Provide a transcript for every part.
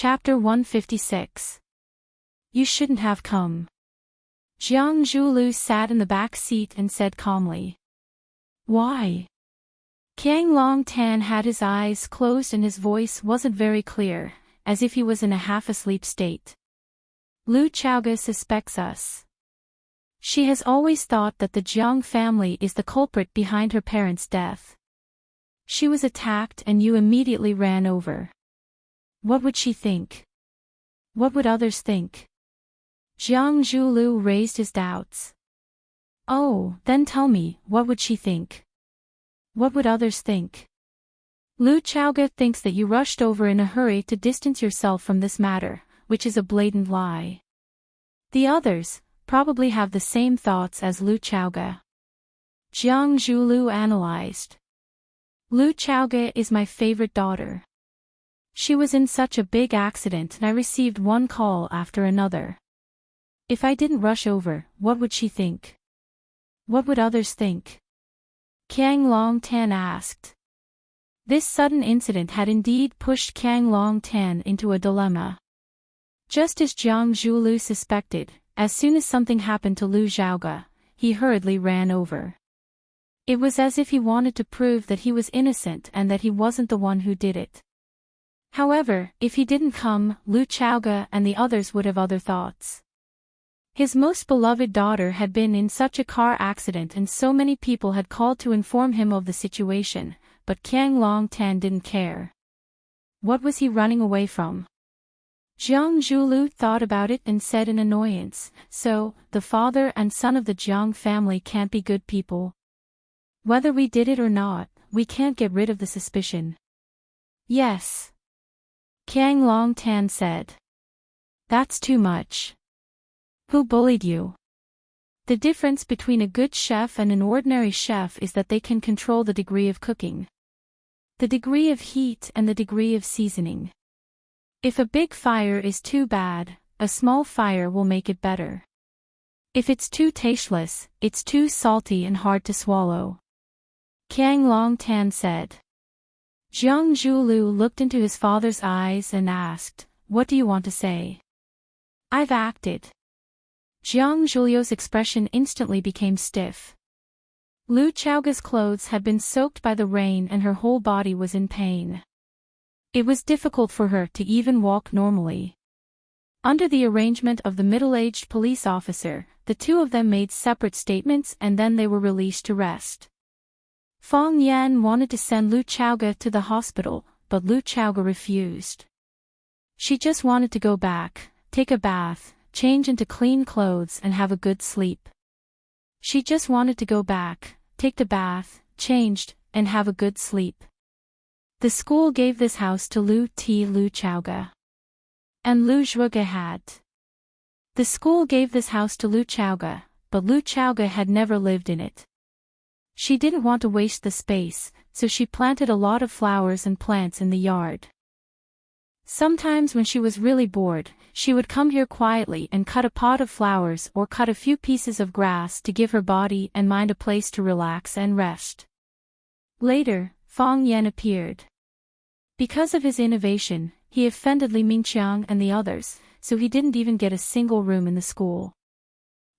Chapter 156. You shouldn't have come. Jiang Zhulu sat in the back seat and said calmly. Why? Qiang Long Tan had his eyes closed and his voice wasn't very clear, as if he was in a half-asleep state. Lu Chaoge suspects us. She has always thought that the Jiang family is the culprit behind her parents' death. She was attacked and you immediately ran over. What would she think? What would others think? Jiang Zhulu raised his doubts. Oh, then tell me, what would she think? What would others think? Lu Chaoge thinks that you rushed over in a hurry to distance yourself from this matter, which is a blatant lie. The others probably have the same thoughts as Lu Chaoge. Jiang Zhulu analyzed. Lu Chaoge is my favorite daughter. She was in such a big accident and I received one call after another. If I didn't rush over, what would she think? What would others think? Qiang Long Tan asked. This sudden incident had indeed pushed Qiang Long Tan into a dilemma. Just as Jiang Zhulu suspected, as soon as something happened to Lu Zhaoge, he hurriedly ran over. It was as if he wanted to prove that he was innocent and that he wasn't the one who did it. However, if he didn't come, Lu Chaoge and the others would have other thoughts. His most beloved daughter had been in such a car accident and so many people had called to inform him of the situation, but Qiang Long Tan didn't care. What was he running away from? Jiang Zhulu thought about it and said in annoyance, so, the father and son of the Jiang family can't be good people. Whether we did it or not, we can't get rid of the suspicion. Yes. Qiang Long Tan said. That's too much. Who bullied you? The difference between a good chef and an ordinary chef is that they can control the degree of cooking, the degree of heat and the degree of seasoning. If a big fire is too bad, a small fire will make it better. If it's too tasteless, it's too salty and hard to swallow. Qiang Long Tan said. Jiang Zhulu looked into his father's eyes and asked, what do you want to say? I've acted. Jiang Zhulu's expression instantly became stiff. Lu Chaoge's clothes had been soaked by the rain and her whole body was in pain. It was difficult for her to even walk normally. Under the arrangement of the middle-aged police officer, the two of them made separate statements and then they were released to rest. Fong Yan wanted to send Lu Chaoge to the hospital, but Lu Chaoge refused. She just wanted to go back, take a bath, change into clean clothes and have a good sleep. She just wanted to go back, take the bath, changed, and have a good sleep. The school gave this house to Lu Chaoge. And Lu Zhuge had. The school gave this house to Lu Chaoge, but Lu Chaoge had never lived in it. She didn't want to waste the space, so she planted a lot of flowers and plants in the yard. Sometimes when she was really bored, she would come here quietly and cut a pot of flowers or cut a few pieces of grass to give her body and mind a place to relax and rest. Later, Fong Yan appeared. Because of his innovation, he offended Li Mingqiang and the others, so he didn't even get a single room in the school.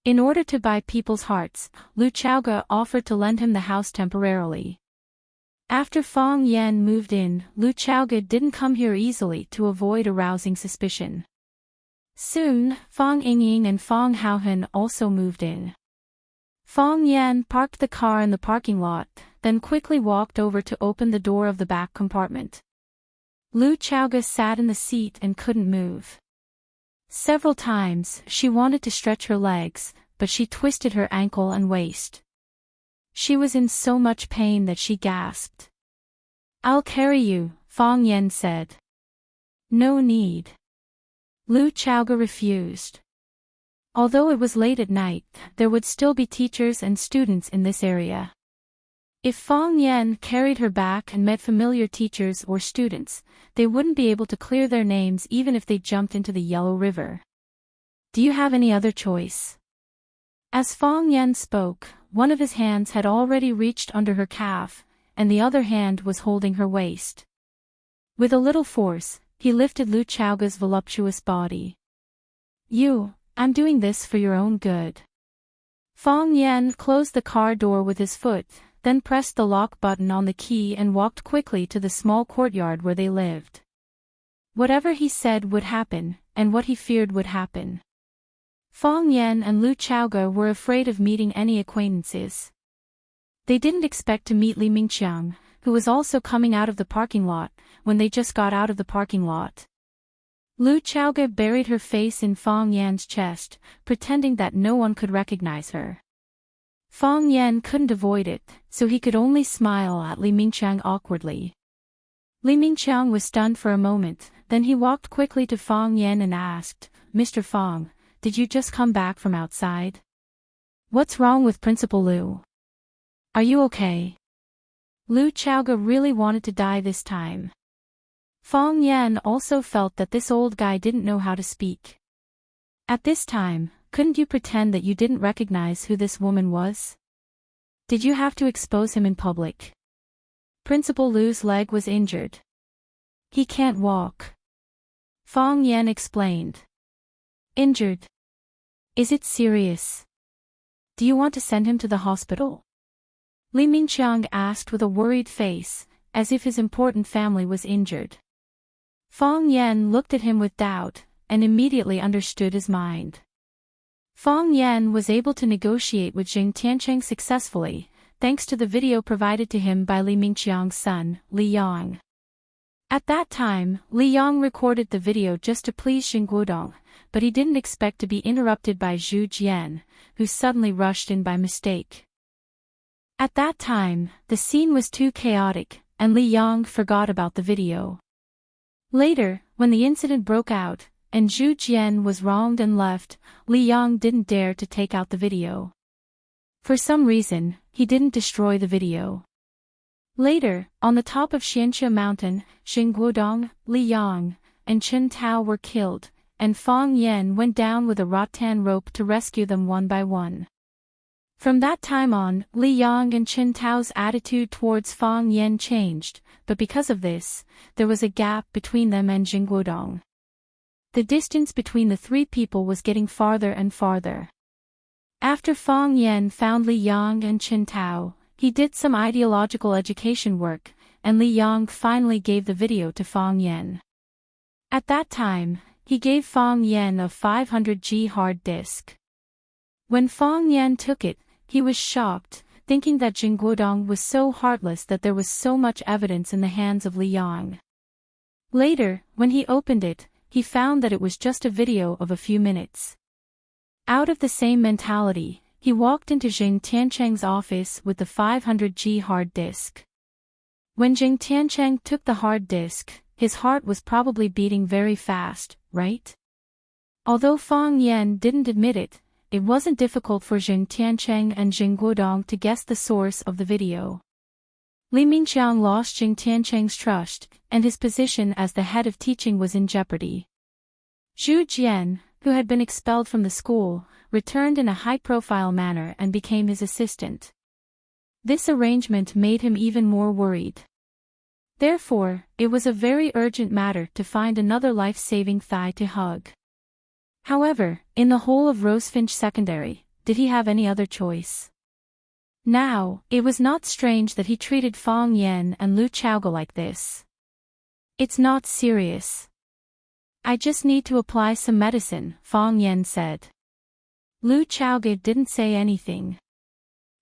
In order to buy people's hearts, Lu Chaoge offered to lend him the house temporarily. After Fong Yan moved in, Lu Chaoge didn't come here easily to avoid arousing suspicion. Soon, Fong Yingying and Fong Haohen also moved in. Fong Yan parked the car in the parking lot, then quickly walked over to open the door of the back compartment. Lu Chaoge sat in the seat and couldn't move. Several times, she wanted to stretch her legs, but she twisted her ankle and waist. She was in so much pain that she gasped. I'll carry you, Fong Yan said. No need. Lu Chaoge refused. Although it was late at night, there would still be teachers and students in this area. If Fong Yan carried her back and met familiar teachers or students, they wouldn't be able to clear their names even if they jumped into the Yellow River. Do you have any other choice? As Fong Yan spoke, one of his hands had already reached under her calf, and the other hand was holding her waist. With a little force, he lifted Lu Chaoga's voluptuous body. I'm doing this for your own good. Fang Yan closed the car door with his foot, then pressed the lock button on the key and walked quickly to the small courtyard where they lived. Whatever he said would happen, and what he feared would happen. Fang Yan and Lu Chaoga were afraid of meeting any acquaintances. They didn't expect to meet Li Mingqiang, who was also coming out of the parking lot, when they just got out of the parking lot. Lu Chaoga buried her face in Fang Yan's chest, pretending that no one could recognize her. Fang Yan couldn't avoid it, so he could only smile at Li Mingqiang awkwardly. Li Mingqiang was stunned for a moment, then he walked quickly to Fang Yan and asked, "Mr. Fang, did you just come back from outside? What's wrong with Principal Lu? Are you okay?" Lu Chaoga really wanted to die this time. Fang Yan also felt that this old guy didn't know how to speak. At this time, couldn't you pretend that you didn't recognize who this woman was? Did you have to expose him in public? Principal Lu's leg was injured. He can't walk. Fang Yan explained. Injured? Is it serious? Do you want to send him to the hospital? Li Mingqiang asked with a worried face, as if his important family was injured. Fang Yan looked at him with doubt, and immediately understood his mind. Fang Yan was able to negotiate with Jing Tiancheng successfully, thanks to the video provided to him by Li Mingqiang's son, Li Yang. At that time, Li Yang recorded the video just to please Xing Guodong, but he didn't expect to be interrupted by Zhu Jian, who suddenly rushed in by mistake. At that time, the scene was too chaotic, and Li Yang forgot about the video. Later, when the incident broke out, and Zhu Jian was wronged and left, Li Yang didn't dare to take out the video. For some reason, he didn't destroy the video. Later, on the top of Xianxia Mountain, Xing Guodong, Li Yang, and Chen Tao were killed, and Fang Yan went down with a rattan rope to rescue them one by one. From that time on, Li Yang and Chen Tao's attitude towards Fang Yan changed, but because of this, there was a gap between them and Xing Guodong. The distance between the three people was getting farther and farther. After Fang Yan found Li Yang and Chen Tao, he did some ideological education work, and Li Yang finally gave the video to Fang Yan. At that time, he gave Fang Yan a 500G hard disk. When Fang Yan took it, he was shocked, thinking that Xing Guodong was so heartless that there was so much evidence in the hands of Li Yang. Later, when he opened it, he found that it was just a video of a few minutes. Out of the same mentality, he walked into Jing Tiancheng's office with the 500G hard disk. When Jing Tiancheng took the hard disk, his heart was probably beating very fast, right? Although Fang Yan didn't admit it, it wasn't difficult for Jing Tiancheng and Xing Guodong to guess the source of the video. Li Mingqiang lost Jing Tiancheng's trust, and his position as the head of teaching was in jeopardy. Zhu Jian, who had been expelled from the school, returned in a high-profile manner and became his assistant. This arrangement made him even more worried. Therefore, it was a very urgent matter to find another life-saving thigh to hug. However, in the whole of Rosefinch Secondary, did he have any other choice? Now, it was not strange that he treated Fang Yan and Lu Chaoga like this. It's not serious. I just need to apply some medicine, Fang Yan said. Lu Chaoga didn't say anything.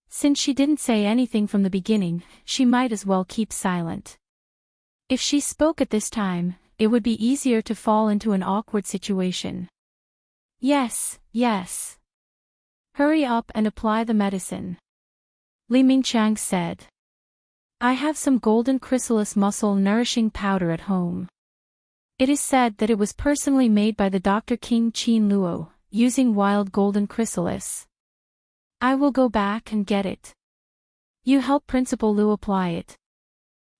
Since she didn't say anything from the beginning, she might as well keep silent. If she spoke at this time, it would be easier to fall into an awkward situation. Yes. Hurry up and apply the medicine. Li Mingqiang said. I have some golden chrysalis muscle nourishing powder at home. It is said that it was personally made by the Dr. King Qin Luo, using wild golden chrysalis. I will go back and get it. You help Principal Lu apply it.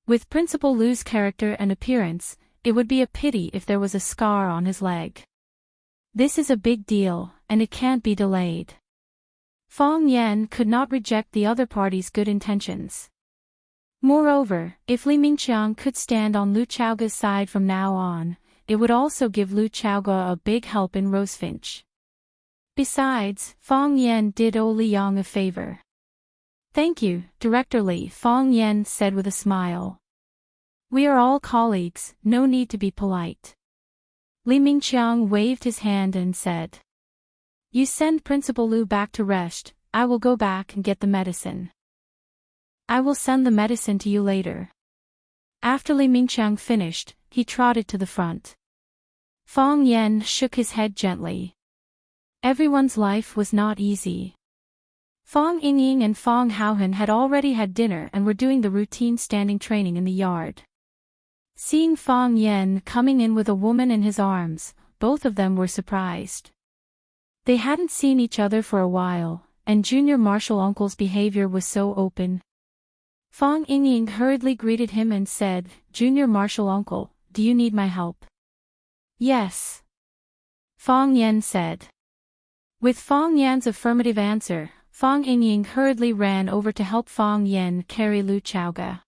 With Principal Lu's character and appearance, it would be a pity if there was a scar on his leg. This is a big deal, and it can't be delayed. Fang Yan could not reject the other party's good intentions. Moreover, if Li Mingqiang could stand on Lu Chaoga's side from now on, it would also give Lu Chaoge a big help in Rosefinch. Besides, Fong Yan did Li Yang a favor. Thank you, Director Li, Fong Yan said with a smile. We are all colleagues, no need to be polite. Li Mingqiang waved his hand and said. You send Principal Lu back to rest, I will go back and get the medicine. I will send the medicine to you later. After Li Mingqiang finished, he trotted to the front. Fong Yan shook his head gently. Everyone's life was not easy. Fong Yingying and Fong Haohan had already had dinner and were doing the routine standing training in the yard. Seeing Fong Yan coming in with a woman in his arms, both of them were surprised. They hadn't seen each other for a while, and Junior Marshal Uncle's behavior was so open. Fong Yingying hurriedly greeted him and said, Junior Marshal Uncle, do you need my help? Yes. Fong Yan said. With Fong Yan's affirmative answer, Fong Yingying hurriedly ran over to help Fong Yan carry Lu Chaoge.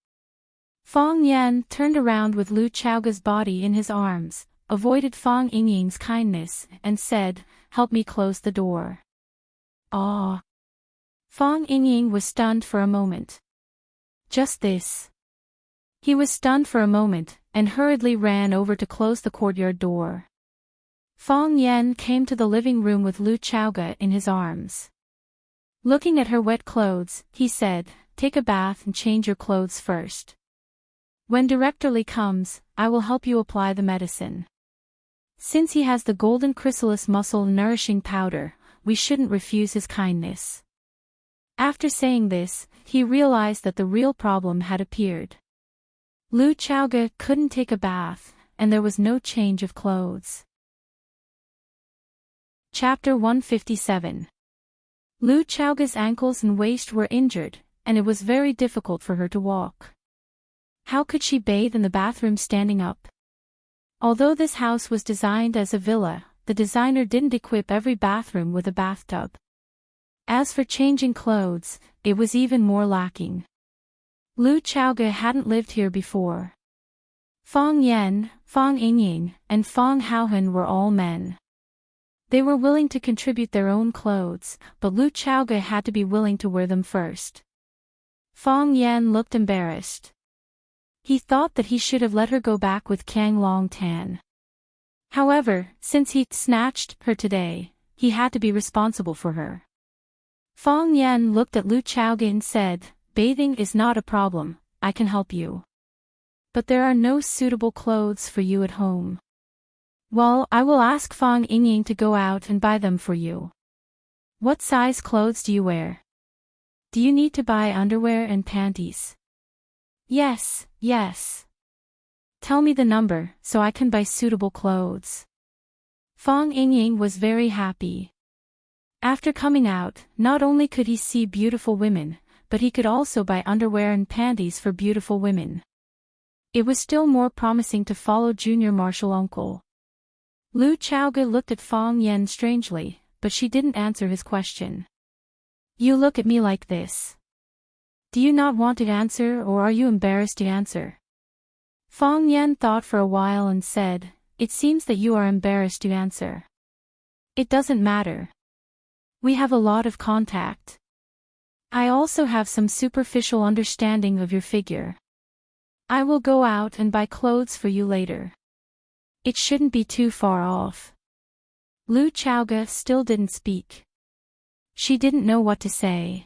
Fong Yan turned around with Lu Chaoge's body in his arms, avoided Fong Yingying's kindness, and said, help me close the door. Ah! Fong Yingying was stunned for a moment. Just this. He was stunned for a moment, and hurriedly ran over to close the courtyard door. Fong Yan came to the living room with Lu Chaoge in his arms. Looking at her wet clothes, he said, take a bath and change your clothes first. When Director Li comes, I will help you apply the medicine. Since he has the golden chrysalis muscle nourishing powder, we shouldn't refuse his kindness. After saying this, he realized that the real problem had appeared. Lu Chaoge couldn't take a bath, and there was no change of clothes. Chapter 157. Lu Chaoge's ankles and waist were injured, and it was very difficult for her to walk. How could she bathe in the bathroom standing up? Although this house was designed as a villa, the designer didn't equip every bathroom with a bathtub. As for changing clothes, it was even more lacking. Lu Chaoge hadn't lived here before. Fong Yan, Fong Yingying, and Fong Haohan were all men. They were willing to contribute their own clothes, but Lu Chaoge had to be willing to wear them first. Fong Yan looked embarrassed. He thought that he should have let her go back with Kang Long Tan. However, since he snatched her today, he had to be responsible for her. Fong Yan looked at Lu Chaoge and said, bathing is not a problem, I can help you. But there are no suitable clothes for you at home. Well, I will ask Fong Yingying to go out and buy them for you. What size clothes do you wear? Do you need to buy underwear and panties? Yes, yes. Tell me the number, so I can buy suitable clothes. Fong Yingying was very happy. After coming out, not only could he see beautiful women, but he could also buy underwear and panties for beautiful women. It was still more promising to follow Junior Marshal Uncle. Lu Chaoge looked at Fong Yan strangely, but she didn't answer his question. You look at me like this. Do you not want to answer, or are you embarrassed to answer? Fong Yan thought for a while and said, it seems that you are embarrassed to answer. It doesn't matter. We have a lot of contact. I also have some superficial understanding of your figure. I will go out and buy clothes for you later. It shouldn't be too far off. Lu Chaoge still didn't speak. She didn't know what to say.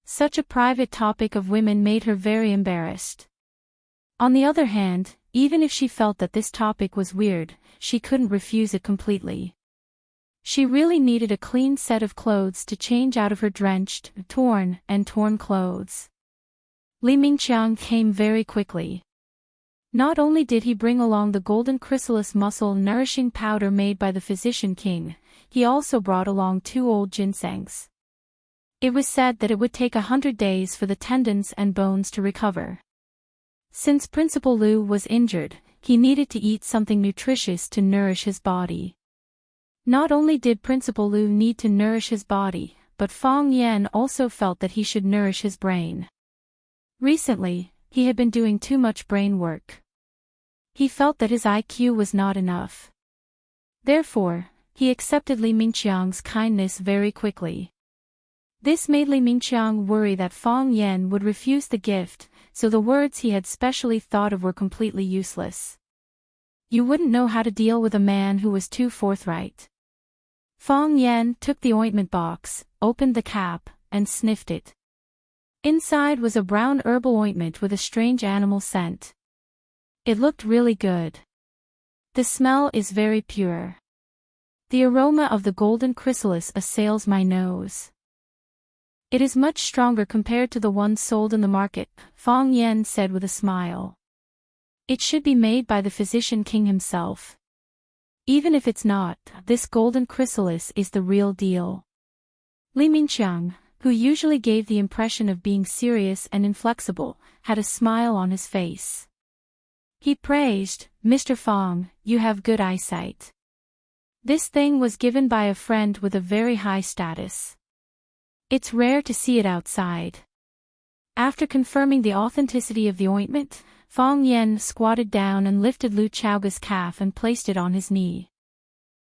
Such a private topic of women made her very embarrassed. On the other hand, even if she felt that this topic was weird, she couldn't refuse it completely. She really needed a clean set of clothes to change out of her drenched, torn clothes. Li Mingqiang came very quickly. Not only did he bring along the golden chrysalis muscle nourishing powder made by the physician king, he also brought along 2 old ginsengs. It was said that it would take 100 days for the tendons and bones to recover. Since Principal Lu was injured, he needed to eat something nutritious to nourish his body. Not only did Principal Lu need to nourish his body, but Fong Yan also felt that he should nourish his brain. Recently, he had been doing too much brain work. He felt that his IQ was not enough. Therefore, he accepted Li Mingqiang's kindness very quickly. This made Li Mingqiang worry that Fang Yan would refuse the gift, so the words he had specially thought of were completely useless. You wouldn't know how to deal with a man who was too forthright. Fang Yan took the ointment box, opened the cap, and sniffed it. Inside was a brown herbal ointment with a strange animal scent. It looked really good. The smell is very pure. The aroma of the golden chrysalis assails my nose. It is much stronger compared to the one sold in the market, Fang Yan said with a smile. It should be made by the physician king himself. Even if it's not, this golden chrysalis is the real deal. Li Mingqiang, who usually gave the impression of being serious and inflexible, had a smile on his face. He praised, Mr. Fang, you have good eyesight. This thing was given by a friend with a very high status. It's rare to see it outside. After confirming the authenticity of the ointment, Fang Yan squatted down and lifted Lu Chaoga's calf and placed it on his knee.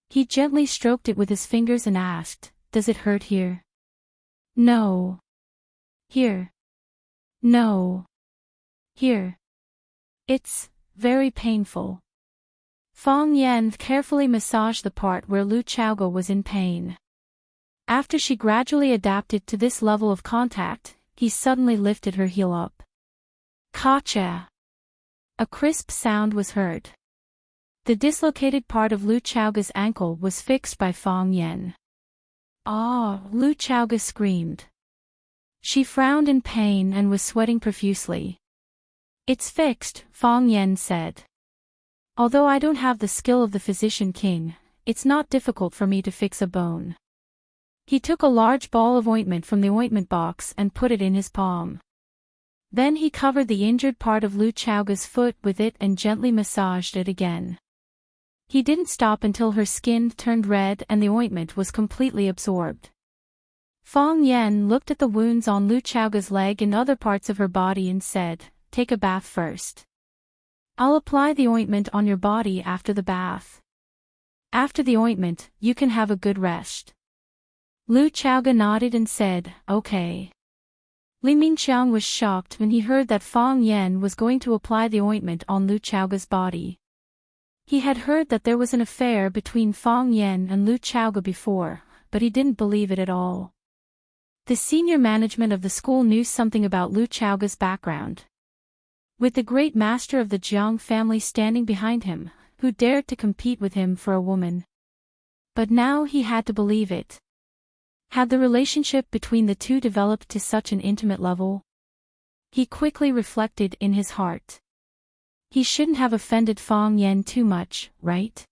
He gently stroked it with his fingers and asked, Does it hurt here? No. Here. No. Here. It's very painful. Fang Yan carefully massaged the part where Lu Chaoga was in pain. After she gradually adapted to this level of contact, he suddenly lifted her heel up. Ka-cha! A crisp sound was heard. The dislocated part of Lu Chaoga's ankle was fixed by Fang Yan. Ah! Lu Chaoga screamed. She frowned in pain and was sweating profusely. It's fixed, Fang Yan said. Although I don't have the skill of the physician king, it's not difficult for me to fix a bone. He took a large ball of ointment from the ointment box and put it in his palm. Then he covered the injured part of Lu Chaoga's foot with it and gently massaged it again. He didn't stop until her skin turned red and the ointment was completely absorbed. Fang Yan looked at the wounds on Lu Chaoga's leg and other parts of her body and said, Take a bath first. I'll apply the ointment on your body after the bath. After the ointment, you can have a good rest. Lu Chaoga nodded and said, Okay. Li Mingqiang was shocked when he heard that Fang Yan was going to apply the ointment on Lu Chaoga's body. He had heard that there was an affair between Fang Yan and Lu Chaoga before, but he didn't believe it at all. The senior management of the school knew something about Lu Chaoga's background. With the great master of the Jiang family standing behind him, who dared to compete with him for a woman. But now he had to believe it. Had the relationship between the two developed to such an intimate level? He quickly reflected in his heart. He shouldn't have offended Fang Yan too much, right?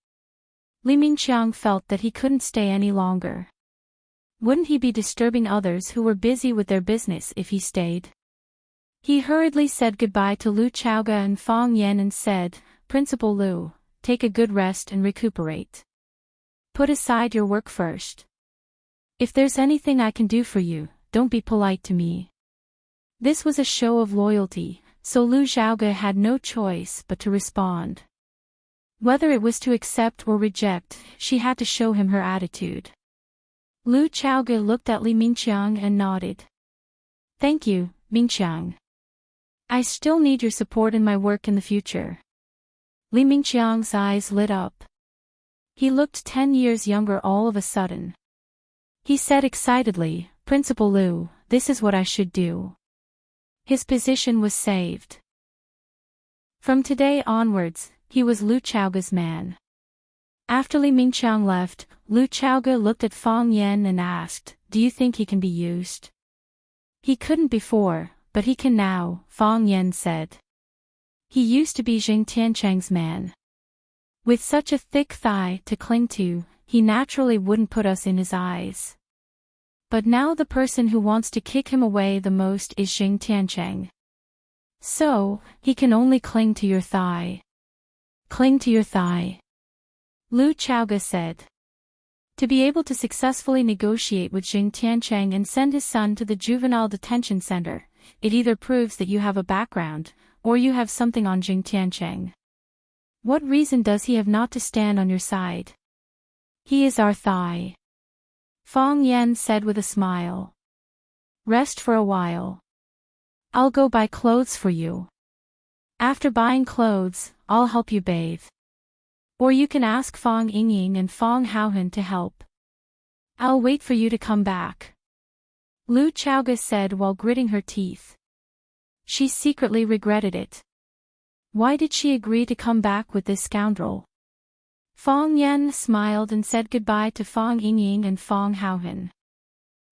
Li Mingqiang felt that he couldn't stay any longer. Wouldn't he be disturbing others who were busy with their business if he stayed? He hurriedly said goodbye to Lu Chaoga and Fang Yan and said, Principal Lu, take a good rest and recuperate. Put aside your work first. If there's anything I can do for you, don't be polite to me. This was a show of loyalty, so Lu Chaoga had no choice but to respond. Whether it was to accept or reject, she had to show him her attitude. Lu Chaoga looked at Li Mingqiang and nodded. Thank you, Mingqiang. I still need your support in my work in the future. Li Mingqiang's eyes lit up. He looked 10 years younger all of a sudden. He said excitedly, Principal Lu, this is what I should do. His position was saved. From today onwards, he was Lu Chaoga's man. After Li Mingqiang left, Lu Chaoga looked at Fang Yan and asked, Do you think he can be used? He couldn't before, but he can now, Fang Yan said. He used to be Jing Tiancheng's man. With such a thick thigh to cling to, he naturally wouldn't put us in his eyes. But now the person who wants to kick him away the most is Jing Tiancheng. So, he can only cling to your thigh. Cling to your thigh. Lu Chaoga said. To be able to successfully negotiate with Jing Tiancheng and send his son to the juvenile detention center, it either proves that you have a background, or you have something on Jing Tiancheng. What reason does he have not to stand on your side? He is our thigh. Fong Yan said with a smile. Rest for a while. I'll go buy clothes for you. After buying clothes, I'll help you bathe. Or you can ask Fong Yingying and Fong Haohan to help. I'll wait for you to come back. Lu Chaoga said while gritting her teeth. She secretly regretted it. Why did she agree to come back with this scoundrel? Fong Yan smiled and said goodbye to Fong Yingying and Fong Haohan.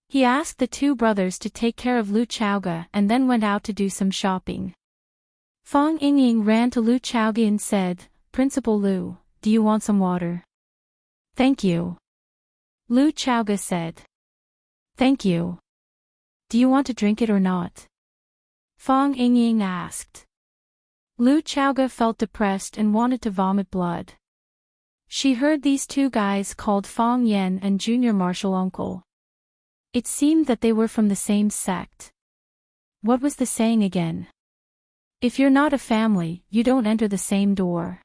He asked the two brothers to take care of Lu Chaoga and then went out to do some shopping. Fong Yingying ran to Lu Chaoga and said, Principal Lu, do you want some water? Thank you. Lu Chaoga said. Thank you. Do you want to drink it or not? Fong Yingying asked. Lu Chaoga felt depressed and wanted to vomit blood. She heard these two guys called Fong Yan and Junior Martial Uncle. It seemed that they were from the same sect. What was the saying again? If you're not a family, you don't enter the same door.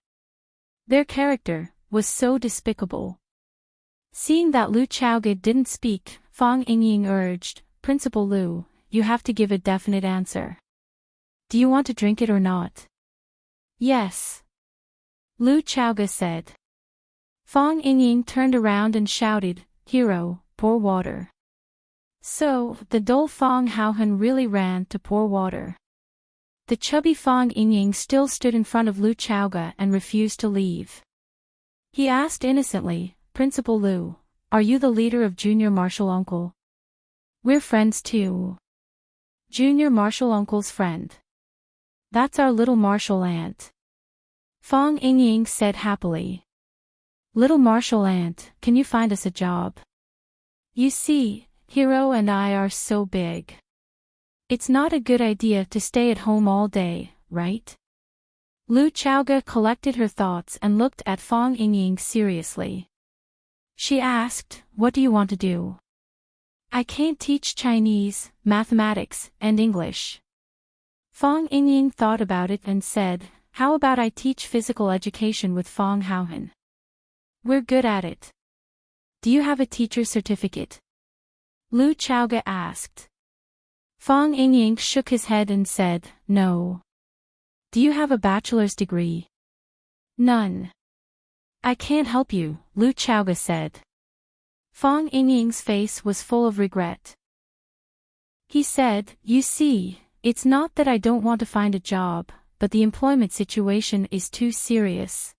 Their character was so despicable. Seeing that Lu Chaoga didn't speak, Fong Yingying urged, Principal Lu, you have to give a definite answer. Do you want to drink it or not? Yes. Lu Chaoga said. Fong Yingying turned around and shouted, Hero, pour water. So, the dull Fong Haohan really ran to pour water. The chubby Fong Yingying still stood in front of Lu Chaoga and refused to leave. He asked innocently, Principal Lu, are you the leader of Junior Martial Uncle? We're friends too. Junior Martial Uncle's friend. That's our little martial aunt. Fong Yingying said happily. Little martial aunt, can you find us a job? You see, Hero and I are so big. It's not a good idea to stay at home all day, right? Lu Chaoga collected her thoughts and looked at Fong Yingying seriously. She asked, What do you want to do? I can't teach Chinese, mathematics, and English. Fong Yingying thought about it and said, How about I teach physical education with Fong Haohan? We're good at it. Do you have a teacher's certificate? Lu Chaoga asked. Fong Yingying shook his head and said, No. Do you have a bachelor's degree? None. I can't help you, Lu Chaoga said. Fong Yingying's face was full of regret. He said, You see, it's not that I don't want to find a job, but the employment situation is too serious.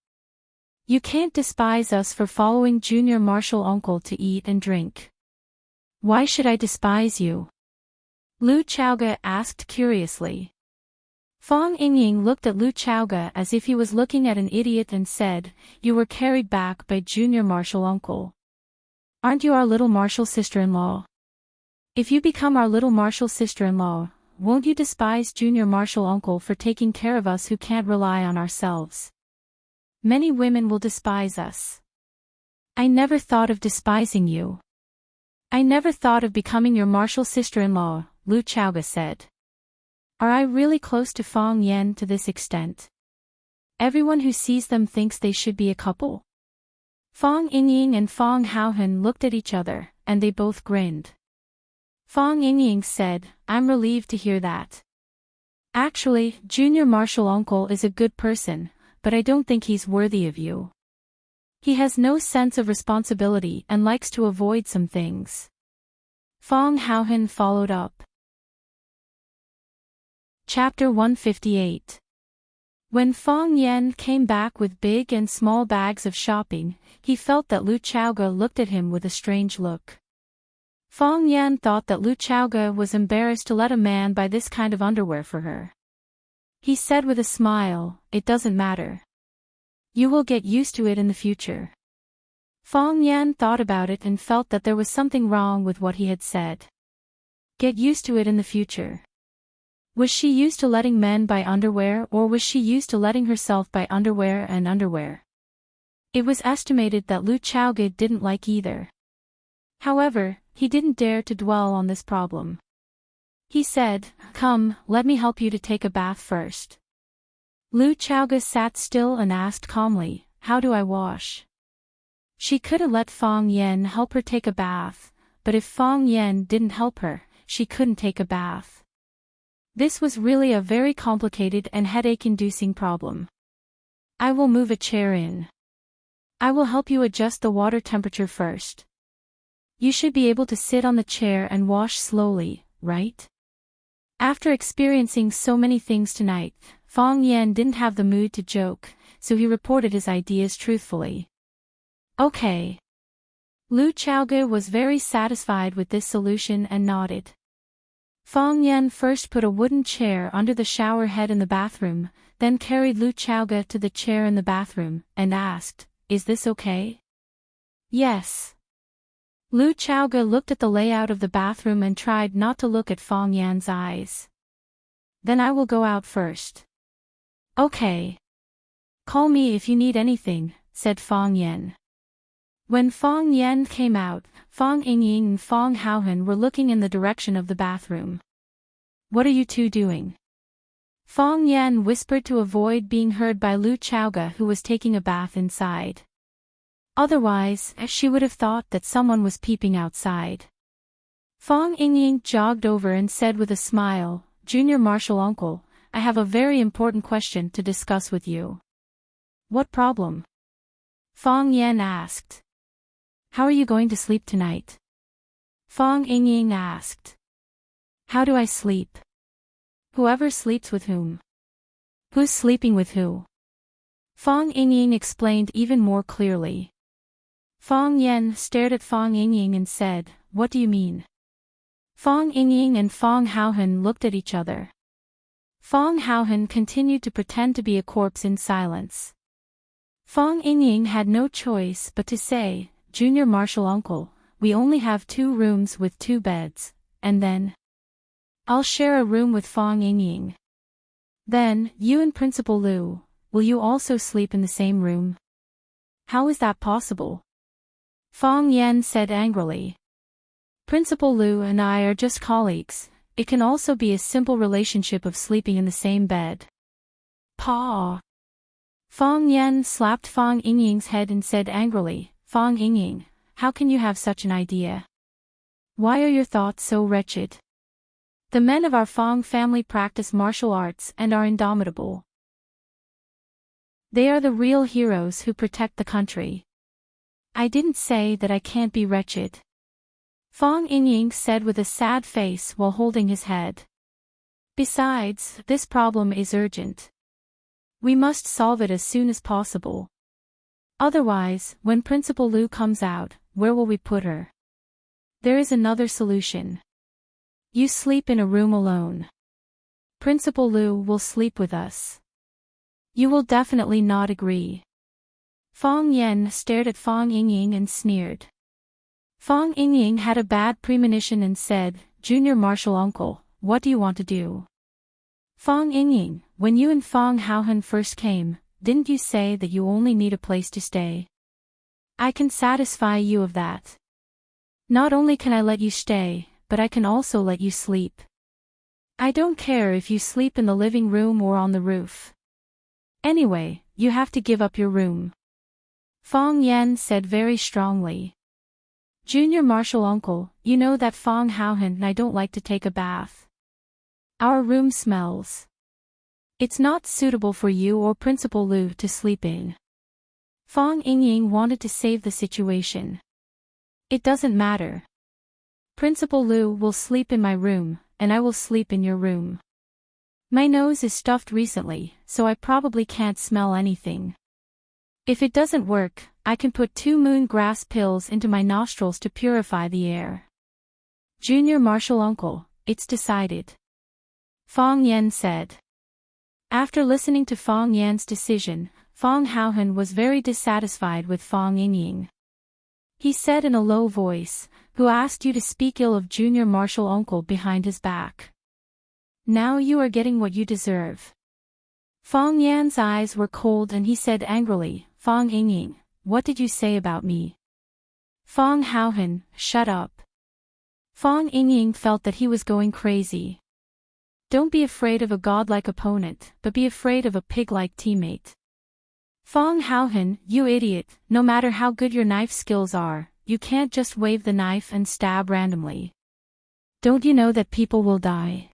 You can't despise us for following Junior Martial Uncle to eat and drink. Why should I despise you? Lu Chaoga asked curiously. Fong Yingying looked at Lu Chaoga as if he was looking at an idiot and said, You were carried back by Junior Martial Uncle. Aren't you our little martial sister-in-law? If you become our little martial sister-in-law, won't you despise Junior Martial Uncle for taking care of us who can't rely on ourselves? Many women will despise us. I never thought of despising you. I never thought of becoming your martial sister-in-law, Lu Chaoga said. Are I really close to Fong Yan to this extent? Everyone who sees them thinks they should be a couple. Fong Yingying and Fong Haohan looked at each other, and they both grinned. Fong Yingying said, I'm relieved to hear that. Actually, Junior Martial Uncle is a good person, but I don't think he's worthy of you. He has no sense of responsibility and likes to avoid some things. Fong Haohan followed up. Chapter 158. When Fong Yan came back with big and small bags of shopping, he felt that Lu Chaoga looked at him with a strange look. Fong Yan thought that Lu Chaoga was embarrassed to let a man buy this kind of underwear for her. He said with a smile, It doesn't matter. You will get used to it in the future. Fong Yan thought about it and felt that there was something wrong with what he had said. Get used to it in the future. Was she used to letting men buy underwear, or was she used to letting herself buy underwear and underwear? It was estimated that Lu Chaoga didn't like either. However, he didn't dare to dwell on this problem. He said, Come, let me help you to take a bath first. Lu Chaoga sat still and asked calmly, how do I wash? She could have let Fang Yan help her take a bath, but if Fang Yan didn't help her, she couldn't take a bath. This was really a very complicated and headache-inducing problem. I will move a chair in. I will help you adjust the water temperature first. You should be able to sit on the chair and wash slowly, right? After experiencing so many things tonight, Fang Yan didn't have the mood to joke, so he reported his ideas truthfully. Okay. Lu Chaoge was very satisfied with this solution and nodded. Fang Yan first put a wooden chair under the shower head in the bathroom, then carried Lu Chaoge to the chair in the bathroom, and asked, is this okay? Yes. Lu Chaoge looked at the layout of the bathroom and tried not to look at Fang Yan's eyes. Then I will go out first. Okay. Call me if you need anything, said Fang Yan. When Fang Yan came out, Fang Yingying and Fang Haohan were looking in the direction of the bathroom. What are you two doing? Fang Yan whispered to avoid being heard by Lu Chaoge, who was taking a bath inside. Otherwise, she would have thought that someone was peeping outside. Fang Yingying jogged over and said with a smile, Junior Marshal Uncle, I have a very important question to discuss with you. What problem? Fang Yan asked. How are you going to sleep tonight? Fang Yingying asked. How do I sleep? Whoever sleeps with whom? Who's sleeping with who? Fang Yingying explained even more clearly. Fang Yan stared at Fang Yingying and said, what do you mean? Fang Yingying and Fang Haohan looked at each other. Fang Haohan continued to pretend to be a corpse in silence. Fang Yingying had no choice but to say, Junior Marshal Uncle, we only have 2 rooms with 2 beds, and then I'll share a room with Fang Yingying. Then, you and Principal Lu, will you also sleep in the same room? How is that possible? Fang Yan said angrily. Principal Lu and I are just colleagues, it can also be a simple relationship of sleeping in the same bed. Pa! Fang Yan slapped Fang Yingying's head and said angrily, Fang Yingying, how can you have such an idea? Why are your thoughts so wretched? The men of our Fang family practice martial arts and are indomitable. They are the real heroes who protect the country. I didn't say that I can't be wretched. Fang Yingying said with a sad face while holding his head. Besides, this problem is urgent. We must solve it as soon as possible. Otherwise, when Principal Lu comes out, where will we put her? There is another solution. You sleep in a room alone. Principal Lu will sleep with us. You will definitely not agree. Fang Yan stared at Fang Yingying and sneered. Fang Yingying had a bad premonition and said, Junior Marshal Uncle, what do you want to do? Fang Yingying, when you and Fang Haohan first came, didn't you say that you only need a place to stay? I can satisfy you of that. Not only can I let you stay, but I can also let you sleep. I don't care if you sleep in the living room or on the roof. Anyway, you have to give up your room. Fang Yan said very strongly. Junior Marshal Uncle, you know that Fang Haohan and I don't like to take a bath. Our room smells. It's not suitable for you or Principal Lu to sleep in. Fang Yingying wanted to save the situation. It doesn't matter. Principal Lu will sleep in my room, and I will sleep in your room. My nose is stuffed recently, so I probably can't smell anything. If it doesn't work, I can put 2 moon grass pills into my nostrils to purify the air. Junior Marshal Uncle, it's decided. Fang Yan said. After listening to Fang Yan's decision, Fang Haohan was very dissatisfied with Fang Yingying. He said in a low voice, who asked you to speak ill of Junior Marshal Uncle behind his back? Now you are getting what you deserve. Fang Yan's eyes were cold and he said angrily, Fang Yingying, what did you say about me? Fang Haohan, shut up. Fang Yingying felt that he was going crazy. Don't be afraid of a godlike opponent, but be afraid of a pig-like teammate. Fong Haohan, you idiot, no matter how good your knife skills are, you can't just wave the knife and stab randomly. Don't you know that people will die?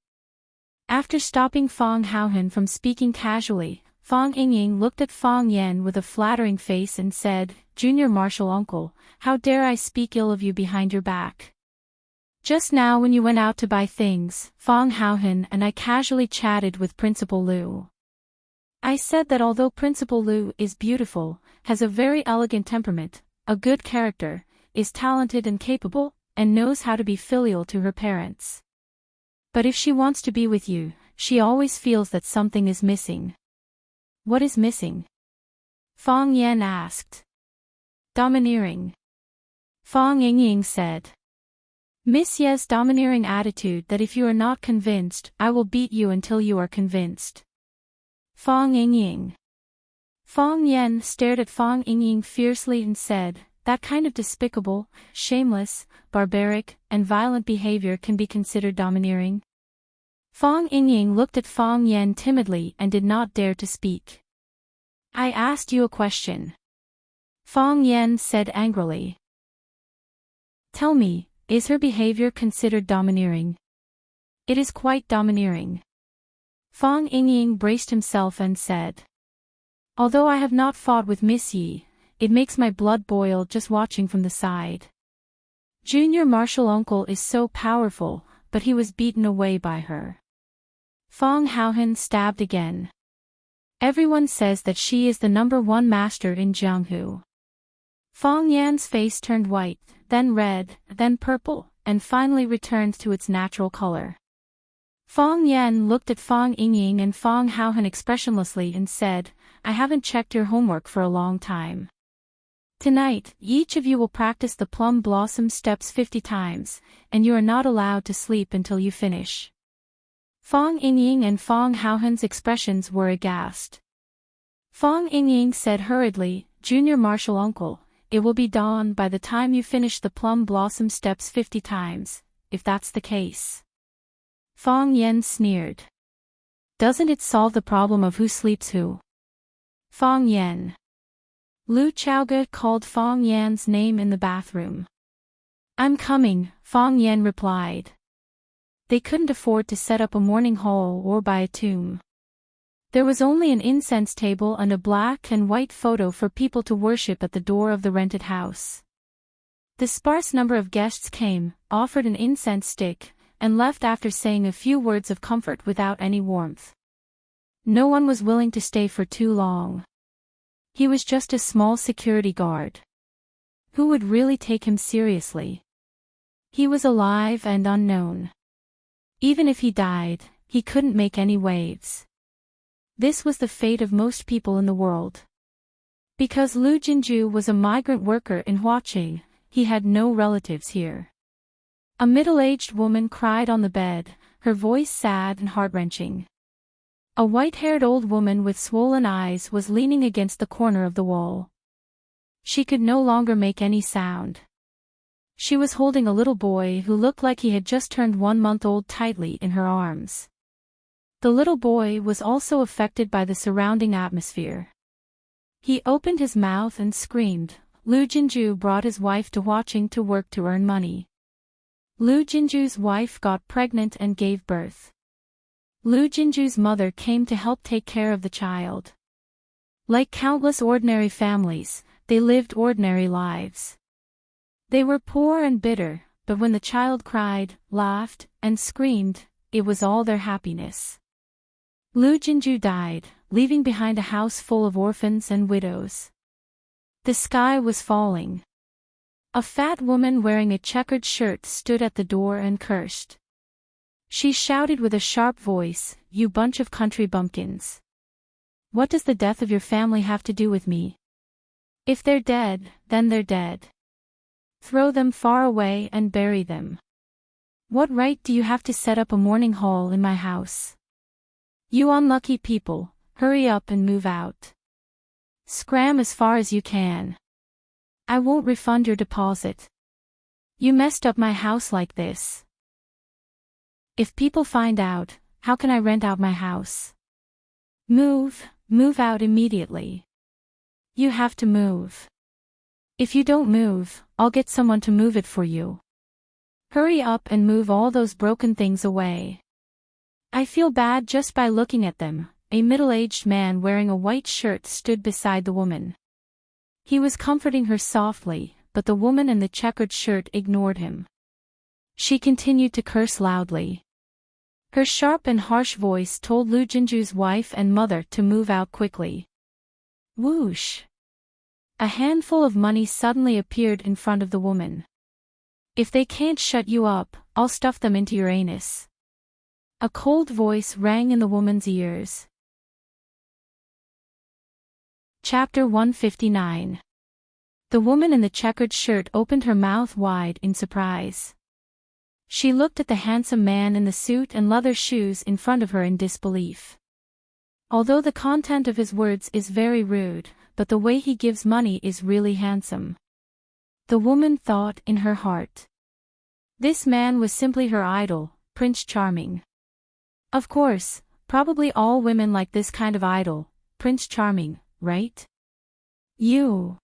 After stopping Fong Haohan from speaking casually, Fong Yingying looked at Fong Yen with a flattering face and said, Junior Martial Uncle, how dare I speak ill of you behind your back? Just now when you went out to buy things, Fong Haohan and I casually chatted with Principal Liu. I said that although Principal Liu is beautiful, has a very elegant temperament, a good character, is talented and capable, and knows how to be filial to her parents. But if she wants to be with you, she always feels that something is missing. What is missing? Fong Yen asked. Domineering. Fong Yingying said. Miss Ye's domineering attitude that if you are not convinced, I will beat you until you are convinced. Fong Yingying. Fong Yen stared at Fong Yingying fiercely and said, that kind of despicable, shameless, barbaric, and violent behavior can be considered domineering. Fong Yingying looked at Fong Yen timidly and did not dare to speak. I asked you a question. Fong Yen said angrily. Tell me, is her behavior considered domineering? It is quite domineering. Fong Yingying braced himself and said. Although I have not fought with Miss Yi, it makes my blood boil just watching from the side. Junior Martial Uncle is so powerful, but he was beaten away by her. Fong Haohan stabbed again. Everyone says that she is the #1 master in Jianghu. Fong Yan's face turned white, then red, then purple, and finally returned to its natural color. Fong Yan looked at Fong Yingying and Fong Haohan expressionlessly and said, I haven't checked your homework for a long time. Tonight, each of you will practice the plum blossom steps 50 times, and you are not allowed to sleep until you finish. Fong Yingying and Fong Haohan's expressions were aghast. Fong Yingying said hurriedly, Junior Martial Uncle, it will be dawn by the time you finish the plum blossom steps 50 times, if that's the case. Fong Yen sneered. Doesn't it solve the problem of who sleeps who? Fong Yen. Lu Chaoge called Fong Yan's name in the bathroom. I'm coming, Fong Yen replied. They couldn't afford to set up a mourning hall or buy a tomb. There was only an incense table and a black and white photo for people to worship at the door of the rented house. The sparse number of guests came, offered an incense stick, and left after saying a few words of comfort without any warmth. No one was willing to stay for too long. He was just a small security guard. Who would really take him seriously? He was alive and unknown. Even if he died, he couldn't make any waves. This was the fate of most people in the world. Because Lu Jinju was a migrant worker in Huaqing, he had no relatives here. A middle-aged woman cried on the bed, her voice sad and heart-wrenching. A white-haired old woman with swollen eyes was leaning against the corner of the wall. She could no longer make any sound. She was holding a little boy who looked like he had just turned 1 month old tightly in her arms. The little boy was also affected by the surrounding atmosphere. He opened his mouth and screamed. Lu Jinju brought his wife to Huaqing to work to earn money. Lu Jinju's wife got pregnant and gave birth. Lu Jinju's mother came to help take care of the child. Like countless ordinary families, they lived ordinary lives. They were poor and bitter, but when the child cried, laughed, and screamed, it was all their happiness. Lu Jinju died, leaving behind a house full of orphans and widows. The sky was falling. A fat woman wearing a checkered shirt stood at the door and cursed. She shouted with a sharp voice, "You bunch of country bumpkins. What does the death of your family have to do with me? If they're dead, then they're dead. Throw them far away and bury them. What right do you have to set up a mourning hall in my house? You unlucky people, hurry up and move out. Scram as far as you can. I won't refund your deposit. You messed up my house like this. If people find out, how can I rent out my house? Move out immediately. You have to move. If you don't move, I'll get someone to move it for you. Hurry up and move all those broken things away. I feel bad just by looking at them. A middle-aged man wearing a white shirt stood beside the woman. He was comforting her softly, but the woman in the checkered shirt ignored him. She continued to curse loudly. Her sharp and harsh voice told Lu Jinju's wife and mother to move out quickly. Whoosh! A handful of money suddenly appeared in front of the woman. If they can't shut you up, I'll stuff them into your anus. A cold voice rang in the woman's ears. Chapter 159. The woman in the checkered shirt opened her mouth wide in surprise. She looked at the handsome man in the suit and leather shoes in front of her in disbelief. Although the content of his words is very rude, but the way he gives money is really handsome. The woman thought in her heart. This man was simply her idol, Prince Charming. Of course, probably all women like this kind of idol, Prince Charming, right? You.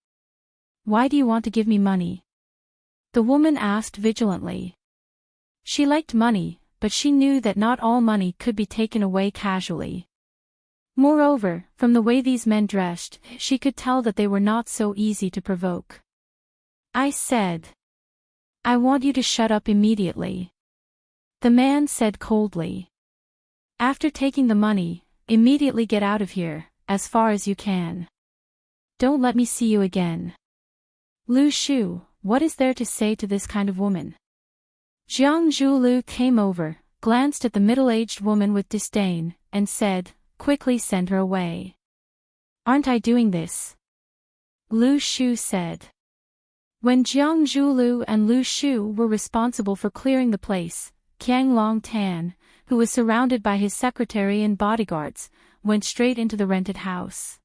Why do you want to give me money? The woman asked vigilantly. She liked money, but she knew that not all money could be taken away casually. Moreover, from the way these men dressed, she could tell that they were not so easy to provoke. I said. I want you to shut up immediately. The man said coldly. After taking the money, immediately get out of here, as far as you can. Don't let me see you again. Lu Shu, what is there to say to this kind of woman? Jiang Zhulu came over, glanced at the middle-aged woman with disdain, and said, quickly send her away. Aren't I doing this? Lu Shu said. When Jiang Zhulu and Lu Shu were responsible for clearing the place, Qiang Long Tan, who was surrounded by his secretary and bodyguards, went straight into the rented house.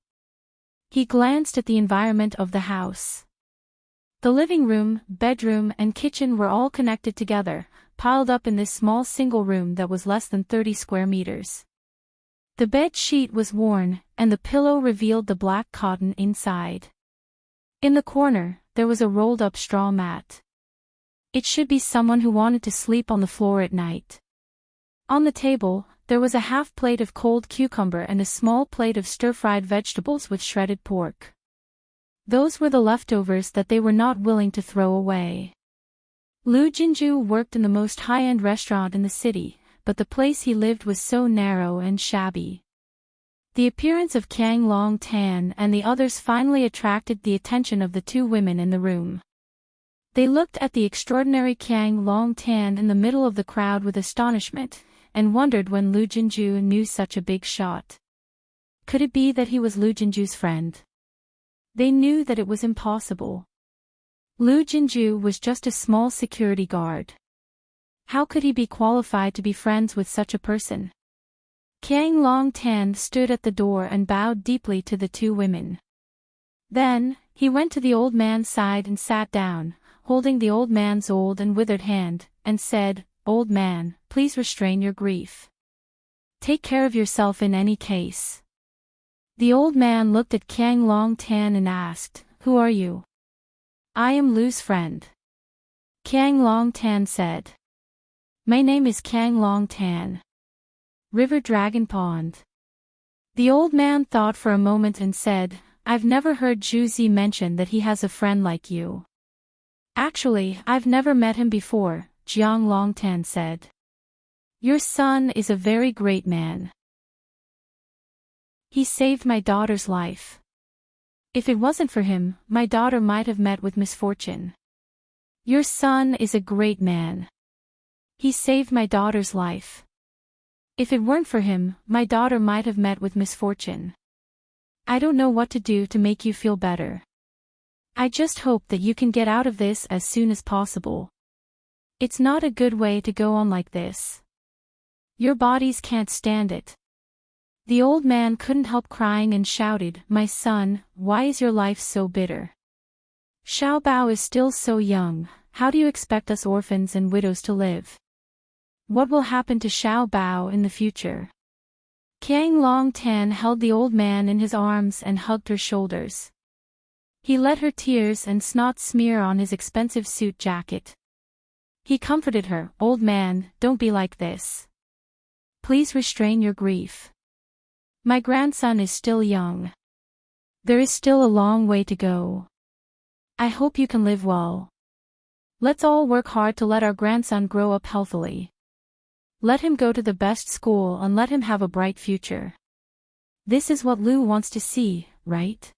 He glanced at the environment of the house. The living room, bedroom, and kitchen were all connected together, piled up in this small single room that was less than 30 square meters. The bed sheet was worn, and the pillow revealed the black cotton inside. In the corner, there was a rolled-up straw mat. It should be someone who wanted to sleep on the floor at night. On the table, there was a half plate of cold cucumber and a small plate of stir-fried vegetables with shredded pork. Those were the leftovers that they were not willing to throw away. Lu Jinju worked in the most high-end restaurant in the city, but the place he lived was so narrow and shabby. The appearance of Qiang Long Tan and the others finally attracted the attention of the two women in the room. They looked at the extraordinary Qiang Long Tan in the middle of the crowd with astonishment, and wondered when Lu Jinju knew such a big shot. Could it be that he was Lu Jinju's friend? They knew that it was impossible. Lu Jinju was just a small security guard. How could he be qualified to be friends with such a person? Qiang Long Tan stood at the door and bowed deeply to the two women. Then, he went to the old man's side and sat down, holding the old man's old and withered hand, and said, "Old man, please restrain your grief. Take care of yourself in any case." The old man looked at Qiang Long Tan and asked, "Who are you?" "I am Lu's friend." Qiang Long Tan said. "My name is Qiang Long Tan. River Dragon Pond." The old man thought for a moment and said, "I've never heard Zhu Zi mention that he has a friend like you." "Actually, I've never met him before," Jiang Long Tan said. "Your son is a very great man. He saved my daughter's life. If it wasn't for him, my daughter might have met with misfortune. Your son is a great man. He saved my daughter's life. If it weren't for him, my daughter might have met with misfortune. I don't know what to do to make you feel better. I just hope that you can get out of this as soon as possible. It's not a good way to go on like this. Your bodies can't stand it." The old man couldn't help crying and shouted, "My son, why is your life so bitter? Xiao Bao is still so young, how do you expect us orphans and widows to live? What will happen to Xiao Bao in the future? Qiang Longtan held the old man in his arms and hugged her shoulders. He let her tears and snot smear on his expensive suit jacket. He comforted her, "Old man, don't be like this. Please restrain your grief. My grandson is still young. There is still a long way to go. I hope you can live well. Let's all work hard to let our grandson grow up healthily. Let him go to the best school and let him have a bright future. This is what Lu wants to see, right?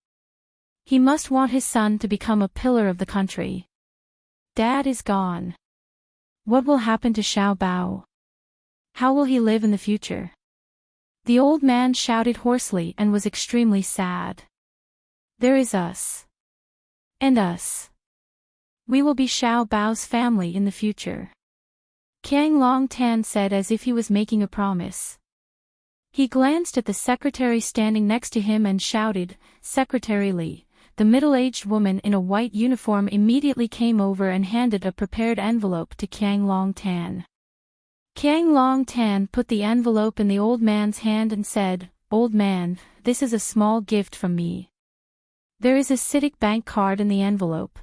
He must want his son to become a pillar of the country. Dad is gone. What will happen to Xiao Bao? How will he live in the future?" The old man shouted hoarsely and was extremely sad. "There is us. And us. We will be Xiao Bao's family in the future," Qiang Longtan said as if he was making a promise. He glanced at the secretary standing next to him and shouted, "Secretary Li." The middle-aged woman in a white uniform immediately came over and handed a prepared envelope to Qiang Longtan. Qiang Longtan put the envelope in the old man's hand and said, "Old man, this is a small gift from me. There is a CITIC bank card in the envelope.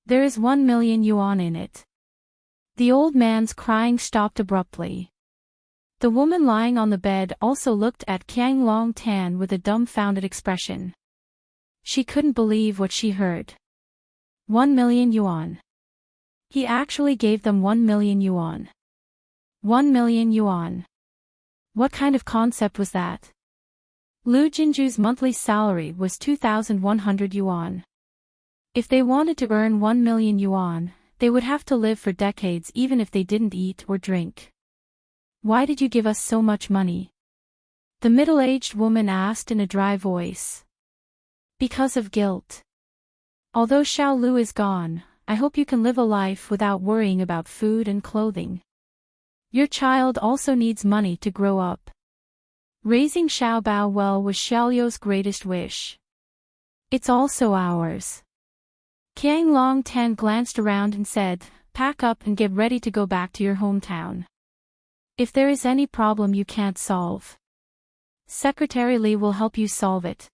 There is 1 million yuan in it." The old man's crying stopped abruptly. The woman lying on the bed also looked at Qiang Longtan with a dumbfounded expression. She couldn't believe what she heard. 1 million yuan. He actually gave them 1 million yuan. 1 million yuan. What kind of concept was that? Lu Jinju's monthly salary was 2,100 yuan. If they wanted to earn 1 million yuan, they would have to live for decades even if they didn't eat or drink. "Why did you give us so much money?" the middle-aged woman asked in a dry voice. "Because of guilt. Although Xiao Lu is gone, I hope you can live a life without worrying about food and clothing. Your child also needs money to grow up. Raising Xiao Bao well was Xiaoyou's greatest wish. It's also ours." Qiang Longtan glanced around and said, "Pack up and get ready to go back to your hometown. If there is any problem you can't solve, Secretary Li will help you solve it."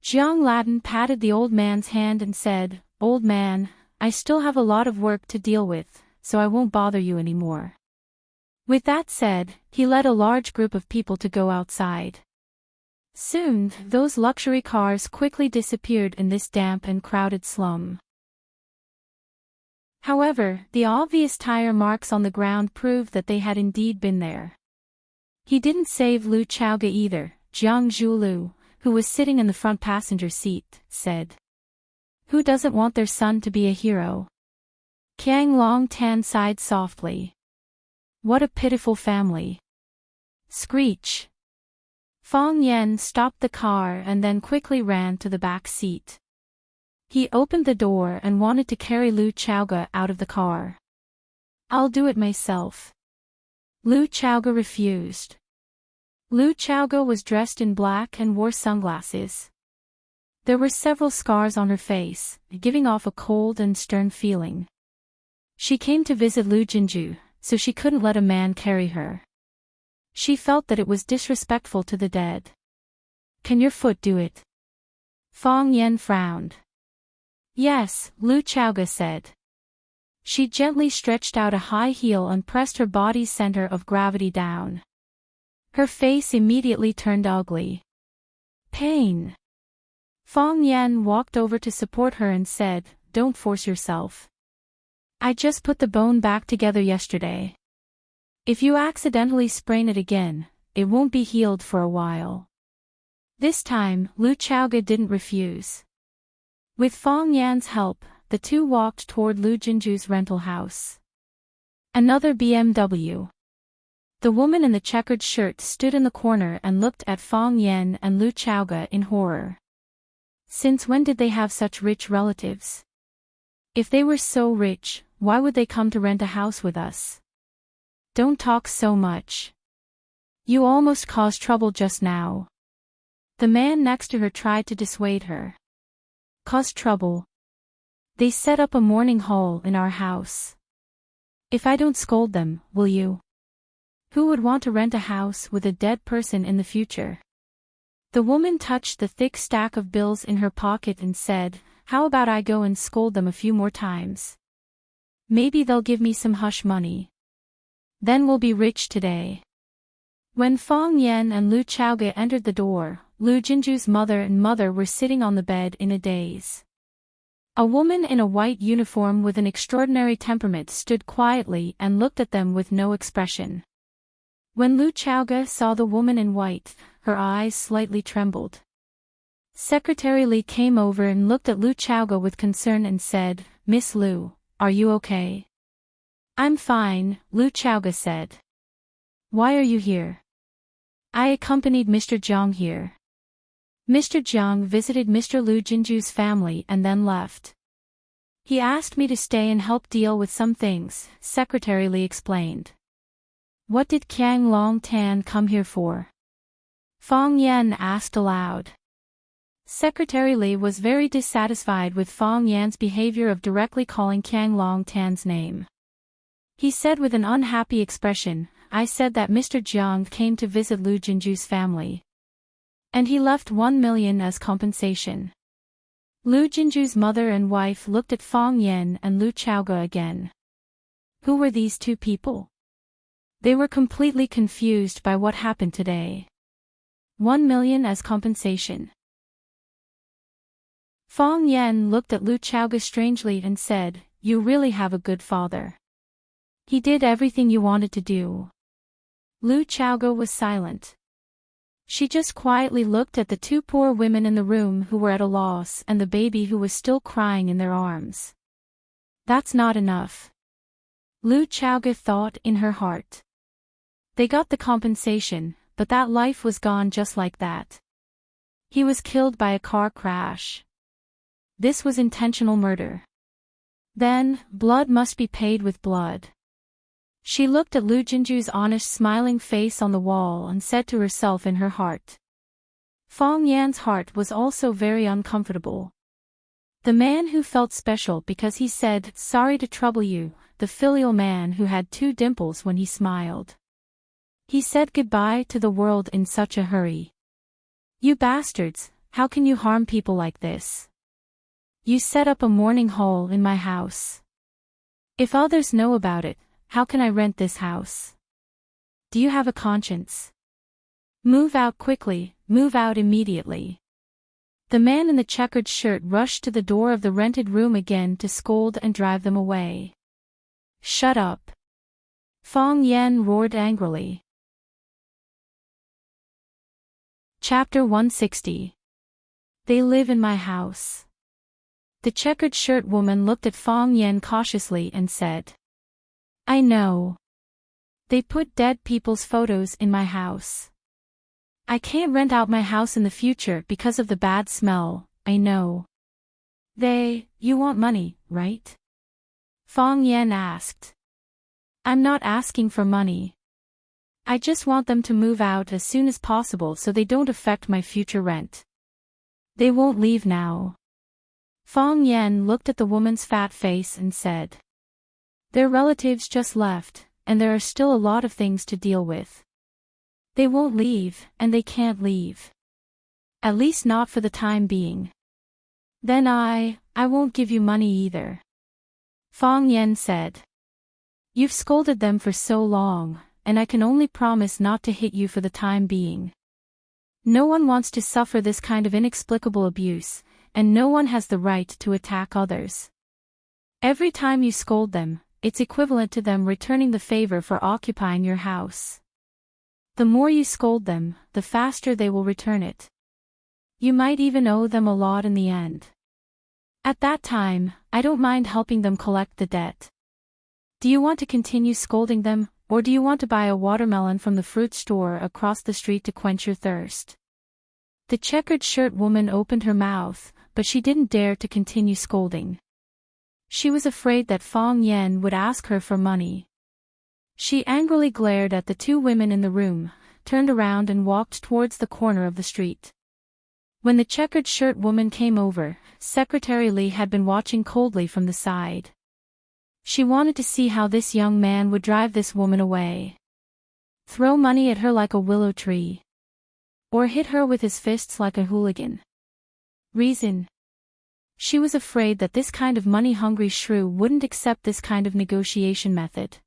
Jiang Latin patted the old man's hand and said, "Old man, I still have a lot of work to deal with, so I won't bother you anymore." With that said, he led a large group of people to go outside. Soon, those luxury cars quickly disappeared in this damp and crowded slum. However, the obvious tire marks on the ground proved that they had indeed been there. He didn't save Lu Chaoge either, Jiang Zhulu, who was sitting in the front passenger seat, said. "Who doesn't want their son to be a hero?" Qiang Longtan sighed softly. "What a pitiful family." Screech. Fong Yen stopped the car and then quickly ran to the back seat. He opened the door and wanted to carry Lu Chaoge out of the car. "I'll do it myself." Lu Chaoge refused. Lu Chaoge was dressed in black and wore sunglasses. There were several scars on her face, giving off a cold and stern feeling. She came to visit Lu Jinju, so she couldn't let a man carry her. She felt that it was disrespectful to the dead. "Can your foot do it?" Fong Yen frowned. "Yes," Lu Chaoge said. She gently stretched out a high heel and pressed her body's center of gravity down. Her face immediately turned ugly. "Pain." Fong Yen walked over to support her and said, "Don't force yourself. I just put the bone back together yesterday. If you accidentally sprain it again, it won't be healed for a while." This time, Lu Chaoge didn't refuse. With Fong Yan's help, the two walked toward Lu Jinju's rental house. Another BMW. The woman in the checkered shirt stood in the corner and looked at Fong Yan and Lu Chaoge in horror. Since when did they have such rich relatives? If they were so rich, why would they come to rent a house with us? Don't talk so much. You almost caused trouble just now. The man next to her tried to dissuade her. Cause trouble? They set up a mourning hall in our house. If I don't scold them, will you? Who would want to rent a house with a dead person in the future? The woman touched the thick stack of bills in her pocket and said, how about I go and scold them a few more times? Maybe they'll give me some hush money. Then we'll be rich today. When Fong Yen and Lu Chaoge entered the door, Lu Jinju's mother and mother were sitting on the bed in a daze. A woman in a white uniform with an extraordinary temperament stood quietly and looked at them with no expression. When Lu Chaoge saw the woman in white, her eyes slightly trembled. Secretary Li came over and looked at Lu Chaoge with concern and said, Miss Lu, are you okay? I'm fine, Lu Chaoge said. Why are you here? I accompanied Mr. Jiang here. Mr. Jiang visited Mr. Lu Jinju's family and then left. He asked me to stay and help deal with some things, Secretary Li explained. What did Qiang Long Tan come here for? Fong Yan asked aloud. Secretary Li was very dissatisfied with Fong Yan's behavior of directly calling Qiang Long Tan's name. He said with an unhappy expression, I said that Mr. Jiang came to visit Lu Jinju's family. And he left 1 million as compensation. Lu Jinju's mother and wife looked at Fong Yan and Lu Chaoge again. Who were these two people? They were completely confused by what happened today. 1 million as compensation. Fong Yan looked at Lu Chaoge strangely and said, you really have a good father. He did everything you wanted to do. Lu Chaoge was silent. She just quietly looked at the two poor women in the room who were at a loss and the baby who was still crying in their arms. That's not enough. Lu Chaoge thought in her heart. They got the compensation, but that life was gone just like that. He was killed by a car crash. This was intentional murder. Then, blood must be paid with blood. She looked at Lu Jinju's honest smiling face on the wall and said to herself in her heart. Fong Yan's heart was also very uncomfortable. The man who felt special because he said, sorry to trouble you, the filial man who had 2 dimples when he smiled. He said goodbye to the world in such a hurry. You bastards, how can you harm people like this? You set up a mourning hall in my house. If others know about it, how can I rent this house? Do you have a conscience? Move out quickly, move out immediately. The man in the checkered shirt rushed to the door of the rented room again to scold and drive them away. Shut up! Fong Yan roared angrily. Chapter 160. They live in my house. The checkered shirt woman looked at Fong Yan cautiously and said, I know. They put dead people's photos in my house. I can't rent out my house in the future because of the bad smell, I know. You want money, right? Fong Yan asked. I'm not asking for money. I just want them to move out as soon as possible so they don't affect my future rent. They won't leave now. Fong Yan looked at the woman's fat face and said. Their relatives just left, and there are still a lot of things to deal with. They won't leave, and they can't leave. At least not for the time being. Then I won't give you money either. Fong Yan said. You've scolded them for so long, and I can only promise not to hit you for the time being. No one wants to suffer this kind of inexplicable abuse, and no one has the right to attack others. Every time you scold them, it's equivalent to them returning the favor for occupying your house. The more you scold them, the faster they will return it. You might even owe them a lot in the end. At that time, I don't mind helping them collect the debt. Do you want to continue scolding them, or do you want to buy a watermelon from the fruit store across the street to quench your thirst? The checkered shirt woman opened her mouth, but she didn't dare to continue scolding. She was afraid that Fong Yan would ask her for money. She angrily glared at the 2 women in the room, turned around and walked towards the corner of the street. When the checkered shirt woman came over, Secretary Li had been watching coldly from the side. She wanted to see how this young man would drive this woman away. Throw money at her like a willow tree. Or hit her with his fists like a hooligan. Reason. She was afraid that this kind of money-hungry shrew wouldn't accept this kind of negotiation method.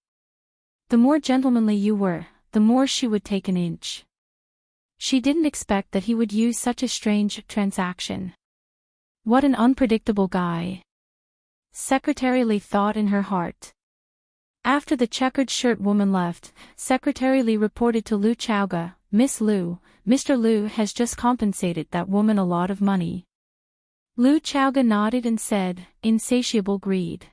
The more gentlemanly you were, the more she would take an inch. She didn't expect that he would use such a strange transaction. What an unpredictable guy. Secretary Lee thought in her heart. After the checkered shirt woman left, Secretary Lee reported to Lu Chaoga, Miss Lu, Mr. Lu has just compensated that woman a lot of money. Lu Chaoga nodded and said, insatiable greed.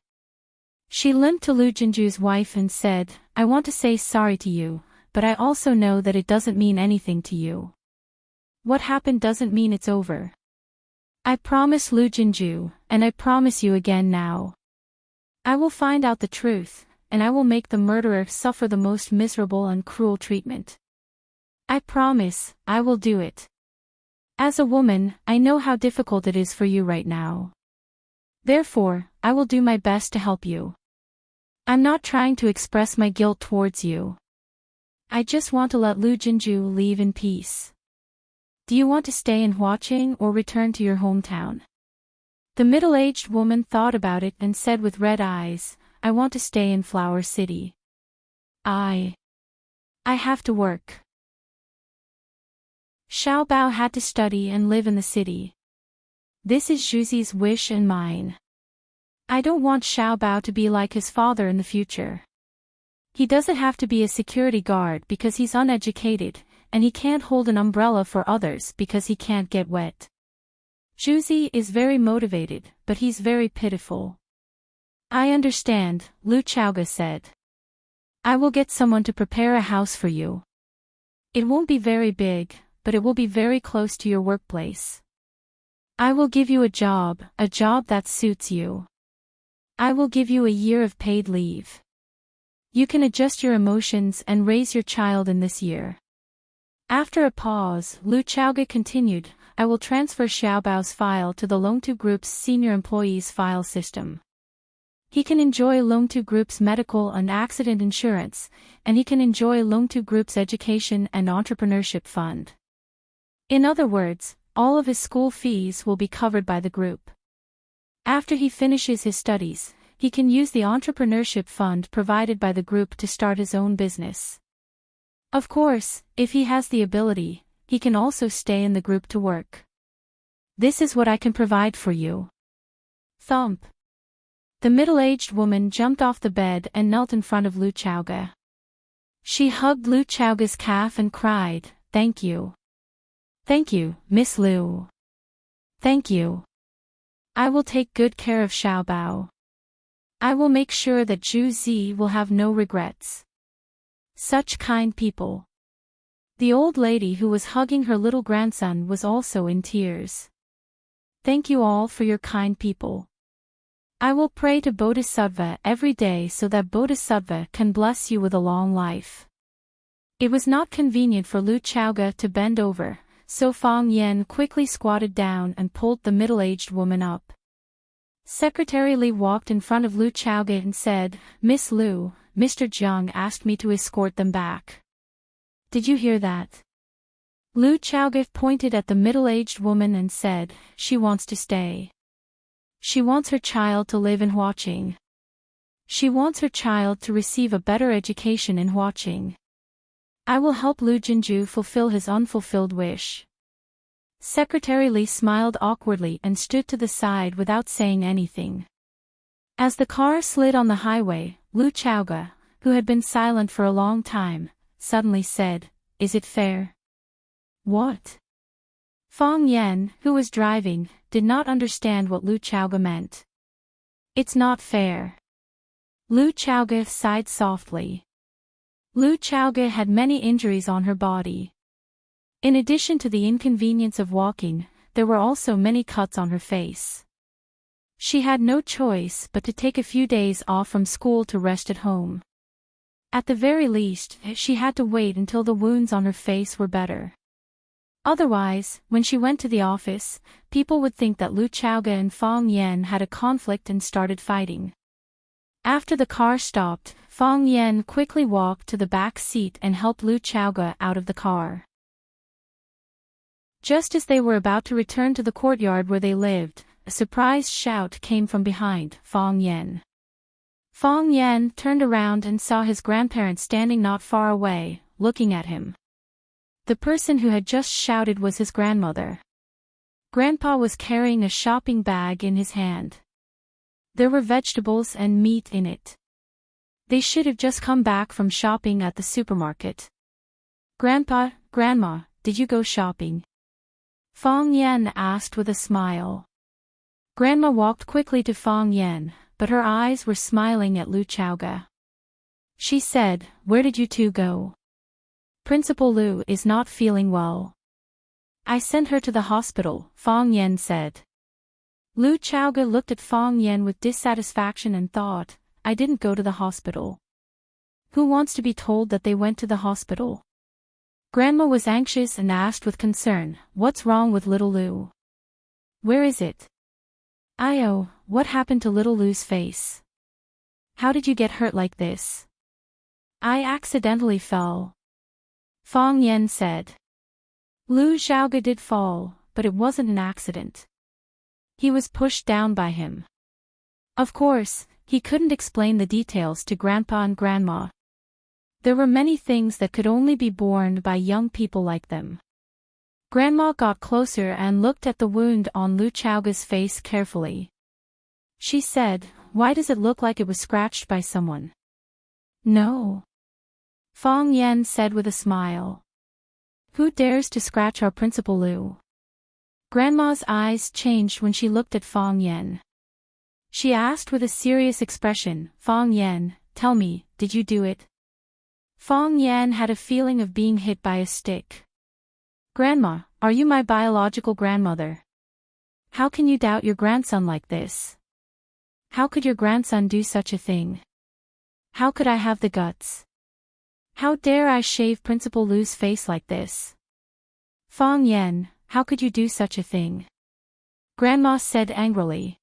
She limped to Lu Jinju's wife and said, I want to say sorry to you, but I also know that it doesn't mean anything to you. What happened doesn't mean it's over. I promise Lu Jinju, and I promise you again now. I will find out the truth, and I will make the murderer suffer the most miserable and cruel treatment. I promise, I will do it. As a woman, I know how difficult it is for you right now. Therefore, I will do my best to help you. I'm not trying to express my guilt towards you. I just want to let Lu Jinju leave in peace. Do you want to stay in Huaqing or return to your hometown? The middle-aged woman thought about it and said with red eyes, I want to stay in Flower City. I have to work. Xiao Bao had to study and live in the city. This is Zhuzi's wish and mine. I don't want Xiao Bao to be like his father in the future. He doesn't have to be a security guard because he's uneducated, and he can't hold an umbrella for others because he can't get wet. Zhuzi is very motivated, but he's very pitiful. I understand, Lu Chaoga said. I will get someone to prepare a house for you. It won't be very big, but it will be very close to your workplace. I will give you a job that suits you. I will give you a year of paid leave. You can adjust your emotions and raise your child in this year. After a pause, Lu Chaoga continued, I will transfer Xiaobao's file to the Longtu Group's senior employees file system. He can enjoy Longtu Group's medical and accident insurance, and he can enjoy Longtu Group's education and entrepreneurship fund. In other words, all of his school fees will be covered by the group. After he finishes his studies, he can use the entrepreneurship fund provided by the group to start his own business. Of course, if he has the ability, he can also stay in the group to work. This is what I can provide for you. Thump. The middle-aged woman jumped off the bed and knelt in front of Lu Chaoga. She hugged Lu Chaoga's calf and cried, Thank you. Thank you, Miss Lu. Thank you. I will take good care of Xiao Bao. I will make sure that Zhu Zi will have no regrets. Such kind people. The old lady who was hugging her little grandson was also in tears. Thank you all for your kind people. I will pray to Bodhisattva every day so that Bodhisattva can bless you with a long life. It was not convenient for Lu Chaoga to bend over, so Fang Yan quickly squatted down and pulled the middle-aged woman up. Secretary Li walked in front of Lu Chaoga and said, Miss Lu, Mr. Jiang asked me to escort them back. Did you hear that? Lu Chaoga pointed at the middle-aged woman and said, She wants to stay. She wants her child to live in Huaqing. She wants her child to receive a better education in Huaqing. I will help Lu Jinju fulfill his unfulfilled wish. Secretary Li smiled awkwardly and stood to the side without saying anything. As the car slid on the highway, Lu Chaoga, who had been silent for a long time, suddenly said, Is it fair? What? Fang Yan, who was driving, did not understand what Lu Chaoga meant. It's not fair. Lu Chaoga sighed softly. Lu Chaoga had many injuries on her body. In addition to the inconvenience of walking, there were also many cuts on her face. She had no choice but to take a few days off from school to rest at home. At the very least, she had to wait until the wounds on her face were better. Otherwise, when she went to the office, people would think that Lu Chaoga and Fang Yan had a conflict and started fighting. After the car stopped, Fong Yen quickly walked to the back seat and helped Lu Chaoge out of the car. Just as they were about to return to the courtyard where they lived, a surprised shout came from behind Fong Yen. Fong Yen turned around and saw his grandparents standing not far away, looking at him. The person who had just shouted was his grandmother. Grandpa was carrying a shopping bag in his hand. There were vegetables and meat in it. They should have just come back from shopping at the supermarket. Grandpa, Grandma, did you go shopping? Fong Yen asked with a smile. Grandma walked quickly to Fong Yen, but her eyes were smiling at Lu Chaoge. She said, "Where did you two go? Principal Lu is not feeling well." "I sent her to the hospital," Fong Yen said. Lu Chaoge looked at Fong Yen with dissatisfaction and thought, "I didn't go to the hospital. Who wants to be told that they went to the hospital?" Grandma was anxious and asked with concern, "What's wrong with little Lu? Where is it? Io, what happened to little Lu's face? How did you get hurt like this?" "I accidentally fell," Fong Yen said. Lu Xiaoge did fall, but it wasn't an accident. He was pushed down by him. Of course, he couldn't explain the details to Grandpa and Grandma. There were many things that could only be borne by young people like them. Grandma got closer and looked at the wound on Lu Chaoge's face carefully. She said, "Why does it look like it was scratched by someone?" "No," Fong Yen said with a smile. "Who dares to scratch our Principal Lu?" Grandma's eyes changed when she looked at Fong Yen. She asked with a serious expression, "Fong Yen, tell me, did you do it?" Fong Yen had a feeling of being hit by a stick. "Grandma, are you my biological grandmother? How can you doubt your grandson like this? How could your grandson do such a thing? How could I have the guts? How dare I shave Principal Lu's face like this? Fong Yen, how could you do such a thing?" Grandma said angrily.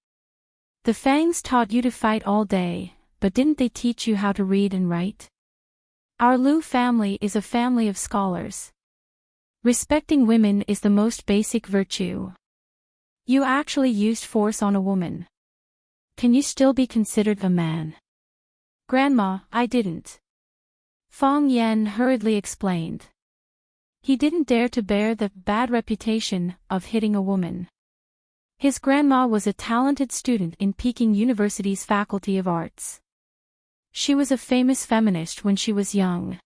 "The Fangs taught you to fight all day, but didn't they teach you how to read and write? Our Lu family is a family of scholars. Respecting women is the most basic virtue. You actually used force on a woman. Can you still be considered a man?" "Grandma, I didn't," Fong Yen hurriedly explained. He didn't dare to bear the bad reputation of hitting a woman. His grandma was a talented student in Peking University's Faculty of Arts. She was a famous feminist when she was young.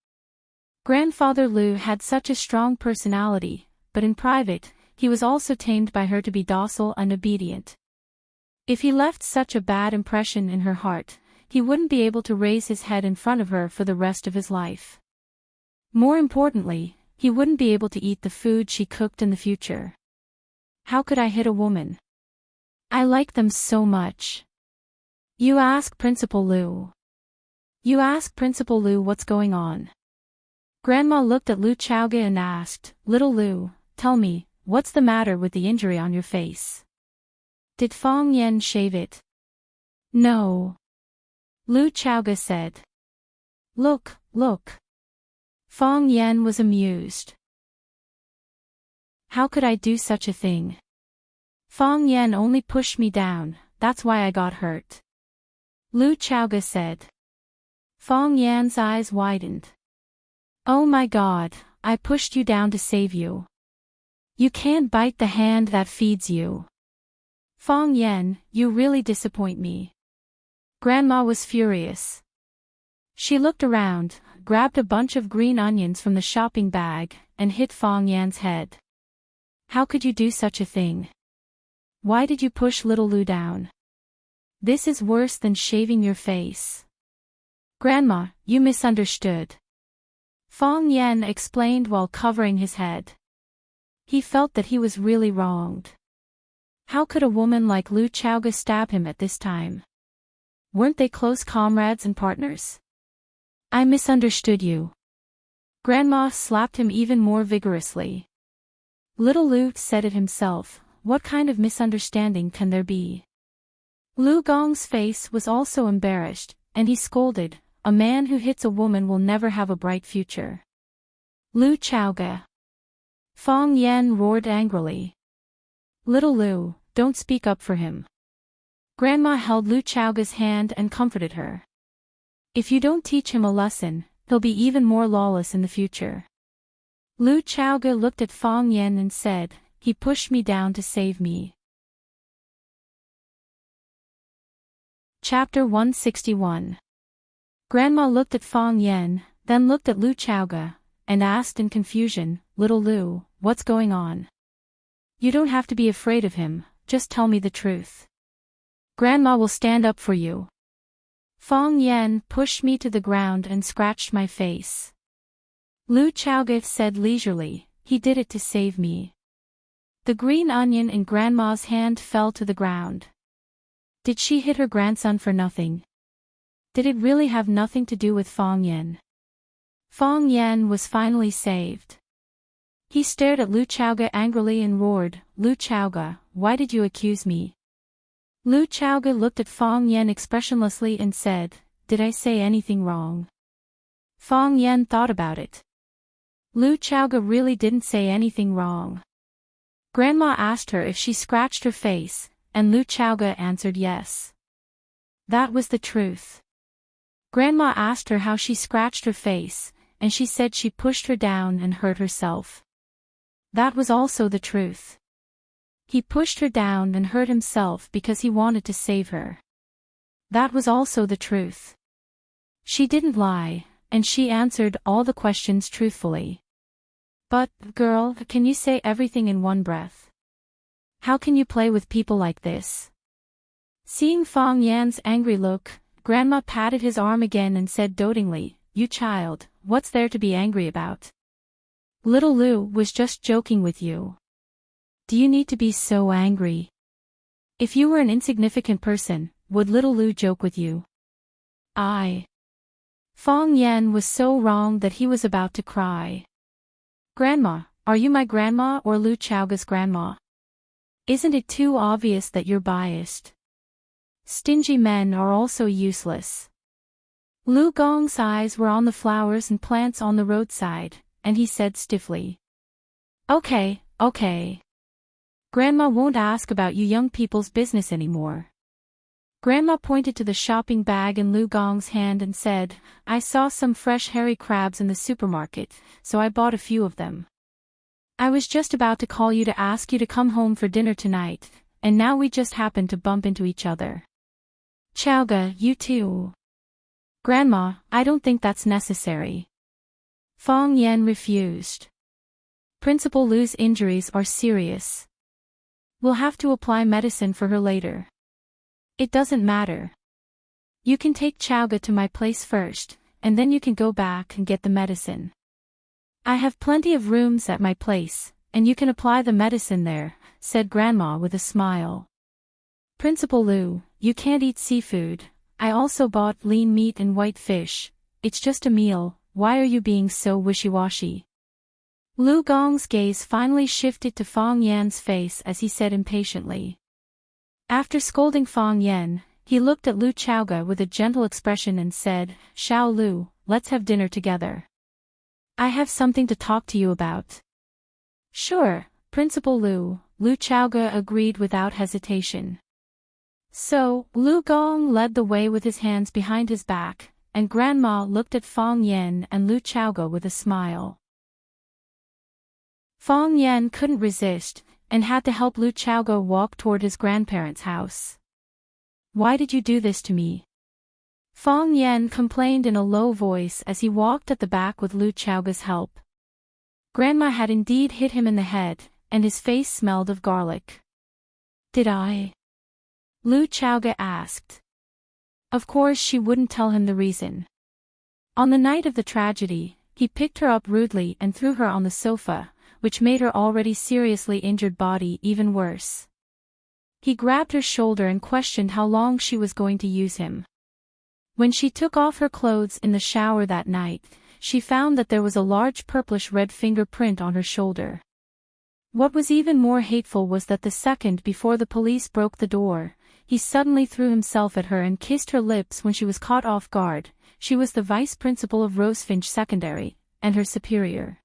Grandfather Lu had such a strong personality, but in private, he was also tamed by her to be docile and obedient. If he left such a bad impression in her heart, he wouldn't be able to raise his head in front of her for the rest of his life. More importantly, he wouldn't be able to eat the food she cooked in the future. How could I hit a woman? I like them so much. You ask Principal Lu. You ask Principal Lu what's going on. Grandma looked at Lu Chaoge and asked, "Little Lu, tell me, what's the matter with the injury on your face? Did Fong Yen shave it?" "No," Lu Chaoge said. Look. Fong Yen was amused. "How could I do such a thing? Fong Yen only pushed me down, that's why I got hurt," Lu Chaoge said. Fong Yan's eyes widened. "Oh my God, I pushed you down to save you. You can't bite the hand that feeds you. Fong Yen, you really disappoint me." Grandma was furious. She looked around, grabbed a bunch of green onions from the shopping bag, and hit Fong Yan's head. "How could you do such a thing? Why did you push little Lu down? This is worse than shaving your face." "Grandma, you misunderstood," Fong Yen explained while covering his head. He felt that he was really wronged. How could a woman like Lu Chaoge stab him at this time? Weren't they close comrades and partners? "I misunderstood you." Grandma slapped him even more vigorously. Little Lu said it himself, what kind of misunderstanding can there be? Lu Gong's face was also embarrassed, and he scolded, "A man who hits a woman will never have a bright future." Lu Chaoga. Fong Yan roared angrily. "Little Lu, don't speak up for him." Grandma held Lu Chaoga's hand and comforted her. "If you don't teach him a lesson, he'll be even more lawless in the future." Lu Chaoga looked at Fong Yan and said, "He pushed me down to save me." Chapter 161. Grandma looked at Fong Yan, then looked at Lu Chaoga, and asked in confusion, "Little Lu, what's going on?" "You don't have to be afraid of him, just tell me the truth. Grandma will stand up for you." Fong Yan pushed me to the ground and scratched my face. Lu Chaoga said leisurely, "He did it to save me." The green onion in Grandma's hand fell to the ground. Did she hit her grandson for nothing? Did it really have nothing to do with Fong Yan? Fong Yan was finally saved. He stared at Lu Chaoga angrily and roared, "Lu Chaoga, why did you accuse me?" Lu Chaoga looked at Fong Yan expressionlessly and said, "Did I say anything wrong?" Fong Yan thought about it. Lu Chaoga really didn't say anything wrong. Grandma asked her if she scratched her face, and Lu Chaoga answered yes. That was the truth. Grandma asked her how she scratched her face, and she said she pushed her down and hurt herself. That was also the truth. He pushed her down and hurt himself because he wanted to save her. That was also the truth. She didn't lie, and she answered all the questions truthfully. But, girl, can you say everything in one breath? How can you play with people like this? Seeing Fong Yan's angry look, Grandma patted his arm again and said dotingly, "You child, what's there to be angry about? Little Lu was just joking with you. Do you need to be so angry? If you were an insignificant person, would little Lu joke with you?" Fong Yan was so wrong that he was about to cry. "Grandma, are you my grandma or Lu Chaoga's grandma? Isn't it too obvious that you're biased? Stingy men are also useless." Lu Gong's eyes were on the flowers and plants on the roadside, and he said stiffly, Okay. Grandma won't ask about you young people's business anymore." Grandma pointed to the shopping bag in Lu Gong's hand and said, "I saw some fresh hairy crabs in the supermarket, so I bought a few of them. I was just about to call you to ask you to come home for dinner tonight, and now we just happened to bump into each other." "Chaoga, you too." "Grandma, I don't think that's necessary." Fong Yan refused. "Principal Lu's injuries are serious. We'll have to apply medicine for her later." "It doesn't matter. You can take Chaoga to my place first, and then you can go back and get the medicine. I have plenty of rooms at my place, and you can apply the medicine there," said Grandma with a smile. "Principal Lu, you can't eat seafood. I also bought lean meat and white fish. It's just a meal, why are you being so wishy-washy?" Lu Gong's gaze finally shifted to Fong Yan's face as he said impatiently. After scolding Fong Yan, he looked at Lu Chaoga with a gentle expression and said, "Xiao Lu, let's have dinner together. I have something to talk to you about." "Sure, Principal Lu," Lu Chaoga agreed without hesitation. So, Lu Gong led the way with his hands behind his back, and Grandma looked at Fong Yan and Lu Chaoga with a smile. Fong Yan couldn't resist, and had to help Lu Chaoga walk toward his grandparents' house. "Why did you do this to me?" Fong Yan complained in a low voice as he walked at the back with Lu Chaoga's help. Grandma had indeed hit him in the head, and his face smelled of garlic. "Did I?" Lu Chaoga asked. Of course she wouldn't tell him the reason. On the night of the tragedy, he picked her up rudely and threw her on the sofa, which made her already seriously injured body even worse. He grabbed her shoulder and questioned how long she was going to use him. When she took off her clothes in the shower that night, she found that there was a large purplish-red fingerprint on her shoulder. What was even more hateful was that the second before the police broke the door, he suddenly threw himself at her and kissed her lips when she was caught off guard. She was the vice principal of Rosefinch Secondary, and her superior.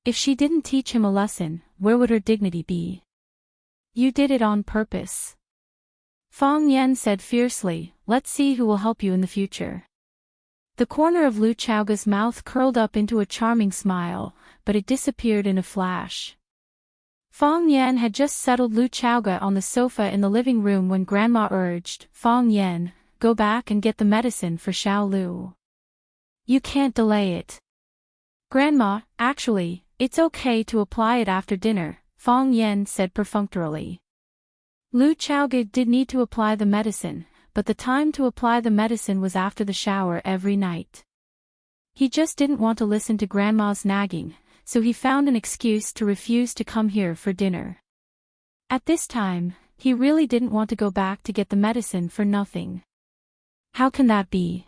If she didn't teach him a lesson, where would her dignity be? You did it on purpose. Fong Yen said fiercely, let's see who will help you in the future. The corner of Lu Chaoga's mouth curled up into a charming smile, but it disappeared in a flash. Fong Yen had just settled Lu Chaoga on the sofa in the living room when Grandma urged, Fong Yen, go back and get the medicine for Xiao Lu. You can't delay it. Grandma, actually, it's okay to apply it after dinner, Fong Yen said perfunctorily. Lu Chaoga did need to apply the medicine, but the time to apply the medicine was after the shower every night. He just didn't want to listen to Grandma's nagging, so he found an excuse to refuse to come here for dinner. At this time, he really didn't want to go back to get the medicine for nothing. How can that be?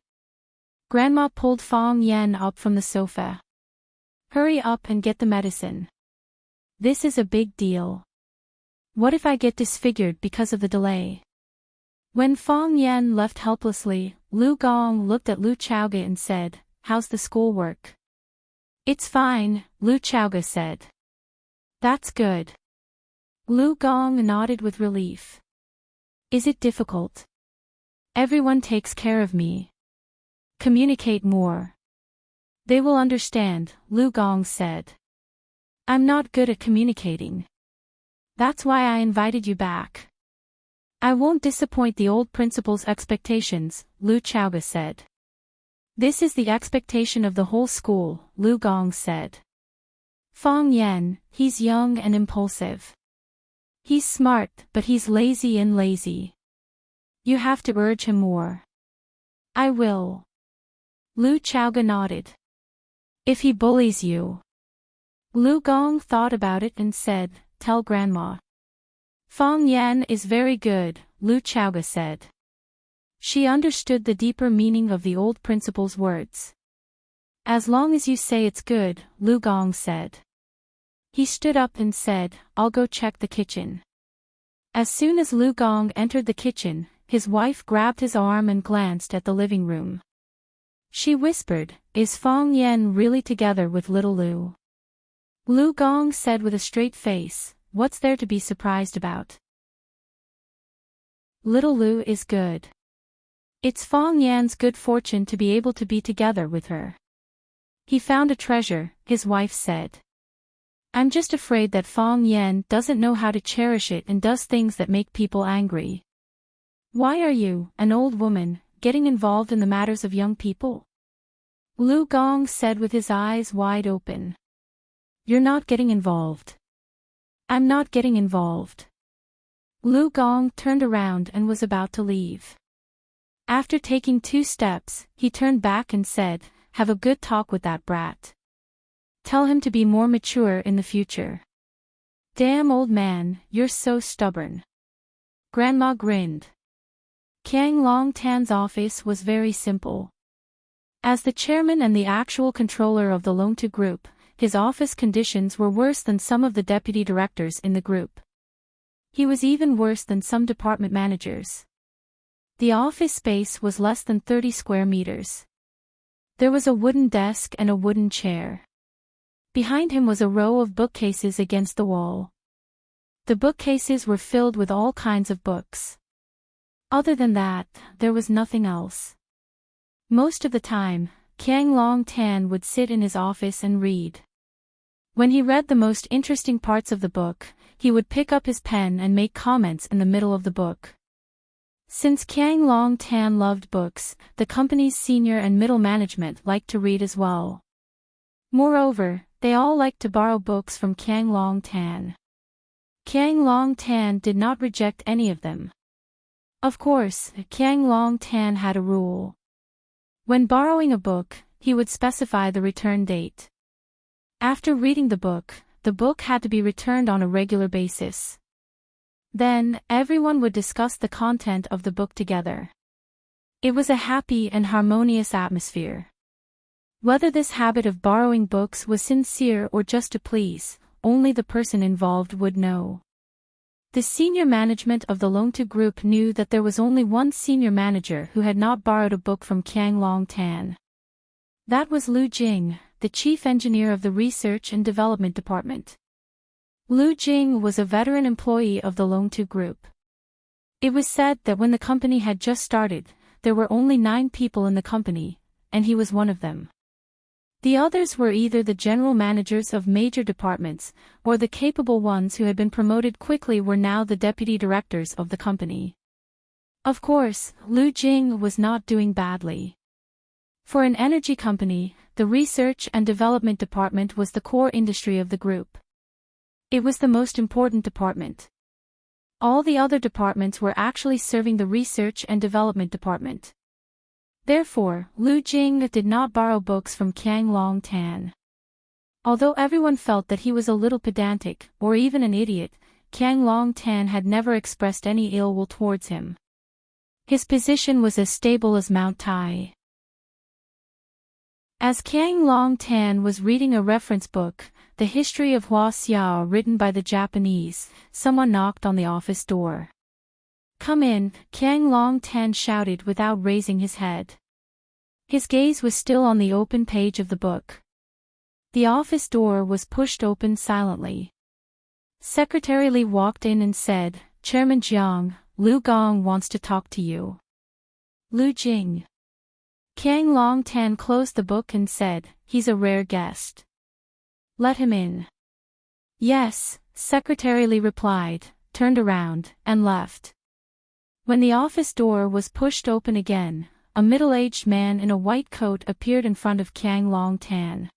Grandma pulled Fong Yen up from the sofa. Hurry up and get the medicine. This is a big deal. What if I get disfigured because of the delay? When Fong Yen left helplessly, Lu Gong looked at Lu Chaoga and said, how's the schoolwork? It's fine, Lu Chaoga said. That's good. Lu Gong nodded with relief. Is it difficult? Everyone takes care of me. Communicate more. They will understand, Lu Gong said. I'm not good at communicating. That's why I invited you back. I won't disappoint the old principal's expectations, Lu Chaoga said. This is the expectation of the whole school, Lu Gong said. Fong Yen, he's young and impulsive. He's smart, but he's lazy. You have to urge him more. I will. Lu Chaoga nodded. If he bullies you. Lu Gong thought about it and said, tell Grandma. Fong Yen is very good, Lu Chaoga said. She understood the deeper meaning of the old principal's words. As long as you say it's good, Lu Gong said. He stood up and said, I'll go check the kitchen. As soon as Lu Gong entered the kitchen, his wife grabbed his arm and glanced at the living room. She whispered, is Fong Yen really together with little Lu? Lu Gong said with a straight face, what's there to be surprised about? Little Lu is good. It's Fong Yan's good fortune to be able to be together with her. He found a treasure, his wife said. I'm just afraid that Fong Yan doesn't know how to cherish it and does things that make people angry. Why are you, an old woman, getting involved in the matters of young people? Lu Gong said with his eyes wide open. You're not getting involved. I'm not getting involved. Lu Gong turned around and was about to leave. After taking 2 steps, he turned back and said, have a good talk with that brat. Tell him to be more mature in the future. Damn old man, you're so stubborn. Grandma grinned. Qiang Long Tan's office was very simple. As the chairman and the actual controller of the Longtu Group, his office conditions were worse than some of the deputy directors in the group. He was even worse than some department managers. The office space was less than 30 square meters. There was a wooden desk and a wooden chair. Behind him was a row of bookcases against the wall. The bookcases were filled with all kinds of books. Other than that, there was nothing else. Most of the time, Qiang Long Tan would sit in his office and read. When he read the most interesting parts of the book, he would pick up his pen and make comments in the middle of the book. Since Qiang Long Tan loved books, the company's senior and middle management liked to read as well. Moreover, they all liked to borrow books from Qiang Long Tan. Qiang Long Tan did not reject any of them. Of course, Qiang Long Tan had a rule. When borrowing a book, he would specify the return date. After reading the book had to be returned on a regular basis. Then, everyone would discuss the content of the book together. It was a happy and harmonious atmosphere. Whether this habit of borrowing books was sincere or just to please, only the person involved would know. The senior management of the Longtu Group knew that there was only one senior manager who had not borrowed a book from Qiang Longtan. That was Lu Jing, the chief engineer of the Research and Development Department. Lu Jing was a veteran employee of the Longtu Group. It was said that when the company had just started, there were only 9 people in the company, and he was one of them. The others were either the general managers of major departments, or the capable ones who had been promoted quickly were now the deputy directors of the company. Of course, Lu Jing was not doing badly. For an energy company, the research and development department was the core industry of the group. It was the most important department. All the other departments were actually serving the research and development department. Therefore, Lu Jing did not borrow books from Qiang Longtan. Although everyone felt that he was a little pedantic, or even an idiot, Qiang Longtan had never expressed any ill will towards him. His position was as stable as Mount Tai. As Qiang Longtan was reading a reference book, The History of Hua Xiao written by the Japanese, someone knocked on the office door. "Come in," Qiang Longtan shouted without raising his head. His gaze was still on the open page of the book. The office door was pushed open silently. Secretary Li walked in and said, "Chairman Jiang, Lu Gong wants to talk to you." "Lu Jing." Qiang Longtan closed the book and said, "He's a rare guest. Let him in." "Yes," Secretary Li replied, turned around, and left. When the office door was pushed open again, a middle-aged man in a white coat appeared in front of Qiang Longtan.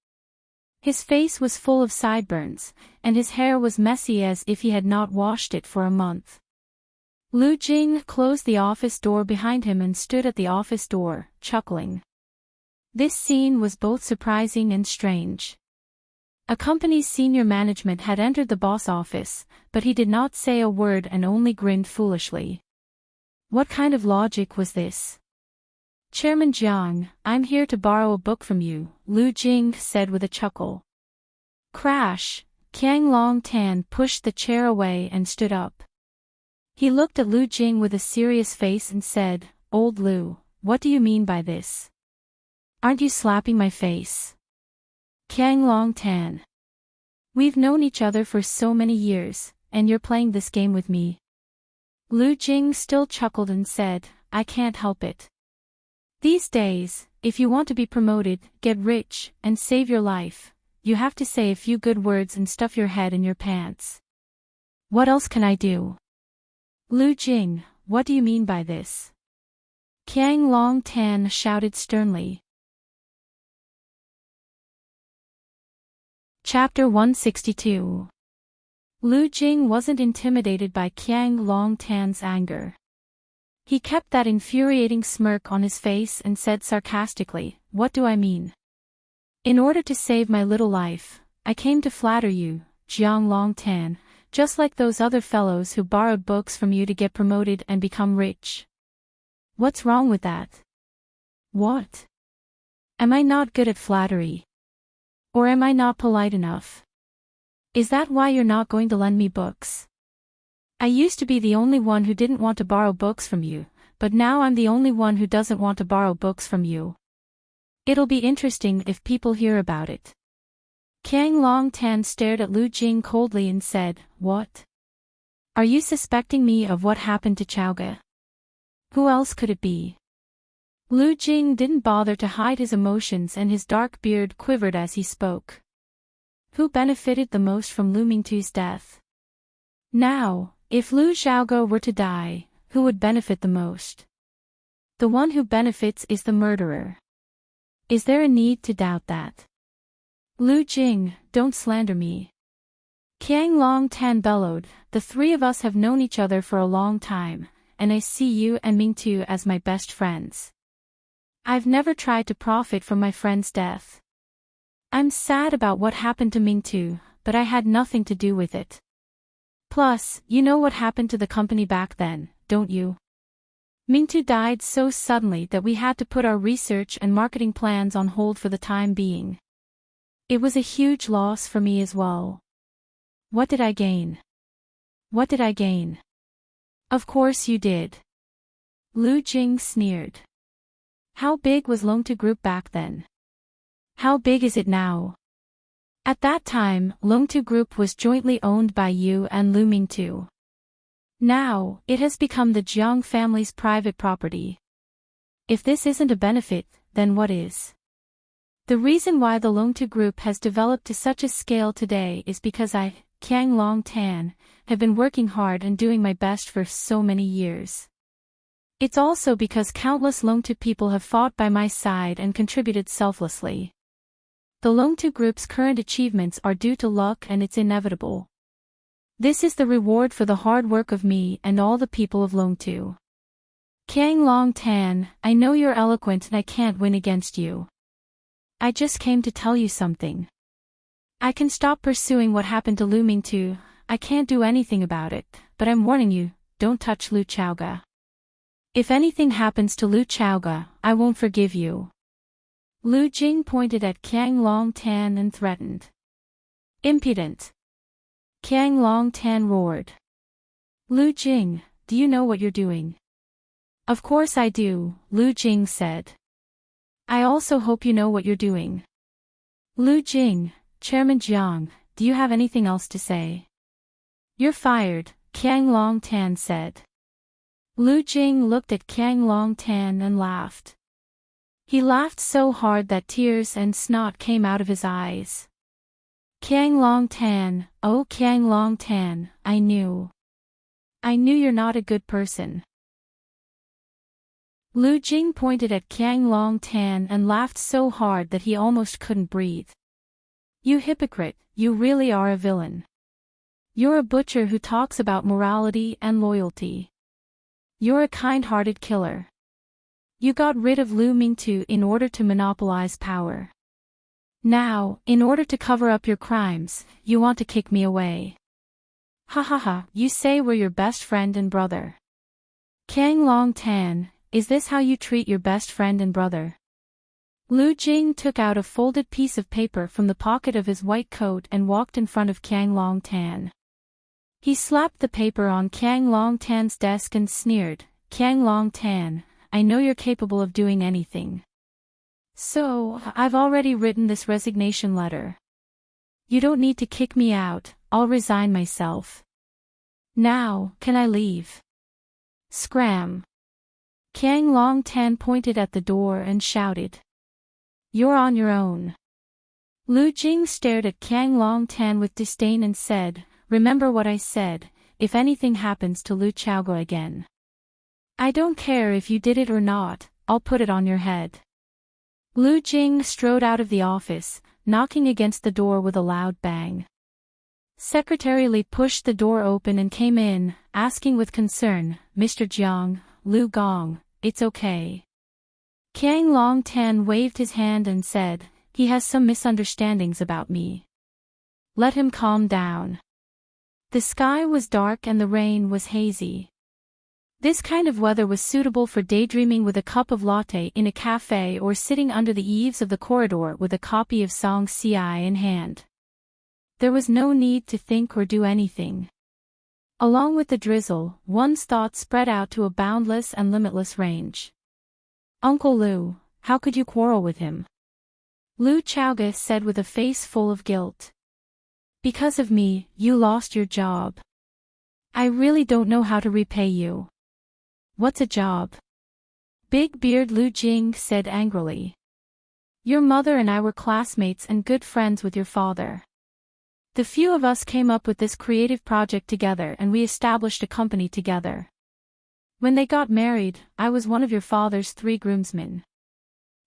His face was full of sideburns, and his hair was messy as if he had not washed it for a month. Lu Jing closed the office door behind him and stood at the office door, chuckling. This scene was both surprising and strange. A company's senior management had entered the boss office, but he did not say a word and only grinned foolishly. What kind of logic was this? "Chairman Jiang, I'm here to borrow a book from you," Lu Jing said with a chuckle. Crash! Qiang Longtan pushed the chair away and stood up. He looked at Lu Jing with a serious face and said, "Old Lu, what do you mean by this? Aren't you slapping my face?" "Qiang Longtan. We've known each other for so many years, and you're playing this game with me." Lu Jing still chuckled and said, "I can't help it. These days, if you want to be promoted, get rich, and save your life, you have to say a few good words and stuff your head in your pants. What else can I do?" "Lu Jing, what do you mean by this?" Qiang Longtan shouted sternly. Chapter 162. Lu Jing wasn't intimidated by Qiang Longtan's anger. He kept that infuriating smirk on his face and said sarcastically, "What do I mean? In order to save my little life, I came to flatter you, Jiang Longtan, just like those other fellows who borrowed books from you to get promoted and become rich. What's wrong with that? What? Am I not good at flattery? Or am I not polite enough? Is that why you're not going to lend me books? I used to be the only one who didn't want to borrow books from you, but now I'm the only one who doesn't want to borrow books from you. It'll be interesting if people hear about it." Qiang Longtan stared at Lu Jing coldly and said, "What? Are you suspecting me of what happened to Chowga? Who else could it be?" Lu Jing didn't bother to hide his emotions and his dark beard quivered as he spoke. Who benefited the most from Lu Mingtu's death? Now, if Lu Xiaoge were to die, who would benefit the most? The one who benefits is the murderer. Is there a need to doubt that? Lu Jing, don't slander me. Qiang Longtan bellowed, "The three of us have known each other for a long time, and I see you and Mingtu as my best friends. I've never tried to profit from my friend's death. I'm sad about what happened to Mingtu, but I had nothing to do with it. Plus, you know what happened to the company back then, don't you? Mingtu died so suddenly that we had to put our research and marketing plans on hold for the time being. It was a huge loss for me as well. What did I gain? What did I gain? Of course you did. Lu Jing sneered. How big was Longtu Group back then? How big is it now? At that time, Longtu Group was jointly owned by you and Lu Mingtu. Now, it has become the Jiang family's private property. If this isn't a benefit, then what is? The reason why the Longtu Group has developed to such a scale today is because I, Qiang Long Tan, have been working hard and doing my best for so many years. It's also because countless Longtu people have fought by my side and contributed selflessly. The Longtu Group's current achievements are due to luck, and it's inevitable. This is the reward for the hard work of me and all the people of Longtu. Qiang Long Tan, I know you're eloquent and I can't win against you. I just came to tell you something. I can stop pursuing what happened to Lu Mingtu. I can't do anything about it, but I'm warning you, don't touch Lu Chaoga. If anything happens to Lu Chaoga, I won't forgive you. Lu Jing pointed at Qiang Long Tan and threatened. Impudent! Qiang Long Tan roared. Lu Jing, do you know what you're doing? Of course I do, Lu Jing said. I also hope you know what you're doing. Lu Jing, Chairman Jiang, do you have anything else to say? You're fired, Qiang Long Tan said. Lu Jing looked at Qiang Long Tan and laughed. He laughed so hard that tears and snot came out of his eyes. Qiang Long Tan, oh Qiang Long Tan, I knew. I knew you're not a good person. Lu Jing pointed at Qiang Long Tan and laughed so hard that he almost couldn't breathe. You hypocrite, you really are a villain. You're a butcher who talks about morality and loyalty. You're a kind-hearted killer. You got rid of Lu Mingtu in order to monopolize power. Now, in order to cover up your crimes, you want to kick me away. Ha ha ha, you say we're your best friend and brother. Qiang Long Tan, is this how you treat your best friend and brother? Lu Jing took out a folded piece of paper from the pocket of his white coat and walked in front of Qiang Long Tan. He slapped the paper on Qiang Long Tan's desk and sneered, Qiang Long Tan, I know you're capable of doing anything. So, I've already written this resignation letter. You don't need to kick me out, I'll resign myself. Now, can I leave? Scram! Qiang Long Tan pointed at the door and shouted. You're on your own. Lu Jing stared at Qiang Long Tan with disdain and said, remember what I said, if anything happens to Lu Chaoga again. I don't care if you did it or not, I'll put it on your head. Lu Jing strode out of the office, knocking against the door with a loud bang. Secretary Li pushed the door open and came in, asking with concern, Mr. Jiang, Lu Gong, it's okay. Qiang Long Tan waved his hand and said, he has some misunderstandings about me. Let him calm down. The sky was dark and the rain was hazy. This kind of weather was suitable for daydreaming with a cup of latte in a cafe or sitting under the eaves of the corridor with a copy of Song Ci in hand. There was no need to think or do anything. Along with the drizzle, one's thoughts spread out to a boundless and limitless range. Uncle Lu, how could you quarrel with him? Lu Chaoga said with a face full of guilt. Because of me, you lost your job. I really don't know how to repay you. What's a job? Big Beard Lu Jing said angrily. Your mother and I were classmates and good friends with your father. The few of us came up with this creative project together and we established a company together. When they got married, I was one of your father's 3 groomsmen.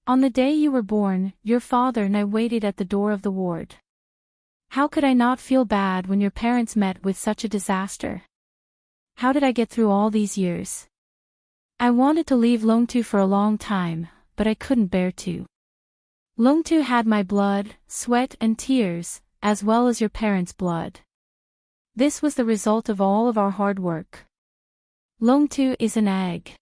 On the day you were born, your father and I waited at the door of the ward. How could I not feel bad when your parents met with such a disaster? How did I get through all these years? I wanted to leave Longtu for a long time, but I couldn't bear to. Longtu had my blood, sweat and tears, as well as your parents' blood. This was the result of all of our hard work. Longtu is an egg.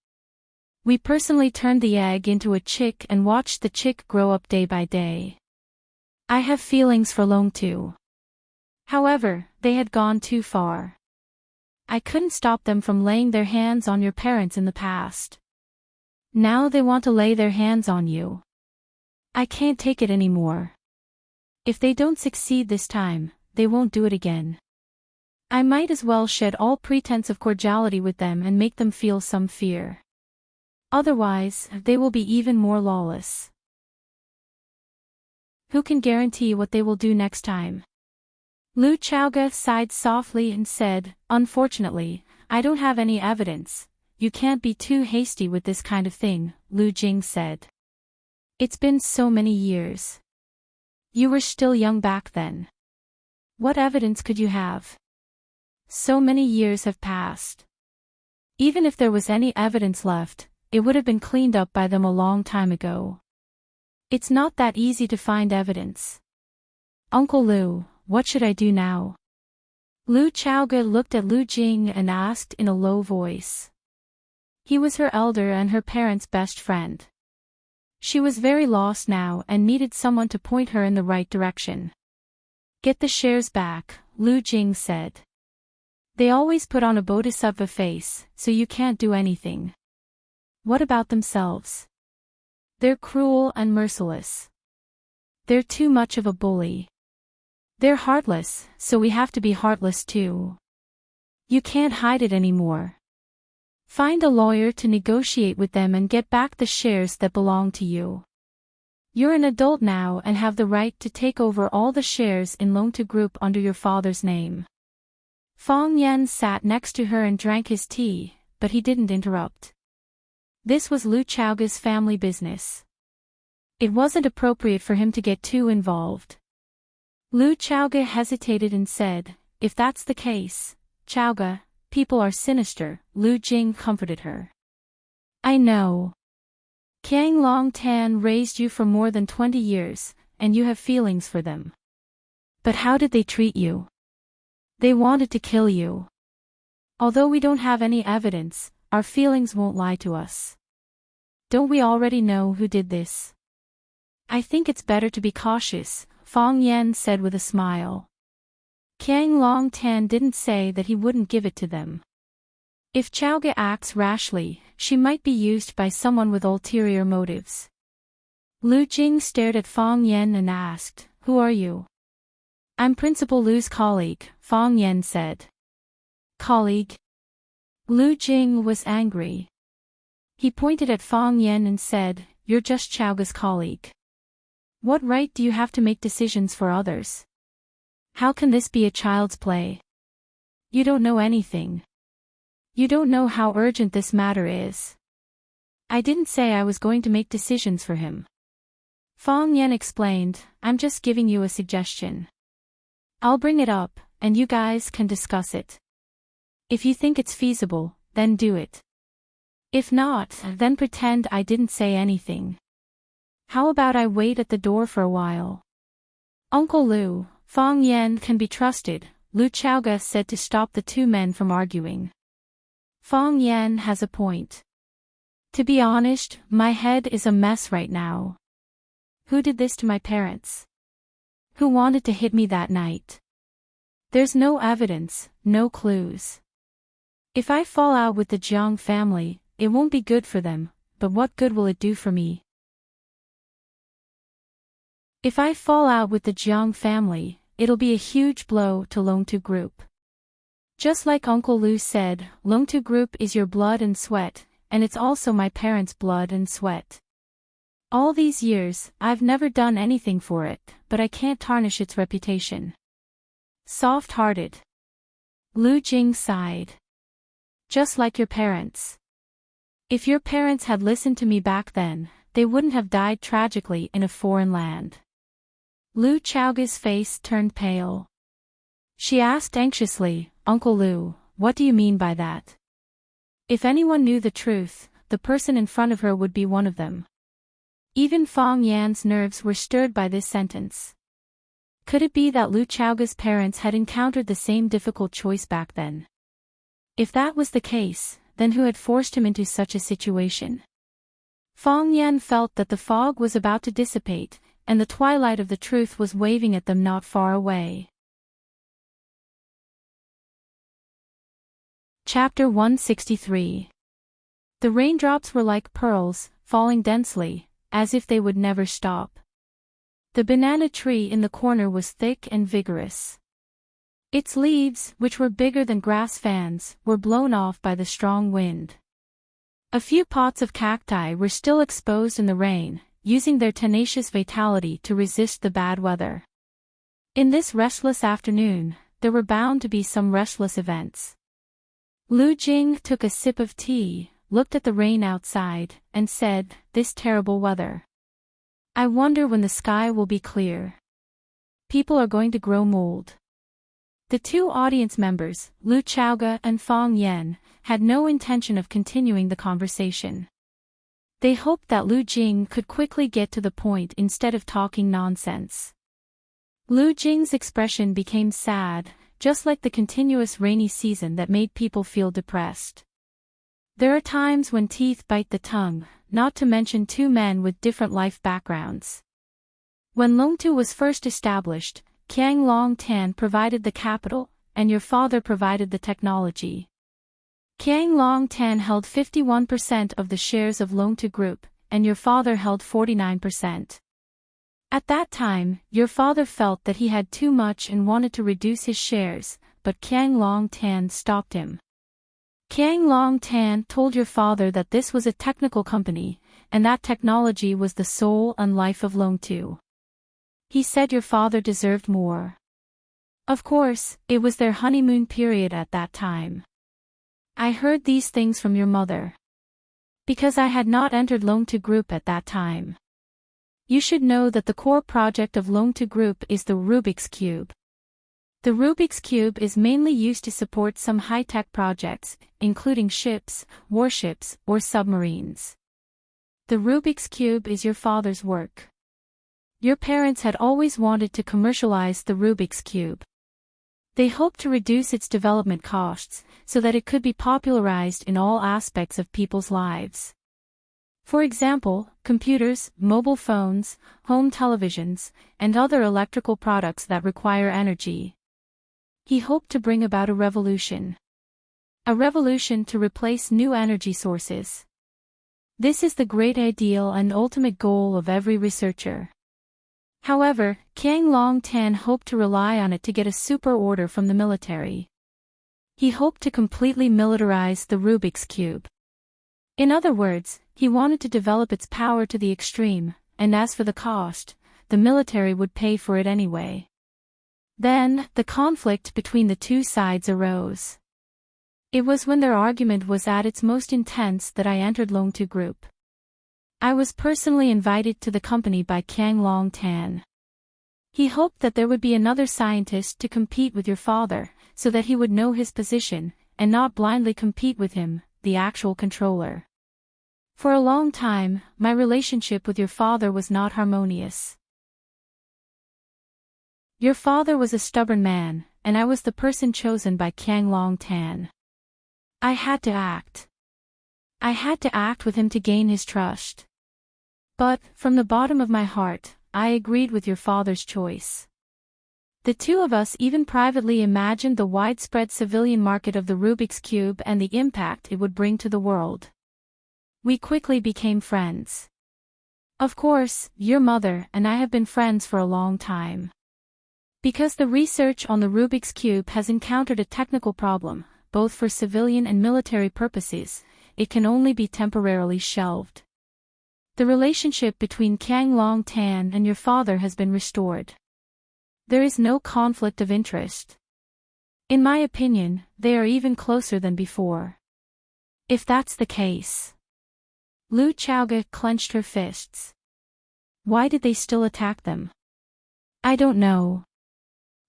We personally turned the egg into a chick and watched the chick grow up day by day. I have feelings for Longtu. However, they had gone too far. I couldn't stop them from laying their hands on your parents in the past. Now they want to lay their hands on you. I can't take it anymore. If they don't succeed this time, they won't do it again. I might as well shed all pretense of cordiality with them and make them feel some fear. Otherwise, they will be even more lawless. Who can guarantee what they will do next time? Lu Chaoge sighed softly and said, "Unfortunately, I don't have any evidence. You can't be too hasty with this kind of thing," Lu Jing said. "It's been so many years. You were still young back then. What evidence could you have? So many years have passed. Even if there was any evidence left, it would have been cleaned up by them a long time ago. It's not that easy to find evidence. Uncle Lu, what should I do now?" Lu Chaoge looked at Lu Jing and asked in a low voice. He was her elder and her parents' best friend. She was very lost now and needed someone to point her in the right direction. "Get the shares back," Lu Jing said. "They always put on a bodhisattva face, so you can't do anything." "What about themselves?" "They're cruel and merciless. They're too much of a bully. They're heartless, so we have to be heartless too. You can't hide it anymore. Find a lawyer to negotiate with them and get back the shares that belong to you. You're an adult now and have the right to take over all the shares in Longtu Group under your father's name." Fang Yan sat next to her and drank his tea, but he didn't interrupt. This was Lu Chaoge's family business. It wasn't appropriate for him to get too involved. Lu Chaoge hesitated and said, "If that's the case, Chaoge, people are sinister," Lu Jing comforted her. "I know. Qiang Long Tan raised you for more than 20 years, and you have feelings for them. But how did they treat you? They wanted to kill you. Although we don't have any evidence, our feelings won't lie to us. Don't we already know who did this?" "I think it's better to be cautious," Fang Yan said with a smile. Qiang Long Tan didn't say that he wouldn't give it to them. If Chaoge acts rashly, she might be used by someone with ulterior motives. Lu Jing stared at Fang Yan and asked, "Who are you?" "I'm Principal Lu's colleague," Fang Yan said. "Colleague?" Lu Jing was angry. He pointed at Fang Yan and said, "You're just Chaoge's colleague. What right do you have to make decisions for others? How can this be a child's play? You don't know anything. You don't know how urgent this matter is. I didn't say I was going to make decisions for him." Fang Yan explained, "I'm just giving you a suggestion. I'll bring it up, and you guys can discuss it. If you think it's feasible, then do it. If not, then pretend I didn't say anything. How about I wait at the door for a while?" "Uncle Lu, Fang Yan can be trusted," Lu Chaoge said to stop the two men from arguing. "Fang Yan has a point. To be honest, my head is a mess right now. Who did this to my parents? Who wanted to hit me that night? There's no evidence, no clues. If I fall out with the Jiang family, it won't be good for them, but what good will it do for me? If I fall out with the Jiang family, it'll be a huge blow to Longtu Group. Just like Uncle Lu said, Longtu Group is your blood and sweat, and it's also my parents' blood and sweat. All these years, I've never done anything for it, but I can't tarnish its reputation." Soft-hearted. Lu Jing sighed. "Just like your parents. If your parents had listened to me back then, they wouldn't have died tragically in a foreign land." Lu Chaoge's face turned pale. She asked anxiously, "Uncle Lu, what do you mean by that?" If anyone knew the truth, the person in front of her would be one of them. Even Fang Yan's nerves were stirred by this sentence. Could it be that Lu Chaoge's parents had encountered the same difficult choice back then? If that was the case, then who had forced him into such a situation? Fang Yan felt that the fog was about to dissipate, and the twilight of the truth was waving at them not far away. Chapter 163. The raindrops were like pearls, falling densely, as if they would never stop. The banana tree in the corner was thick and vigorous. Its leaves, which were bigger than grass fans, were blown off by the strong wind. A few pots of cacti were still exposed in the rain, using their tenacious vitality to resist the bad weather. In this restless afternoon, there were bound to be some restless events. Lu Jing took a sip of tea, looked at the rain outside, and said, "This terrible weather. I wonder when the sky will be clear. People are going to grow mold." The two audience members, Lu Chaoge and Fang Yan, had no intention of continuing the conversation. They hoped that Lu Jing could quickly get to the point instead of talking nonsense. Lu Jing's expression became sad, just like the continuous rainy season that made people feel depressed. There are times when teeth bite the tongue, not to mention two men with different life backgrounds. When Longtu was first established, Qiang Longtan provided the capital, and your father provided the technology. Qiang Longtan held 51% of the shares of Longtu Group, and your father held 49%. At that time, your father felt that he had too much and wanted to reduce his shares, but Qiang Longtan stopped him. Qiang Longtan told your father that this was a technical company, and that technology was the soul and life of Longtu. He said your father deserved more. Of course, it was their honeymoon period at that time. I heard these things from your mother. Because I had not entered Longtu Group at that time. You should know that the core project of Longtu Group is the Rubik's Cube. The Rubik's Cube is mainly used to support some high-tech projects, including ships, warships, or submarines. The Rubik's Cube is your father's work. Your parents had always wanted to commercialize the Rubik's Cube. They hoped to reduce its development costs, so that it could be popularized in all aspects of people's lives. For example, computers, mobile phones, home televisions, and other electrical products that require energy. He hoped to bring about a revolution. A revolution to replace new energy sources. This is the great ideal and ultimate goal of every researcher. However, Qiang Longtan hoped to rely on it to get a super order from the military. He hoped to completely militarize the Rubik's Cube. In other words, he wanted to develop its power to the extreme, and as for the cost, the military would pay for it anyway. Then, the conflict between the two sides arose. It was when their argument was at its most intense that I entered Longtu Group. I was personally invited to the company by Qiang Longtan. He hoped that there would be another scientist to compete with your father, so that he would know his position, and not blindly compete with him, the actual controller. For a long time, my relationship with your father was not harmonious. Your father was a stubborn man, and I was the person chosen by Qiang Longtan. I had to act. I had to act with him to gain his trust. But, from the bottom of my heart, I agreed with your father's choice. The two of us even privately imagined the widespread civilian market of the Rubik's Cube and the impact it would bring to the world. We quickly became friends. Of course, your mother and I have been friends for a long time. Because the research on the Rubik's Cube has encountered a technical problem, both for civilian and military purposes, it can only be temporarily shelved. The relationship between Qiang Longtan and your father has been restored. There is no conflict of interest. In my opinion, they are even closer than before. If that's the case. Lu Chaoge clenched her fists. Why did they still attack them? I don't know.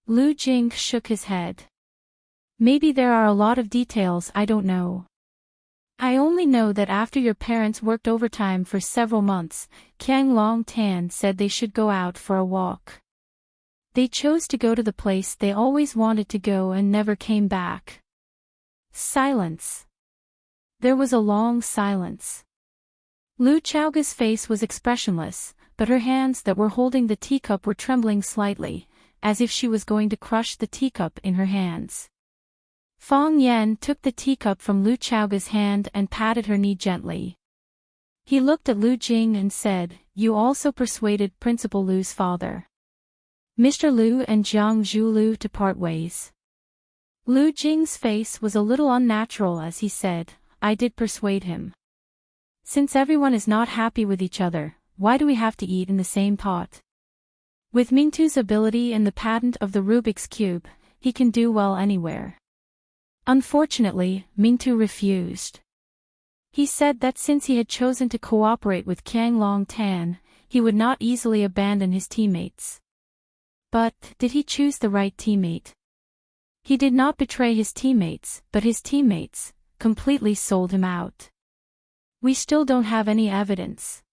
Lu Jing shook his head. Maybe there are a lot of details I don't know. I only know that after your parents worked overtime for several months, Qiang Longtan said they should go out for a walk. They chose to go to the place they always wanted to go and never came back. Silence. There was a long silence. Lu Chaoge's face was expressionless, but her hands that were holding the teacup were trembling slightly, as if she was going to crush the teacup in her hands. Fong Yan took the teacup from Lu Chaoga's hand and patted her knee gently. He looked at Lu Jing and said, "You also persuaded Principal Lu's father, Mr. Lu and Jiang Zhulu, to part ways." Lu Jing's face was a little unnatural as he said, "I did persuade him. Since everyone is not happy with each other, why do we have to eat in the same pot?" With Mingtu's ability and the patent of the Rubik's Cube, he can do well anywhere. Unfortunately, Mingtu refused. He said that since he had chosen to cooperate with Qiang Long Tan, he would not easily abandon his teammates. But, did he choose the right teammate? He did not betray his teammates, but his teammates completely sold him out. "We still don't have any evidence,"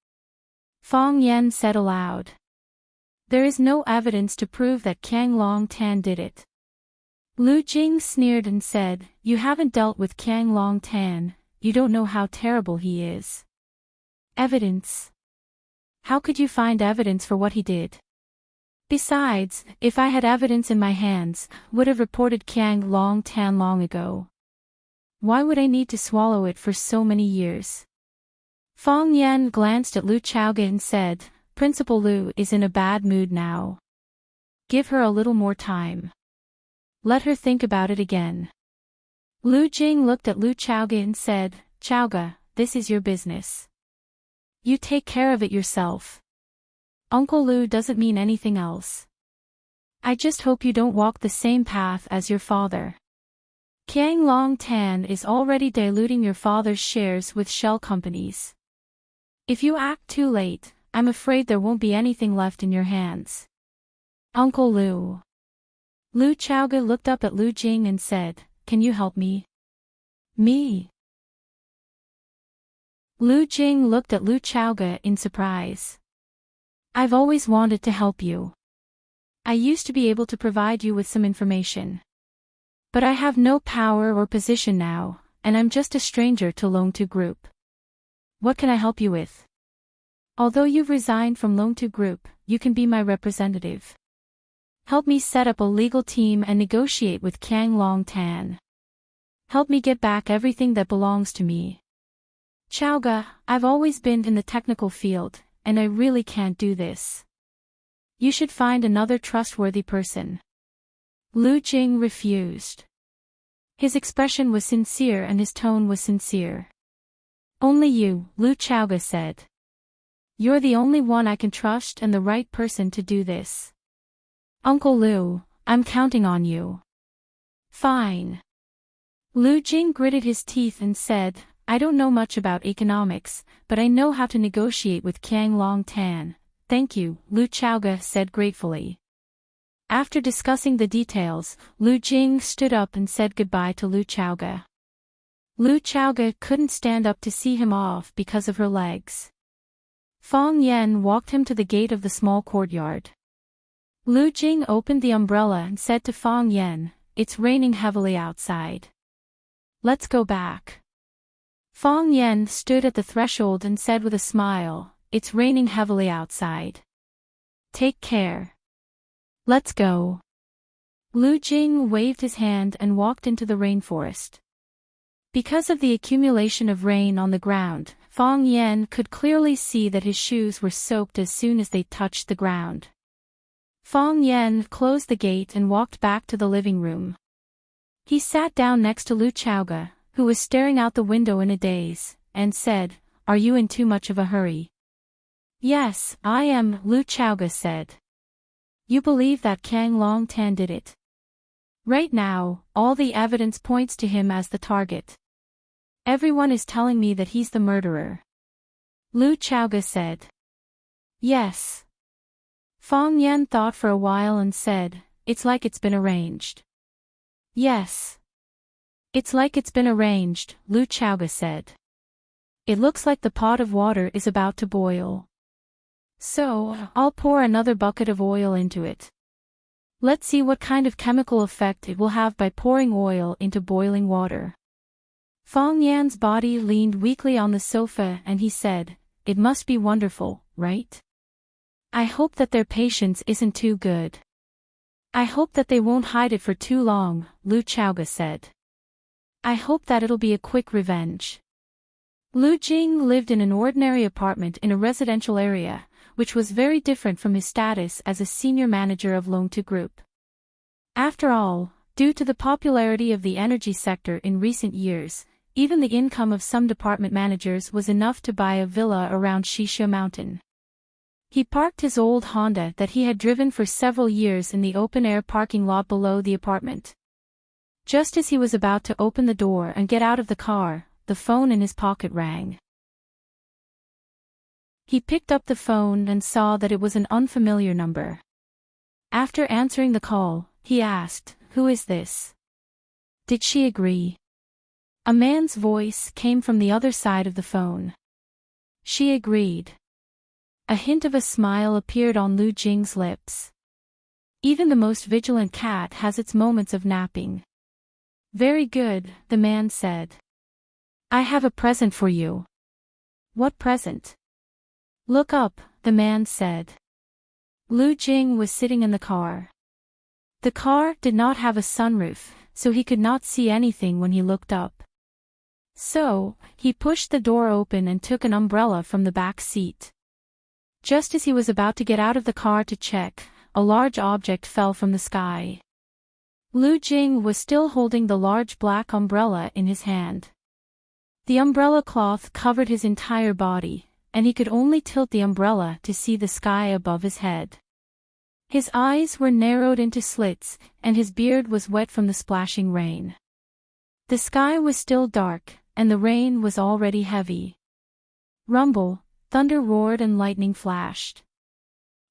Fong Yan said aloud. "There is no evidence to prove that Qiang Long Tan did it." Lu Jing sneered and said, "You haven't dealt with Qiang Long Tan, you don't know how terrible he is." "Evidence? How could you find evidence for what he did? Besides, if I had evidence in my hands, would have reported Qiang Long Tan long ago. Why would I need to swallow it for so many years?" Fong Yan glanced at Lu Chaoga and said, "Principal Lu is in a bad mood now. Give her a little more time. Let her think about it again." Lu Jing looked at Lu Chaoga and said, "Chaoga, this is your business. You take care of it yourself. Uncle Lu doesn't mean anything else. I just hope you don't walk the same path as your father. Qiang Long Tan is already diluting your father's shares with shell companies. If you act too late, I'm afraid there won't be anything left in your hands. Uncle Lu." Lu Chaoga looked up at Lu Jing and said, "Can you help me?" "Me?" Lu Jing looked at Lu Chaoga in surprise. "I've always wanted to help you. I used to be able to provide you with some information. But I have no power or position now, and I'm just a stranger to Longtu Group. What can I help you with? Although you've resigned from Longtu Group, you can be my representative. Help me set up a legal team and negotiate with Qiang Long Tan. Help me get back everything that belongs to me. Chaoga, I've always been in the technical field, and I really can't do this. You should find another trustworthy person." Lu Jing refused. His expression was sincere and his tone was sincere. "Only you," Lu Chaoga said. "You're the only one I can trust and the right person to do this. Uncle Lu, I'm counting on you." "Fine." Lu Jing gritted his teeth and said, "I don't know much about economics, but I know how to negotiate with Qiang Long Tan. Thank you," Lu Chaoga said gratefully. After discussing the details, Lu Jing stood up and said goodbye to Lu Chaoga. Lu Chaoga couldn't stand up to see him off because of her legs. Fong Yan walked him to the gate of the small courtyard. Lu Jing opened the umbrella and said to Fong Yan, "It's raining heavily outside. Let's go back." Fong Yan stood at the threshold and said with a smile, "It's raining heavily outside. Take care. Let's go." Lu Jing waved his hand and walked into the rainforest. Because of the accumulation of rain on the ground, Fong Yan could clearly see that his shoes were soaked as soon as they touched the ground. Fong Yan closed the gate and walked back to the living room. He sat down next to Lu Chaoga, who was staring out the window in a daze, and said, "Are you in too much of a hurry?" "Yes, I am," Lu Chaoga said. "You believe that Qiang Long Tan did it?" "Right now, all the evidence points to him as the target. Everyone is telling me that he's the murderer," Lu Chaoga said. "Yes." Fong Yan thought for a while and said, "It's like it's been arranged." "Yes. It's like it's been arranged," Lu Chaoga said. "It looks like the pot of water is about to boil. So, I'll pour another bucket of oil into it. Let's see what kind of chemical effect it will have by pouring oil into boiling water." Fong Yan's body leaned weakly on the sofa and he said, "It must be wonderful, right? I hope that their patience isn't too good. I hope that they won't hide it for too long," Lu Chaoga said. I hope that it'll be a quick revenge. Lu Jing lived in an ordinary apartment in a residential area, which was very different from his status as a senior manager of Longtu Group. After all, due to the popularity of the energy sector in recent years, even the income of some department managers was enough to buy a villa around Shisha Mountain. He parked his old Honda that he had driven for several years in the open-air parking lot below the apartment. Just as he was about to open the door and get out of the car, the phone in his pocket rang. He picked up the phone and saw that it was an unfamiliar number. After answering the call, he asked, "Who is this?" "Did she agree?" A man's voice came from the other side of the phone. "She agreed." A hint of a smile appeared on Lu Jing's lips. Even the most vigilant cat has its moments of napping. "Very good," the man said. "I have a present for you." "What present?" "Look up," the man said. Lu Jing was sitting in the car. The car did not have a sunroof, so he could not see anything when he looked up. So, he pushed the door open and took an umbrella from the back seat. Just as he was about to get out of the car to check, a large object fell from the sky. Lu Jing was still holding the large black umbrella in his hand. The umbrella cloth covered his entire body, and he could only tilt the umbrella to see the sky above his head. His eyes were narrowed into slits, and his beard was wet from the splashing rain. The sky was still dark, and the rain was already heavy. Rumble, thunder roared and lightning flashed.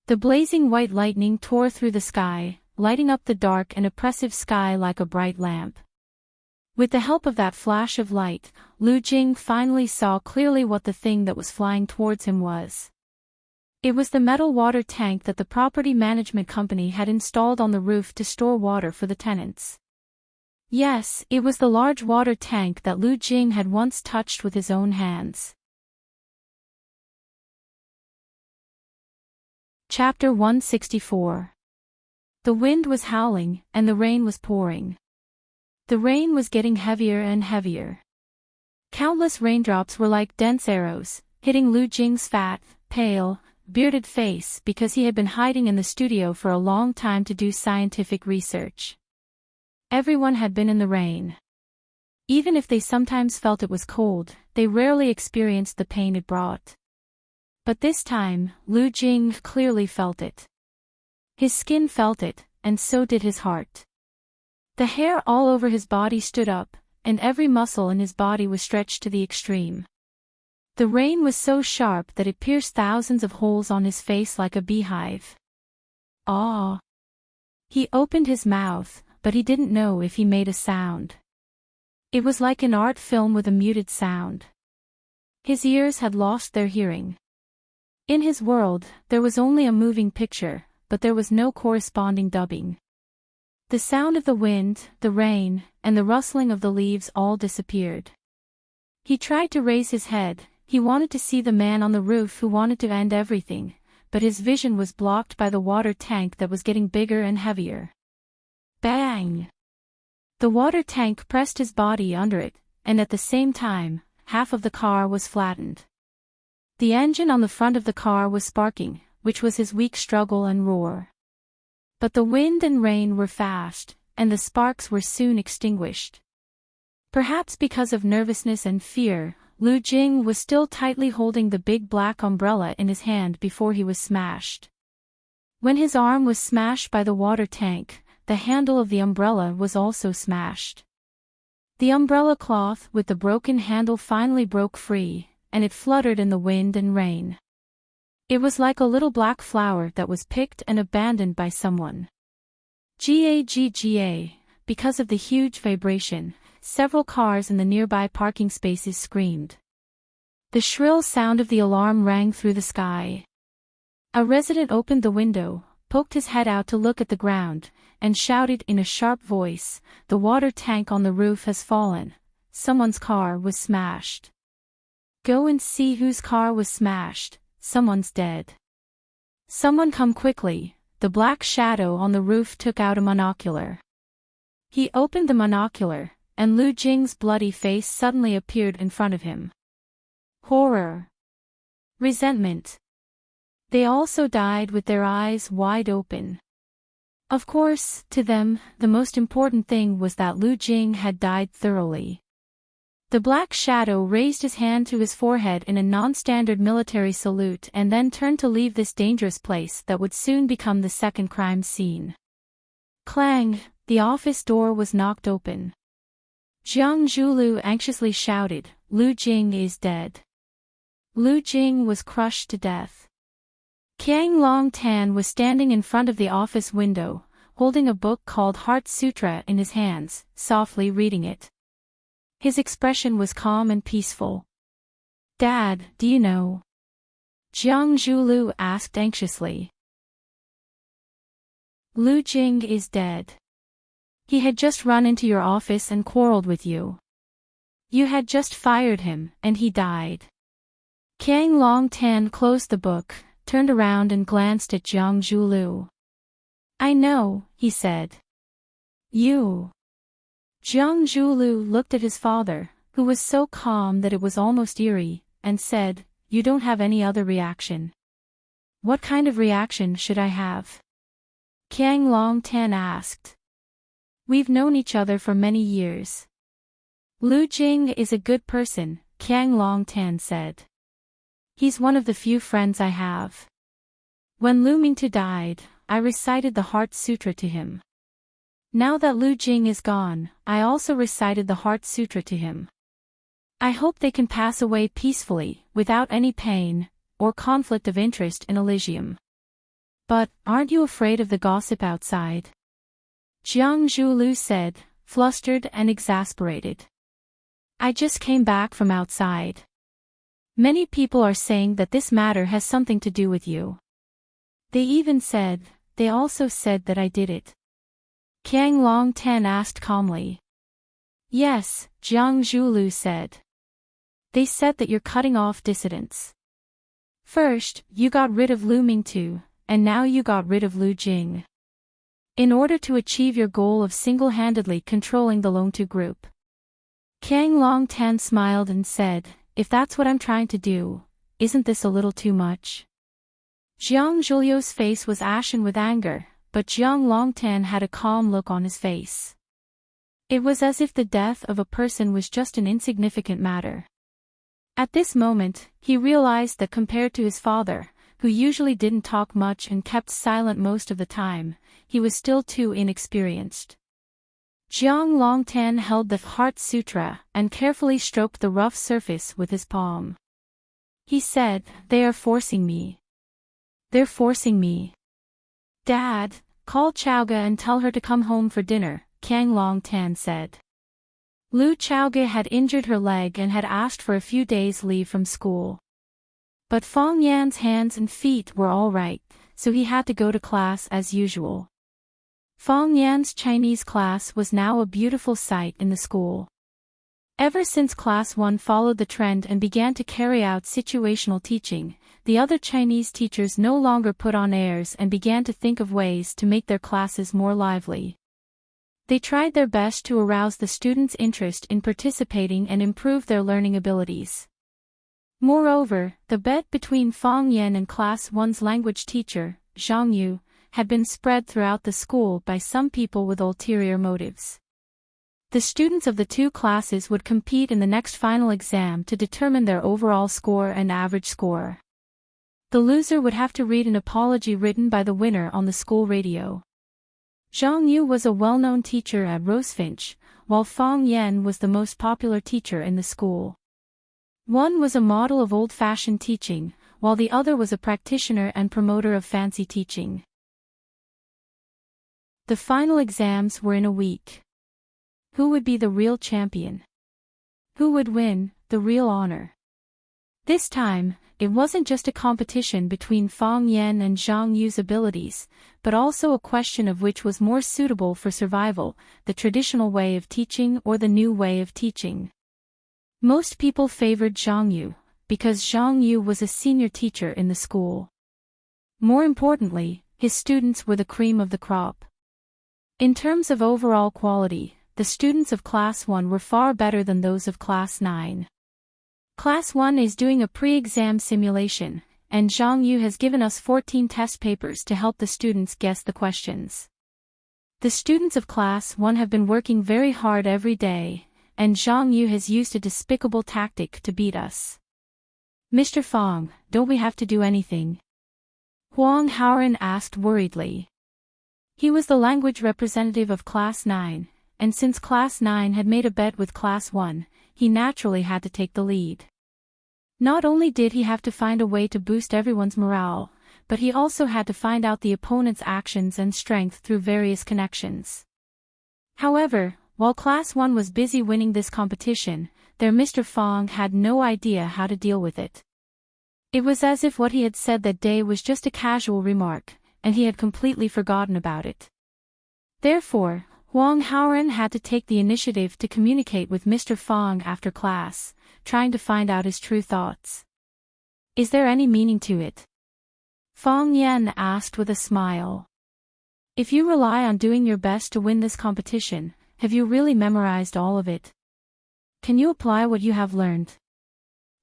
The blazing white lightning tore through the sky, lighting up the dark and oppressive sky like a bright lamp. With the help of that flash of light, Lu Jing finally saw clearly what the thing that was flying towards him was. It was the metal water tank that the property management company had installed on the roof to store water for the tenants. Yes, it was the large water tank that Lu Jing had once touched with his own hands. Chapter 164. The wind was howling, and the rain was pouring. The rain was getting heavier and heavier. Countless raindrops were like dense arrows, hitting Lu Jing's fat, pale, bearded face because he had been hiding in the studio for a long time to do scientific research. Everyone had been in the rain. Even if they sometimes felt it was cold, they rarely experienced the pain it brought. But this time, Lu Jing clearly felt it. His skin felt it, and so did his heart. The hair all over his body stood up, and every muscle in his body was stretched to the extreme. The rain was so sharp that it pierced thousands of holes on his face like a beehive. "Ah!" He opened his mouth, but he didn't know if he made a sound. It was like an art film with a muted sound. His ears had lost their hearing. In his world, there was only a moving picture, but there was no corresponding dubbing. The sound of the wind, the rain, and the rustling of the leaves all disappeared. He tried to raise his head. He wanted to see the man on the roof who wanted to end everything, but his vision was blocked by the water tank that was getting bigger and heavier. Bang! The water tank pressed his body under it, and at the same time, half of the car was flattened. The engine on the front of the car was sparking, which was his weak struggle and roar. But the wind and rain were fast, and the sparks were soon extinguished. Perhaps because of nervousness and fear, Lu Jing was still tightly holding the big black umbrella in his hand before he was smashed. When his arm was smashed by the water tank, the handle of the umbrella was also smashed. The umbrella cloth with the broken handle finally broke free, and it fluttered in the wind and rain. It was like a little black flower that was picked and abandoned by someone. Gagga, because of the huge vibration, several cars in the nearby parking spaces screamed. The shrill sound of the alarm rang through the sky. A resident opened the window, poked his head out to look at the ground, and shouted in a sharp voice, "The water tank on the roof has fallen. Someone's car was smashed. Go and see whose car was smashed. Someone's dead. Someone come quickly." The black shadow on the roof took out a monocular. He opened the monocular, and Lu Jing's bloody face suddenly appeared in front of him. Horror. Resentment. They also died with their eyes wide open. Of course, to them, the most important thing was that Lu Jing had died thoroughly. The Black Shadow raised his hand to his forehead in a non-standard military salute and then turned to leave this dangerous place that would soon become the second crime scene. Clang, the office door was knocked open. Jiang Zhulu anxiously shouted, "Lu Jing is dead." Lu Jing was crushed to death. Qiang Longtan was standing in front of the office window, holding a book called Heart Sutra in his hands, softly reading it. His expression was calm and peaceful. "Dad, do you know?" Jiang Zhulu asked anxiously. "Lu Jing is dead. He had just run into your office and quarreled with you. You had just fired him, and he died." Qiang Longtan closed the book, turned around and glanced at Jiang Zhulu. "I know," he said. "You." Jiang Zhulu looked at his father, who was so calm that it was almost eerie, and said, "You don't have any other reaction." "What kind of reaction should I have?" Qiang Longtan asked. "We've known each other for many years." "Lu Jing is a good person," Qiang Longtan said. "He's one of the few friends I have. When Lu Mingtu died, I recited the Heart Sutra to him. Now that Lu Jing is gone, I also recited the Heart Sutra to him. I hope they can pass away peacefully, without any pain, or conflict of interest in Elysium. But, aren't you afraid of the gossip outside?" Jiang Zhulu said, flustered and exasperated. "I just came back from outside. Many people are saying that this matter has something to do with you. They also said that I did it." Qiang Longtan asked calmly. "Yes," Jiang Zhulu said. "They said that you're cutting off dissidents. First, you got rid of Lu Mingtu, and now you got rid of Lu Jing. In order to achieve your goal of single-handedly controlling the Longtu group." Qiang Longtan smiled and said, "If that's what I'm trying to do, isn't this a little too much?" Jiang Zhulio's face was ashen with anger, but Jiang Longtan had a calm look on his face. It was as if the death of a person was just an insignificant matter. At this moment, he realized that compared to his father, who usually didn't talk much and kept silent most of the time, he was still too inexperienced. Jiang Longtan held the Heart Sutra and carefully stroked the rough surface with his palm. He said, "They are forcing me. They're forcing me." "Dad, call Chaoga and tell her to come home for dinner," Qiang Longtan said. Lu Chaoga had injured her leg and had asked for a few days' leave from school. But Fong Yan's hands and feet were all right, so he had to go to class as usual. Fong Yan's Chinese class was now a beautiful sight in the school. Ever since Class 1 followed the trend and began to carry out situational teaching, the other Chinese teachers no longer put on airs and began to think of ways to make their classes more lively. They tried their best to arouse the students' interest in participating and improve their learning abilities. Moreover, the bet between Fong Yan and Class 1's language teacher, Zhang Yu, had been spread throughout the school by some people with ulterior motives. The students of the two classes would compete in the next final exam to determine their overall score and average score. The loser would have to read an apology written by the winner on the school radio. Zhang Yu was a well-known teacher at Rosefinch, while Fong Yan was the most popular teacher in the school. One was a model of old-fashioned teaching, while the other was a practitioner and promoter of fancy teaching. The final exams were in a week. Who would be the real champion? Who would win the real honor? This time, it wasn't just a competition between Fong Yan and Zhang Yu's abilities, but also a question of which was more suitable for survival, the traditional way of teaching or the new way of teaching. Most people favored Zhang Yu, because Zhang Yu was a senior teacher in the school. More importantly, his students were the cream of the crop. In terms of overall quality, the students of Class 1 were far better than those of Class 9. Class 1 is doing a pre-exam simulation, and Zhang Yu has given us 14 test papers to help the students guess the questions. The students of Class 1 have been working very hard every day, and Zhang Yu has used a despicable tactic to beat us. Mr. Fong, don't we have to do anything? Huang Haoren asked worriedly. He was the language representative of Class 9, and since Class 9 had made a bet with Class 1, he naturally had to take the lead. Not only did he have to find a way to boost everyone's morale, but he also had to find out the opponent's actions and strength through various connections. However, while Class 1 was busy winning this competition, their Mr. Fong had no idea how to deal with it. It was as if what he had said that day was just a casual remark, and he had completely forgotten about it. Therefore, Huang Haoren had to take the initiative to communicate with Mr. Fong after class, trying to find out his true thoughts. Is there any meaning to it? Fong Yan asked with a smile. If you rely on doing your best to win this competition, have you really memorized all of it? Can you apply what you have learned?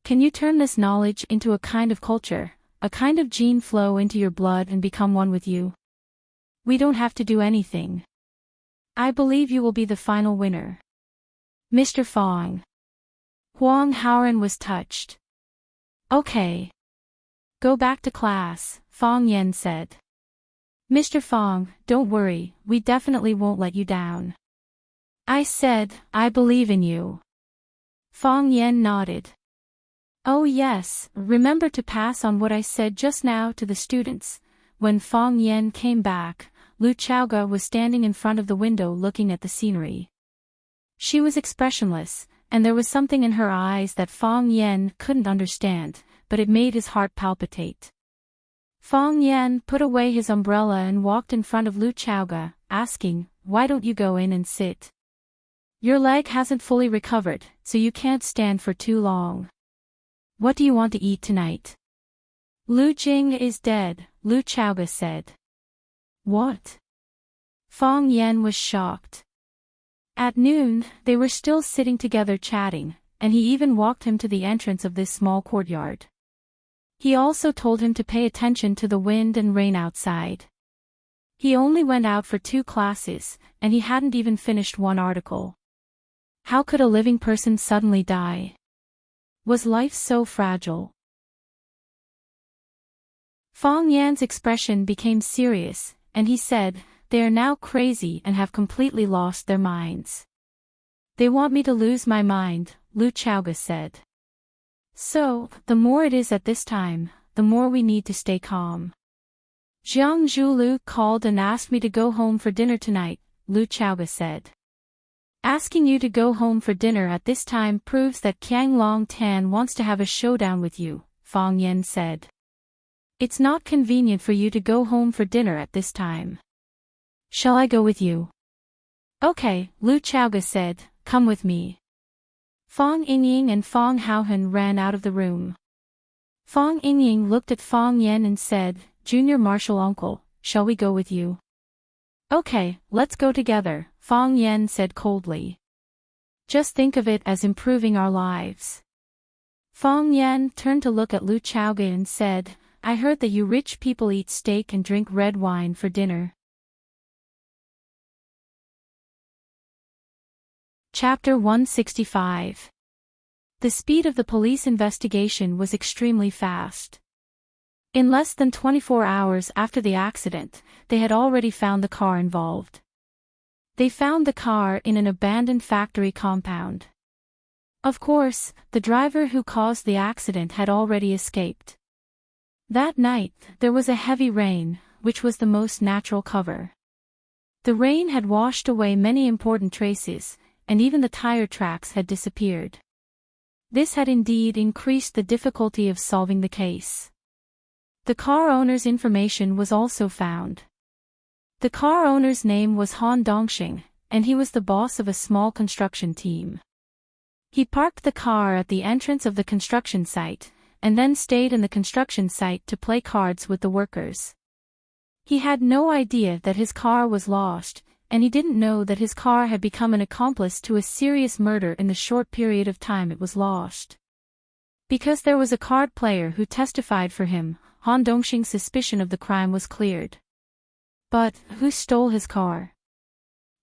Can you turn this knowledge into a kind of culture, a kind of gene flow into your blood and become one with you? We don't have to do anything. I believe you will be the final winner. Mr. Fong. Huang Haoren was touched. Okay. Go back to class, Fong Yan said. Mr. Fong, don't worry, we definitely won't let you down. I said, I believe in you. Fong Yan nodded. Oh yes, remember to pass on what I said just now to the students. When Fong Yan came back, Lu Chaoga was standing in front of the window looking at the scenery. She was expressionless, and there was something in her eyes that Fong Yan couldn't understand, but it made his heart palpitate. Fong Yan put away his umbrella and walked in front of Lu Chaoga, asking, why don't you go in and sit? Your leg hasn't fully recovered, so you can't stand for too long. What do you want to eat tonight? Lu Jing is dead, Lu Chaoga said. What? Fong Yan was shocked. At noon, they were still sitting together chatting, and he even walked him to the entrance of this small courtyard. He also told him to pay attention to the wind and rain outside. He only went out for 2 classes, and he hadn't even finished 1 article. How could a living person suddenly die? Was life so fragile? Fong Yan's expression became serious, and he said, they are now crazy and have completely lost their minds. They want me to lose my mind, Lu Chaoga said. So, the more it is at this time, the more we need to stay calm. Jiang Zhulu called and asked me to go home for dinner tonight, Lu Chaoga said. Asking you to go home for dinner at this time proves that Qiang Long Tan wants to have a showdown with you, Fong Yan said. It's not convenient for you to go home for dinner at this time. Shall I go with you? Okay, Lu Chaoga said, come with me. Fong Yingying and Fong Haohen ran out of the room. Fong Yingying looked at Fong Yan and said, Junior Marshal Uncle, shall we go with you? Okay, let's go together, Fong Yan said coldly. Just think of it as improving our lives. Fong Yan turned to look at Lu Chaoga and said, I heard that you rich people eat steak and drink red wine for dinner. Chapter 165. The speed of the police investigation was extremely fast. In less than 24 hours after the accident, they had already found the car involved. They found the car in an abandoned factory compound. Of course, the driver who caused the accident had already escaped. That night, there was a heavy rain, which was the most natural cover. The rain had washed away many important traces, and even the tire tracks had disappeared. This had indeed increased the difficulty of solving the case. The car owner's information was also found. The car owner's name was Han Dongxing, and he was the boss of a small construction team. He parked the car at the entrance of the construction site, and then stayed in the construction site to play cards with the workers. He had no idea that his car was lost, and he didn't know that his car had become an accomplice to a serious murder in the short period of time it was lost. Because there was a card player who testified for him, Han Dongxing's suspicion of the crime was cleared. But, who stole his car?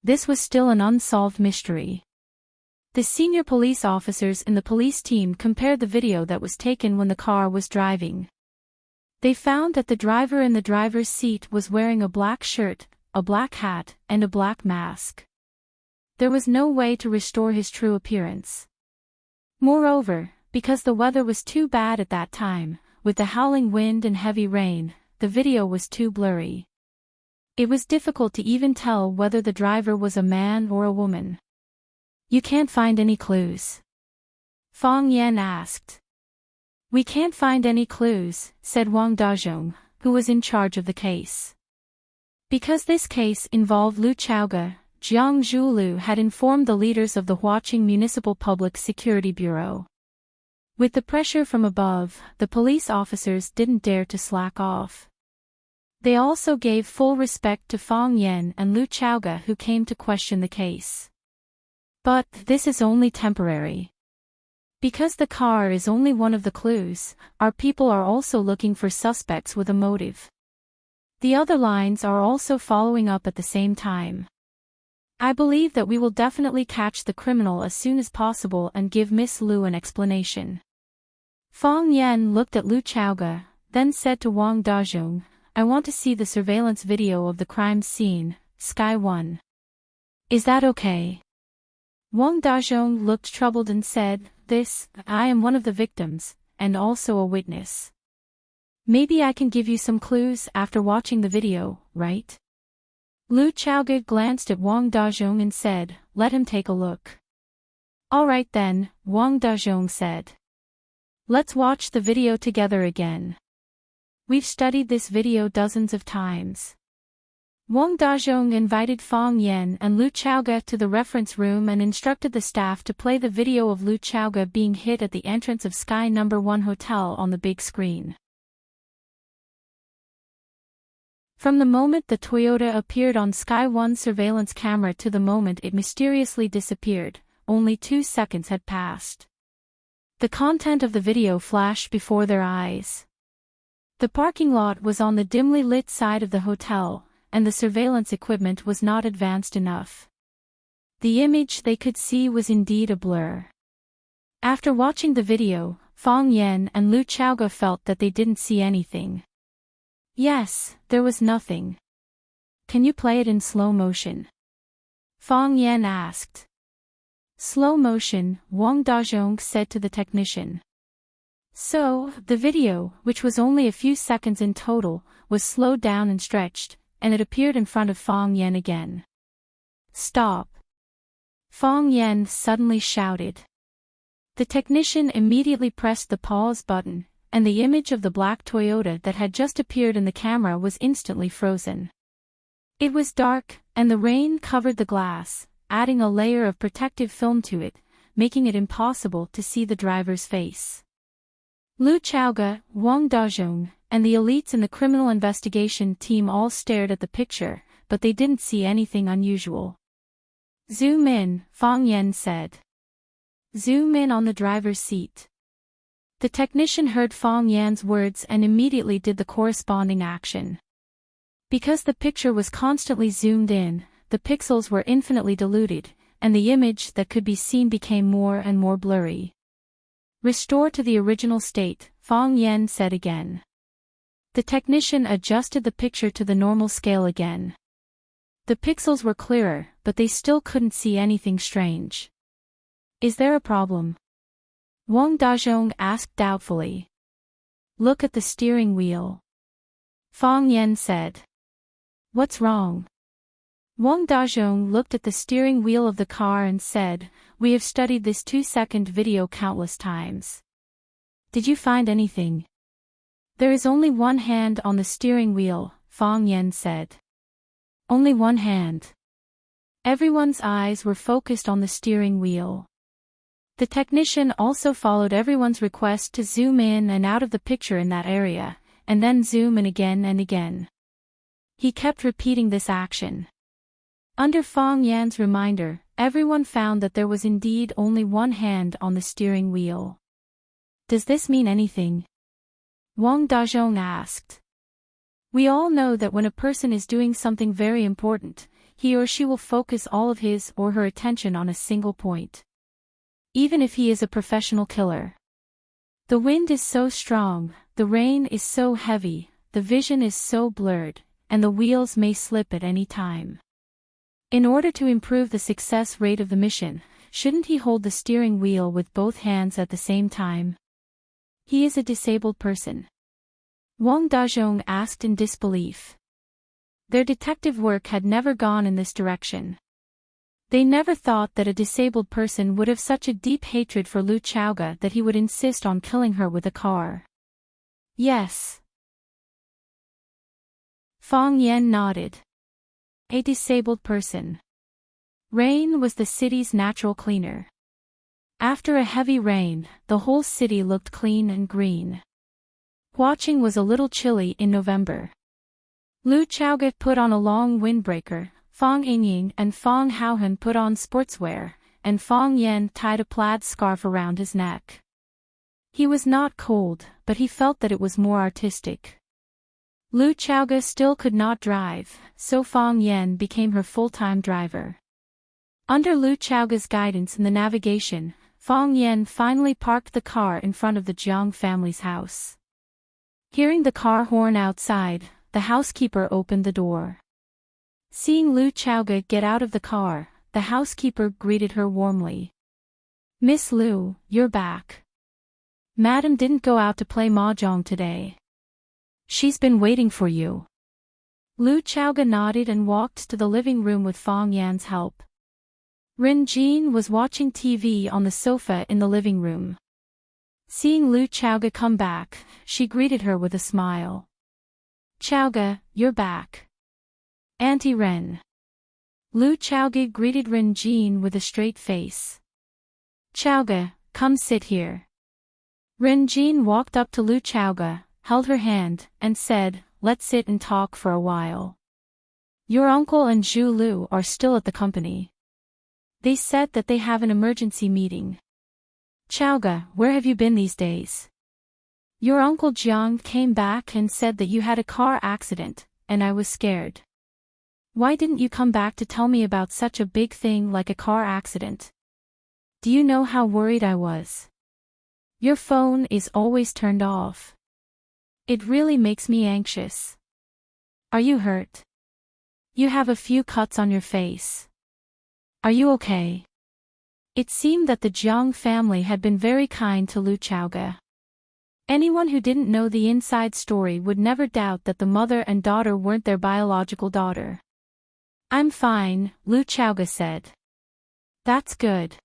This was still an unsolved mystery. The senior police officers in the police team compared the video that was taken when the car was driving. They found that the driver in the driver's seat was wearing a black shirt, a black hat, and a black mask. There was no way to restore his true appearance. Moreover, because the weather was too bad at that time, with the howling wind and heavy rain, the video was too blurry. It was difficult to even tell whether the driver was a man or a woman. You can't find any clues? Fang Yan asked. We can't find any clues, said Wang Dazhong, who was in charge of the case. Because this case involved Lu Chaoge, Jiang Zhulu had informed the leaders of the Huaqing Municipal Public Security Bureau. With the pressure from above, the police officers didn't dare to slack off. They also gave full respect to Fang Yan and Lu Chaoge, who came to question the case. But this is only temporary. Because the car is only one of the clues, our people are also looking for suspects with a motive. The other lines are also following up at the same time. I believe that we will definitely catch the criminal as soon as possible and give Miss Lu an explanation. Fang Yan looked at Lu Chaoge, then said to Wang Dazhong, I want to see the surveillance video of the crime scene, Sky 1. Is that okay? Wang Dazhong looked troubled and said, I am one of the victims, and also a witness. Maybe I can give you some clues after watching the video, right? Lu Chaoge glanced at Wang Dazhong and said, let him take a look. Alright then, Wang Dazhong said. Let's watch the video together again. We've studied this video dozens of times. Wang Dazhong invited Fang Yan and Lu Chaoge to the reference room and instructed the staff to play the video of Lu Chaoge being hit at the entrance of Sky No. 1 Hotel on the big screen. From the moment the Toyota appeared on Sky 1 surveillance camera to the moment it mysteriously disappeared, only 2 seconds had passed. The content of the video flashed before their eyes. The parking lot was on the dimly lit side of the hotel, and the surveillance equipment was not advanced enough. The image they could see was indeed a blur. After watching the video, Fang Yan and Lu Chaoge felt that they didn't see anything. Yes, there was nothing. Can you play it in slow motion? Fang Yan asked. Slow motion, Wang Dazhong said to the technician. So, the video, which was only a few seconds in total, was slowed down and stretched, and it appeared in front of Fang Yan again. Stop! Fang Yan suddenly shouted. The technician immediately pressed the pause button, and the image of the black Toyota that had just appeared in the camera was instantly frozen. It was dark, and the rain covered the glass, adding a layer of protective film to it, making it impossible to see the driver's face. Lu Chaoge, Wang Dazhong, and the elites in the criminal investigation team all stared at the picture, but they didn't see anything unusual. Zoom in, Fang Yan said. Zoom in on the driver's seat. The technician heard Fang Yan's words and immediately did the corresponding action. Because the picture was constantly zoomed in, the pixels were infinitely diluted, and the image that could be seen became more and more blurry. Restore to the original state, Fang Yan said again. The technician adjusted the picture to the normal scale again. The pixels were clearer, but they still couldn't see anything strange. Is there a problem? Wang Dazhong asked doubtfully. Look at the steering wheel. Fang Yan said. What's wrong? Wang Dazhong looked at the steering wheel of the car and said, we have studied this 2-second video countless times. Did you find anything? There is only one hand on the steering wheel, Fang Yan said. Only one hand. Everyone's eyes were focused on the steering wheel. The technician also followed everyone's request to zoom in and out of the picture in that area, and then zoom in again and again. He kept repeating this action. Under Fang Yan's reminder, everyone found that there was indeed only one hand on the steering wheel. Does this mean anything? Wang Dazhong asked. We all know that when a person is doing something very important, he or she will focus all of his or her attention on a single point. Even if he is a professional killer. The wind is so strong, the rain is so heavy, the vision is so blurred, and the wheels may slip at any time. In order to improve the success rate of the mission, shouldn't he hold the steering wheel with both hands at the same time? He is a disabled person. Wang Dazhong asked in disbelief. Their detective work had never gone in this direction. They never thought that a disabled person would have such a deep hatred for Lu Chaoga that he would insist on killing her with a car. Yes. Fang Yan nodded. A disabled person. Rain was the city's natural cleaner. After a heavy rain, the whole city looked clean and green. Watching was a little chilly in November. Lu Chaoga put on a long windbreaker, Fang Yingying and Fang Haohan put on sportswear, and Fang Yan tied a plaid scarf around his neck. He was not cold, but he felt that it was more artistic. Lu Chaoga still could not drive, so Fang Yan became her full-time driver. Under Lu Chaoga's guidance in the navigation, Fang Yan finally parked the car in front of the Jiang family's house. Hearing the car horn outside, the housekeeper opened the door. Seeing Lu Chaoga get out of the car, the housekeeper greeted her warmly. Miss Lu, you're back. Madam didn't go out to play mahjong today. She's been waiting for you. Lu Chaoga nodded and walked to the living room with Fang Yan's help. Rin Jin was watching TV on the sofa in the living room. Seeing Lu Chaoga come back, she greeted her with a smile. Chaoga, you're back. Auntie Ren. Lu Chaoga greeted Rin Jin with a straight face. Chaoga, come sit here. Rin Jin walked up to Lu Chaoga, held her hand, and said, let's sit and talk for a while. Your uncle and Zhu Lu are still at the company. They said that they have an emergency meeting. Chaoga, where have you been these days? Your uncle Jiang came back and said that you had a car accident, and I was scared. Why didn't you come back to tell me about such a big thing like a car accident? Do you know how worried I was? Your phone is always turned off. It really makes me anxious. Are you hurt? You have a few cuts on your face. Are you okay? It seemed that the Jiang family had been very kind to Lu Chaoga. Anyone who didn't know the inside story would never doubt that the mother and daughter weren't their biological daughter. I'm fine, Lu Chaoga said. That's good.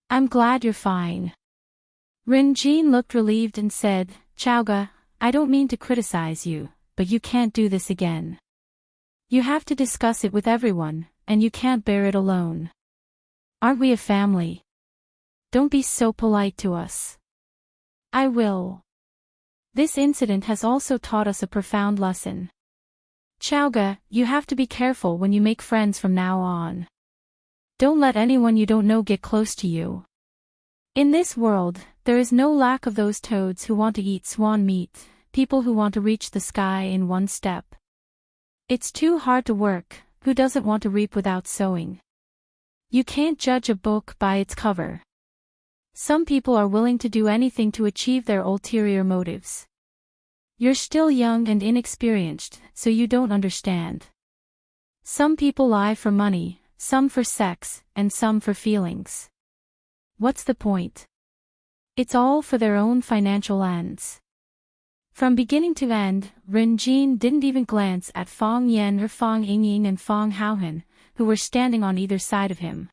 I'm glad you're fine. Rin Jin looked relieved and said, Chaoga, I don't mean to criticize you, but you can't do this again. You have to discuss it with everyone, and you can't bear it alone. Aren't we a family? Don't be so polite to us. I will. This incident has also taught us a profound lesson. Chaoga, you have to be careful when you make friends from now on. Don't let anyone you don't know get close to you. In this world, there is no lack of those toads who want to eat swan meat, people who want to reach the sky in one step. It's too hard to work, who doesn't want to reap without sowing? You can't judge a book by its cover. Some people are willing to do anything to achieve their ulterior motives. You're still young and inexperienced, so you don't understand. Some people lie for money, some for sex, and some for feelings. What's the point? It's all for their own financial ends. From beginning to end, Rin Jin didn't even glance at Fang Yan or Fang Yingying and Fang Haohan, who were standing on either side of him.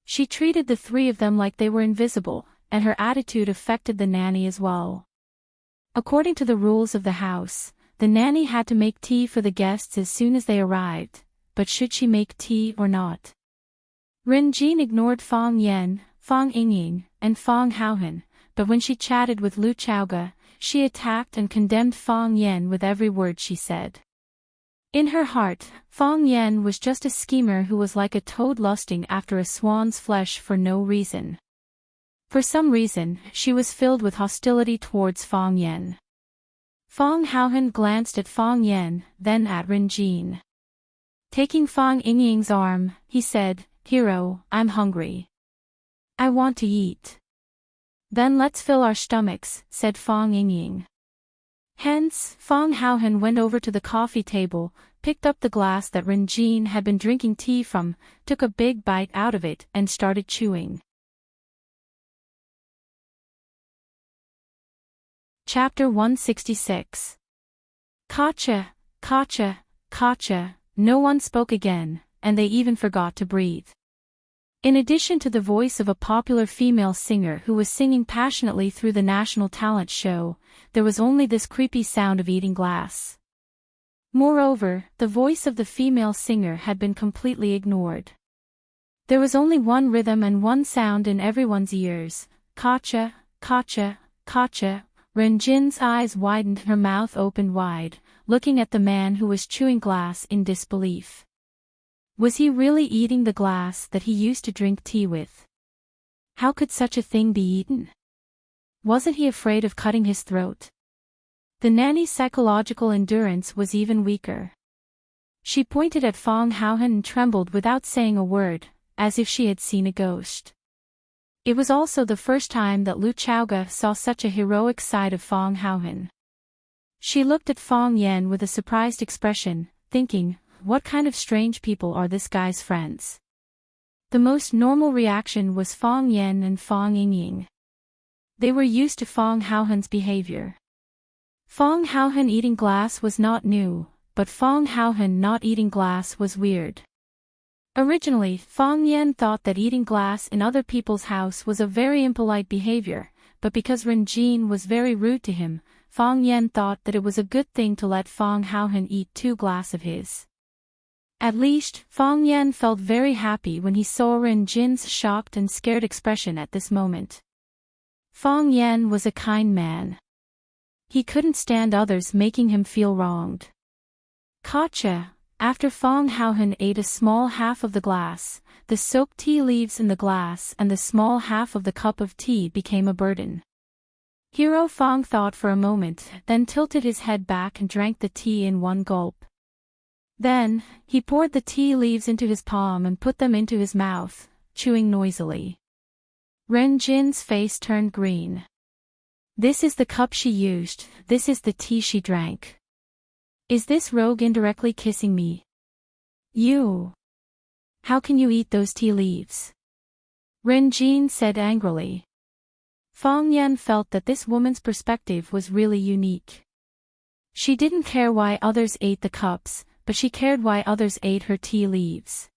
She treated the three of them like they were invisible, and her attitude affected the nanny as well. According to the rules of the house, the nanny had to make tea for the guests as soon as they arrived, but should she make tea or not? Rin Jin ignored Fang Yan, Fang Yingying, and Fang Haohan, but when she chatted with Lu Chaoga, she attacked and condemned Fang Yan with every word she said. In her heart, Fong Yen was just a schemer who was like a toad lusting after a swan's flesh for no reason. For some reason, she was filled with hostility towards Fong Yen. Fong Haohan glanced at Fong Yen, then at Ren Jin. Taking Fong Yingying's arm, he said, "Hero, I'm hungry. I want to eat." "Then let's fill our stomachs," said Fong Yingying. Hence, Fong Haohan went over to the coffee table, picked up the glass that Ren Jin had been drinking tea from, took a big bite out of it and started chewing. Chapter 166. Gotcha, gotcha, gotcha. No one spoke again, and they even forgot to breathe. In addition to the voice of a popular female singer who was singing passionately through the national talent show, there was only this creepy sound of eating glass. Moreover, the voice of the female singer had been completely ignored. There was only one rhythm and one sound in everyone's ears: gotcha, gotcha, gotcha. Ren Jin's eyes widened, her mouth opened wide, looking at the man who was chewing glass in disbelief. Was he really eating the glass that he used to drink tea with? How could such a thing be eaten? Wasn't he afraid of cutting his throat? The nanny's psychological endurance was even weaker. She pointed at Fong Haohan and trembled without saying a word, as if she had seen a ghost. It was also the first time that Lu Chaoga saw such a heroic side of Fong Haohan. She looked at Fong Yen with a surprised expression, thinking, what kind of strange people are this guy's friends? The most normal reaction was Fong Yen and Fong Yingying. They were used to Fong Haohan's behavior. Fong Haohan eating glass was not new, but Fong Haohan not eating glass was weird. Originally, Fong Yen thought that eating glass in other people's house was a very impolite behavior, but because Ren Jin was very rude to him, Fong Yen thought that it was a good thing to let Fong Haohan eat 2 glasses of his. At least, Fong Yen felt very happy when he saw Ren Jin's shocked and scared expression at this moment. Fong Yen was a kind man. He couldn't stand others making him feel wronged. Gotcha. After Fong Haohan ate a small half of the glass, the soaked tea leaves in the glass and the small half of the cup of tea became a burden. Hero Fong thought for a moment, then tilted his head back and drank the tea in one gulp. Then, he poured the tea leaves into his palm and put them into his mouth, chewing noisily. Ren Jin's face turned green. This is the cup she used, this is the tea she drank. Is this rogue indirectly kissing me? You! How can you eat those tea leaves? Ren Jin said angrily. Fong Yen felt that this woman's perspective was really unique. She didn't care why others ate the cups, but she cared why others ate her tea leaves.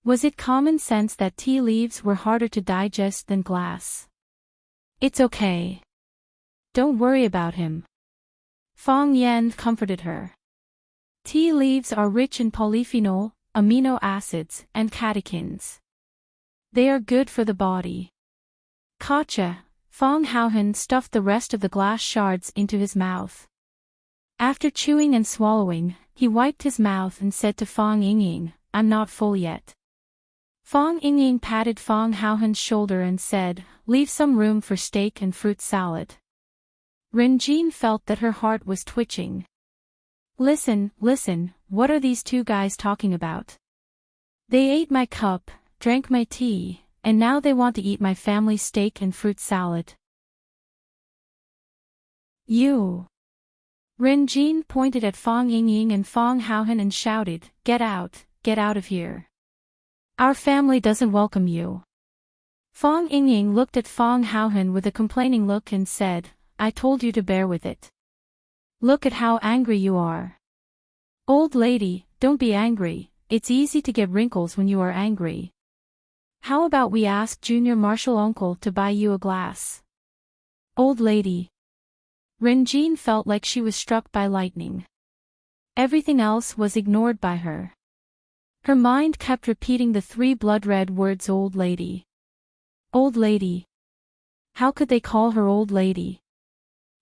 Was it common sense that tea leaves were harder to digest than glass? It's okay. Don't worry about him. Fong Yen comforted her. Tea leaves are rich in polyphenol, amino acids, and catechins. They are good for the body. Gotcha. Fong Haohan stuffed the rest of the glass shards into his mouth. After chewing and swallowing, he wiped his mouth and said to Fong Yingying, I'm not full yet. Fong Yingying patted Fong Haohan's shoulder and said, leave some room for steak and fruit salad. Ren Jin felt that her heart was twitching. Listen, what are these 2 guys talking about? They ate my cup, drank my tea, and now they want to eat my family's steak and fruit salad. You! Ren Jin pointed at Fong Yingying and Fong Haohan and shouted, get out of here. Our family doesn't welcome you. Fong Yingying looked at Fong Haohan with a complaining look and said, I told you to bear with it. Look at how angry you are. Old lady, don't be angry, it's easy to get wrinkles when you are angry. How about we ask Junior Marshall Uncle to buy you a glass? Old lady. Ren Jin felt like she was struck by lightning. Everything else was ignored by her. Her mind kept repeating the 3 blood-red words old lady. Old lady. How could they call her old lady?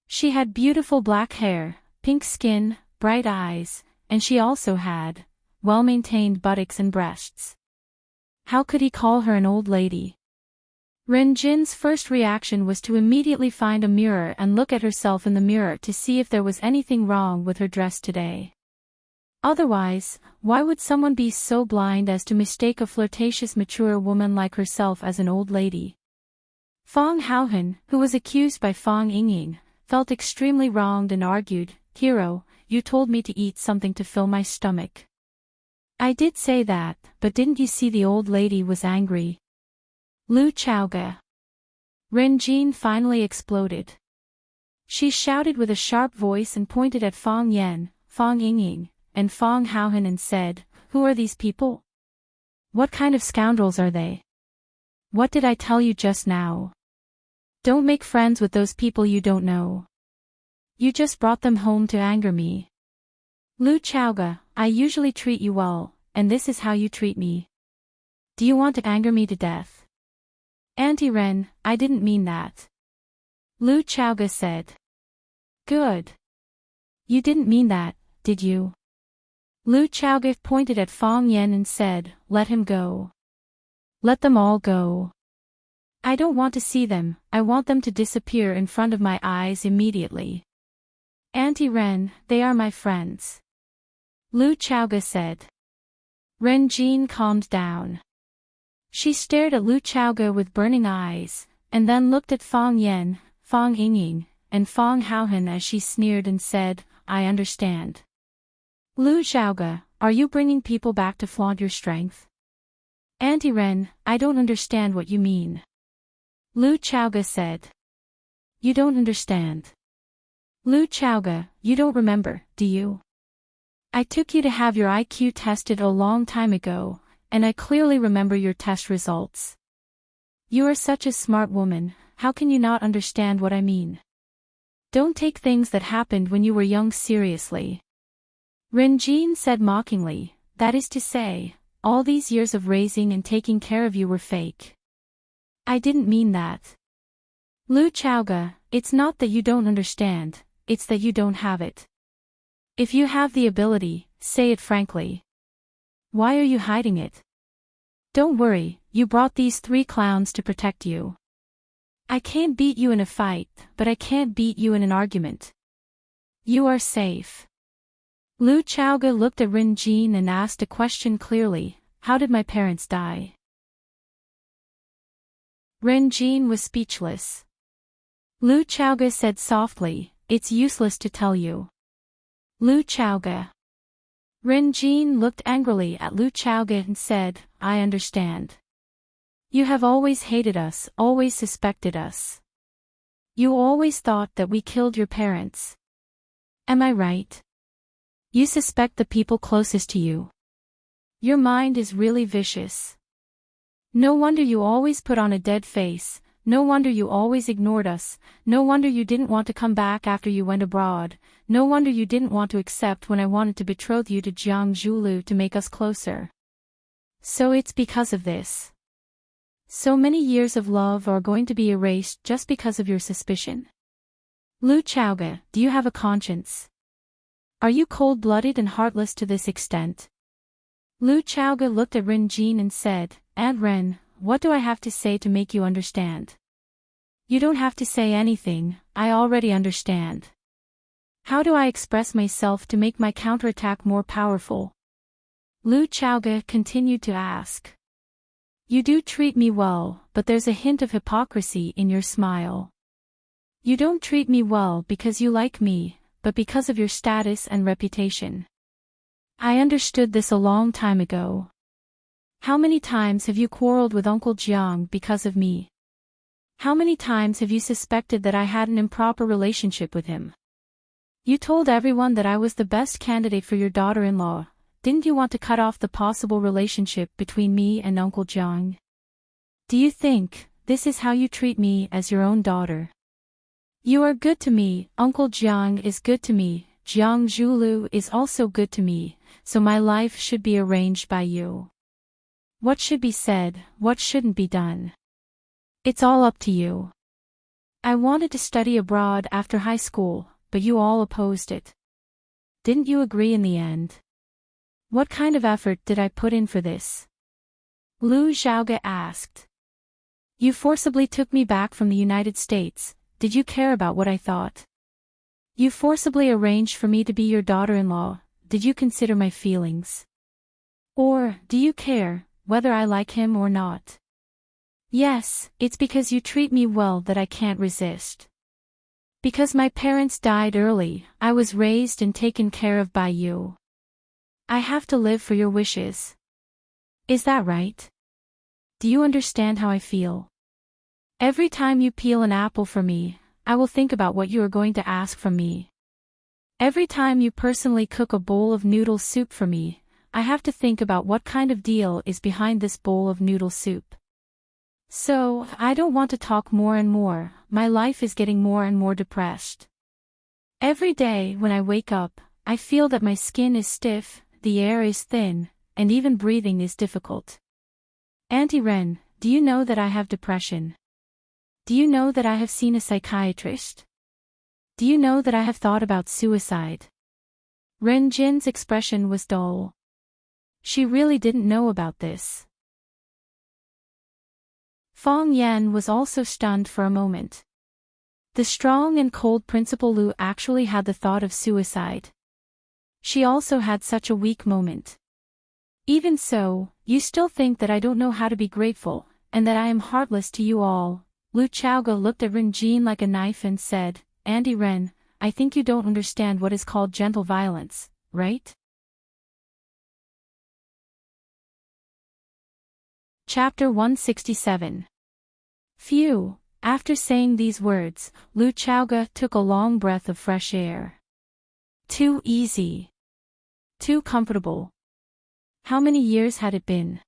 She had beautiful black hair, pink skin, bright eyes, and she also had well-maintained buttocks and breasts. How could he call her an old lady? Ren Jin's first reaction was to immediately find a mirror and look at herself in the mirror to see if there was anything wrong with her dress today. Otherwise, why would someone be so blind as to mistake a flirtatious mature woman like herself as an old lady? Fong Haohan, who was accused by Fong Yingying, felt extremely wronged and argued, "Hero, you told me to eat something to fill my stomach." "I did say that, but didn't you see the old lady was angry?" Lu Chaoge. Ren Jin finally exploded. She shouted with a sharp voice and pointed at Fong Yan, Fong Yingying, and Fong Haohan and said, "Who are these people? What kind of scoundrels are they? What did I tell you just now? Don't make friends with those people you don't know. You just brought them home to anger me. Lu Chaoge, I usually treat you well, and this is how you treat me. Do you want to anger me to death?" "Auntie Ren, I didn't mean that," Lu Chaoge said. "Good. You didn't mean that, did you?" Lu Chaoge pointed at Fong Yan and said, "Let him go. Let them all go. I don't want to see them, I want them to disappear in front of my eyes immediately." "Auntie Ren, they are my friends," Lu Chaoge said. Ren Jin calmed down. She stared at Lu Chaoge with burning eyes, and then looked at Fong Yan, Fong Yingying, and Fong Haohan as she sneered and said, "I understand. Lu Chaoge, are you bringing people back to flaunt your strength?" "Auntie Ren, I don't understand what you mean," Lu Chaoge said. "You don't understand. Lu Chaoge, you don't remember, do you? I took you to have your IQ tested a long time ago, and I clearly remember your test results. You are such a smart woman, how can you not understand what I mean? Don't take things that happened when you were young seriously." Ren Jin said mockingly, "That is to say, all these years of raising and taking care of you were fake." "I didn't mean that. Lu Chaoge, it's not that you don't understand, it's that you don't have it. If you have the ability, say it frankly. Why are you hiding it? Don't worry, you brought these 3 clowns to protect you. I can't beat you in a fight, but I can't beat you in an argument. You are safe." Lu Chaoge looked at Ren Jin and asked a question clearly, "How did my parents die?" Ren Jin was speechless. Lu Chaoge said softly, "It's useless to tell you." Lu Chaoge. Ren Jin looked angrily at Lu Chaoge and said, "I understand. You have always hated us, always suspected us. You always thought that we killed your parents. Am I right? You suspect the people closest to you. Your mind is really vicious. No wonder you always put on a dead face, no wonder you always ignored us, no wonder you didn't want to come back after you went abroad, no wonder you didn't want to accept when I wanted to betroth you to Jiang Zhulu to make us closer. So it's because of this. So many years of love are going to be erased just because of your suspicion. Lu Chaoge, do you have a conscience? Are you cold-blooded and heartless to this extent?" Lu Chaoge looked at Ren Jin and said, "Aunt Ren, what do I have to say to make you understand?" "You don't have to say anything, I already understand. How do I express myself to make my counterattack more powerful?" Lu Chaoge continued to ask. "You do treat me well, but there's a hint of hypocrisy in your smile. You don't treat me well because you like me, but because of your status and reputation. I understood this a long time ago. How many times have you quarreled with Uncle Jiang because of me? How many times have you suspected that I had an improper relationship with him? You told everyone that I was the best candidate for your daughter-in-law. Didn't you want to cut off the possible relationship between me and Uncle Jiang? Do you think this is how you treat me as your own daughter? You are good to me, Uncle Jiang is good to me, Jiang Zhulu is also good to me, so my life should be arranged by you. What should be said, what shouldn't be done? It's all up to you. I wanted to study abroad after high school, but you all opposed it. didn't you agree in the end? What kind of effort did I put in for this? Lu Xiaoge asked. You forcibly took me back from the United States. Did you care about what I thought? You forcibly arranged for me to be your daughter-in-law. Did you consider my feelings? Or, do you care, whether I like him or not? Yes, it's because you treat me well that I can't resist. Because my parents died early, I was raised and taken care of by you. I have to live for your wishes. Is that right? Do you understand how I feel? Every time you peel an apple for me, I will think about what you are going to ask from me. Every time you personally cook a bowl of noodle soup for me, I have to think about what kind of deal is behind this bowl of noodle soup. So, I don't want to talk more and more, my life is getting more and more depressed. Every day when I wake up, I feel that my skin is stiff, the air is thin, and even breathing is difficult. Auntie Ren, do you know that I have depression? Do you know that I have seen a psychiatrist? Do you know that I have thought about suicide? Ren Jin's expression was dull. She really didn't know about this. Fong Yan was also stunned for a moment. The strong and cold Principal Lu actually had the thought of suicide. She also had such a weak moment. Even so, you still think that I don't know how to be grateful, and that I am heartless to you all. Lu Xiaoge looked at Ren Jin like a knife and said, Auntie Ren, I think you don't understand what is called gentle violence, right? Chapter 167. Phew. After saying these words, Lu Xiaoge took a long breath of fresh air. Too easy. Too comfortable. How many years had it been?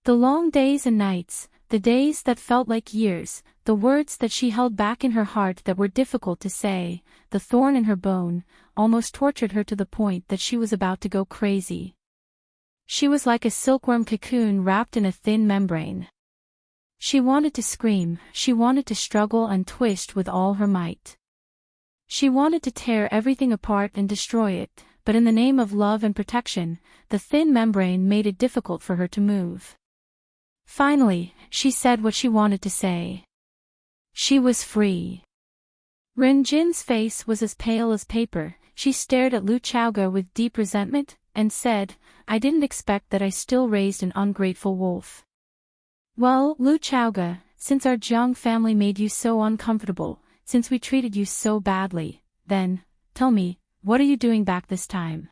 The long days and nights, the days that felt like years, the words that she held back in her heart that were difficult to say, the thorn in her bone, almost tortured her to the point that she was about to go crazy. She was like a silkworm cocoon wrapped in a thin membrane. She wanted to scream, she wanted to struggle and twist with all her might. She wanted to tear everything apart and destroy it, but in the name of love and protection, the thin membrane made it difficult for her to move. Finally, she said what she wanted to say. She was free. Ren Jin's face was as pale as paper. She stared at Lu Xiaoge with deep resentment, and said, I didn't expect that I still raised an ungrateful wolf. Well, Lu Xiaoge, since our Jiang family made you so uncomfortable, since we treated you so badly, then, tell me, what are you doing back this time?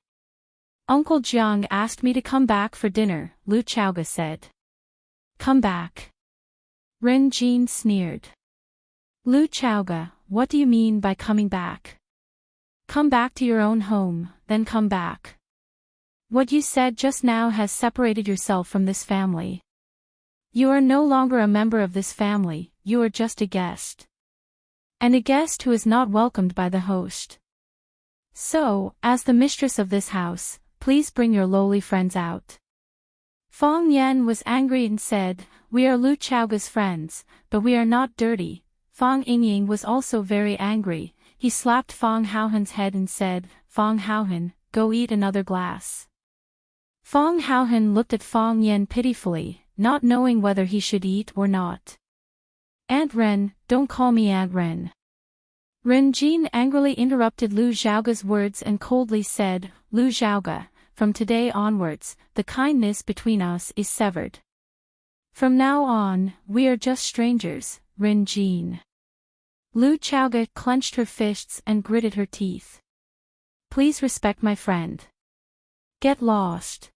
Uncle Jiang asked me to come back for dinner, Lu Xiaoge said. Come back. Ren Jin sneered. Lu Xiaoge, what do you mean by coming back? Come back to your own home, then come back. What you said just now has separated yourself from this family. You are no longer a member of this family, you are just a guest. And a guest who is not welcomed by the host. So, as the mistress of this house, please bring your lowly friends out. Fong Yan was angry and said, we are Lu Xiaoge's friends, but we are not dirty. Fong Yingying was also very angry. He slapped Fong Haohen's head and said, Fong Haohen, go eat another glass. Fong Haohen looked at Fong Yan pitifully, not knowing whether he should eat or not. Aunt Ren, don't call me Aunt Ren. Ren Jin angrily interrupted Lu Xiaoge's words and coldly said, Lu Xiaoge, from today onwards, the kindness between us is severed. From now on, we are just strangers, Ren Jin. Lu Xiaoge clenched her fists and gritted her teeth. Please respect my friend. Get lost.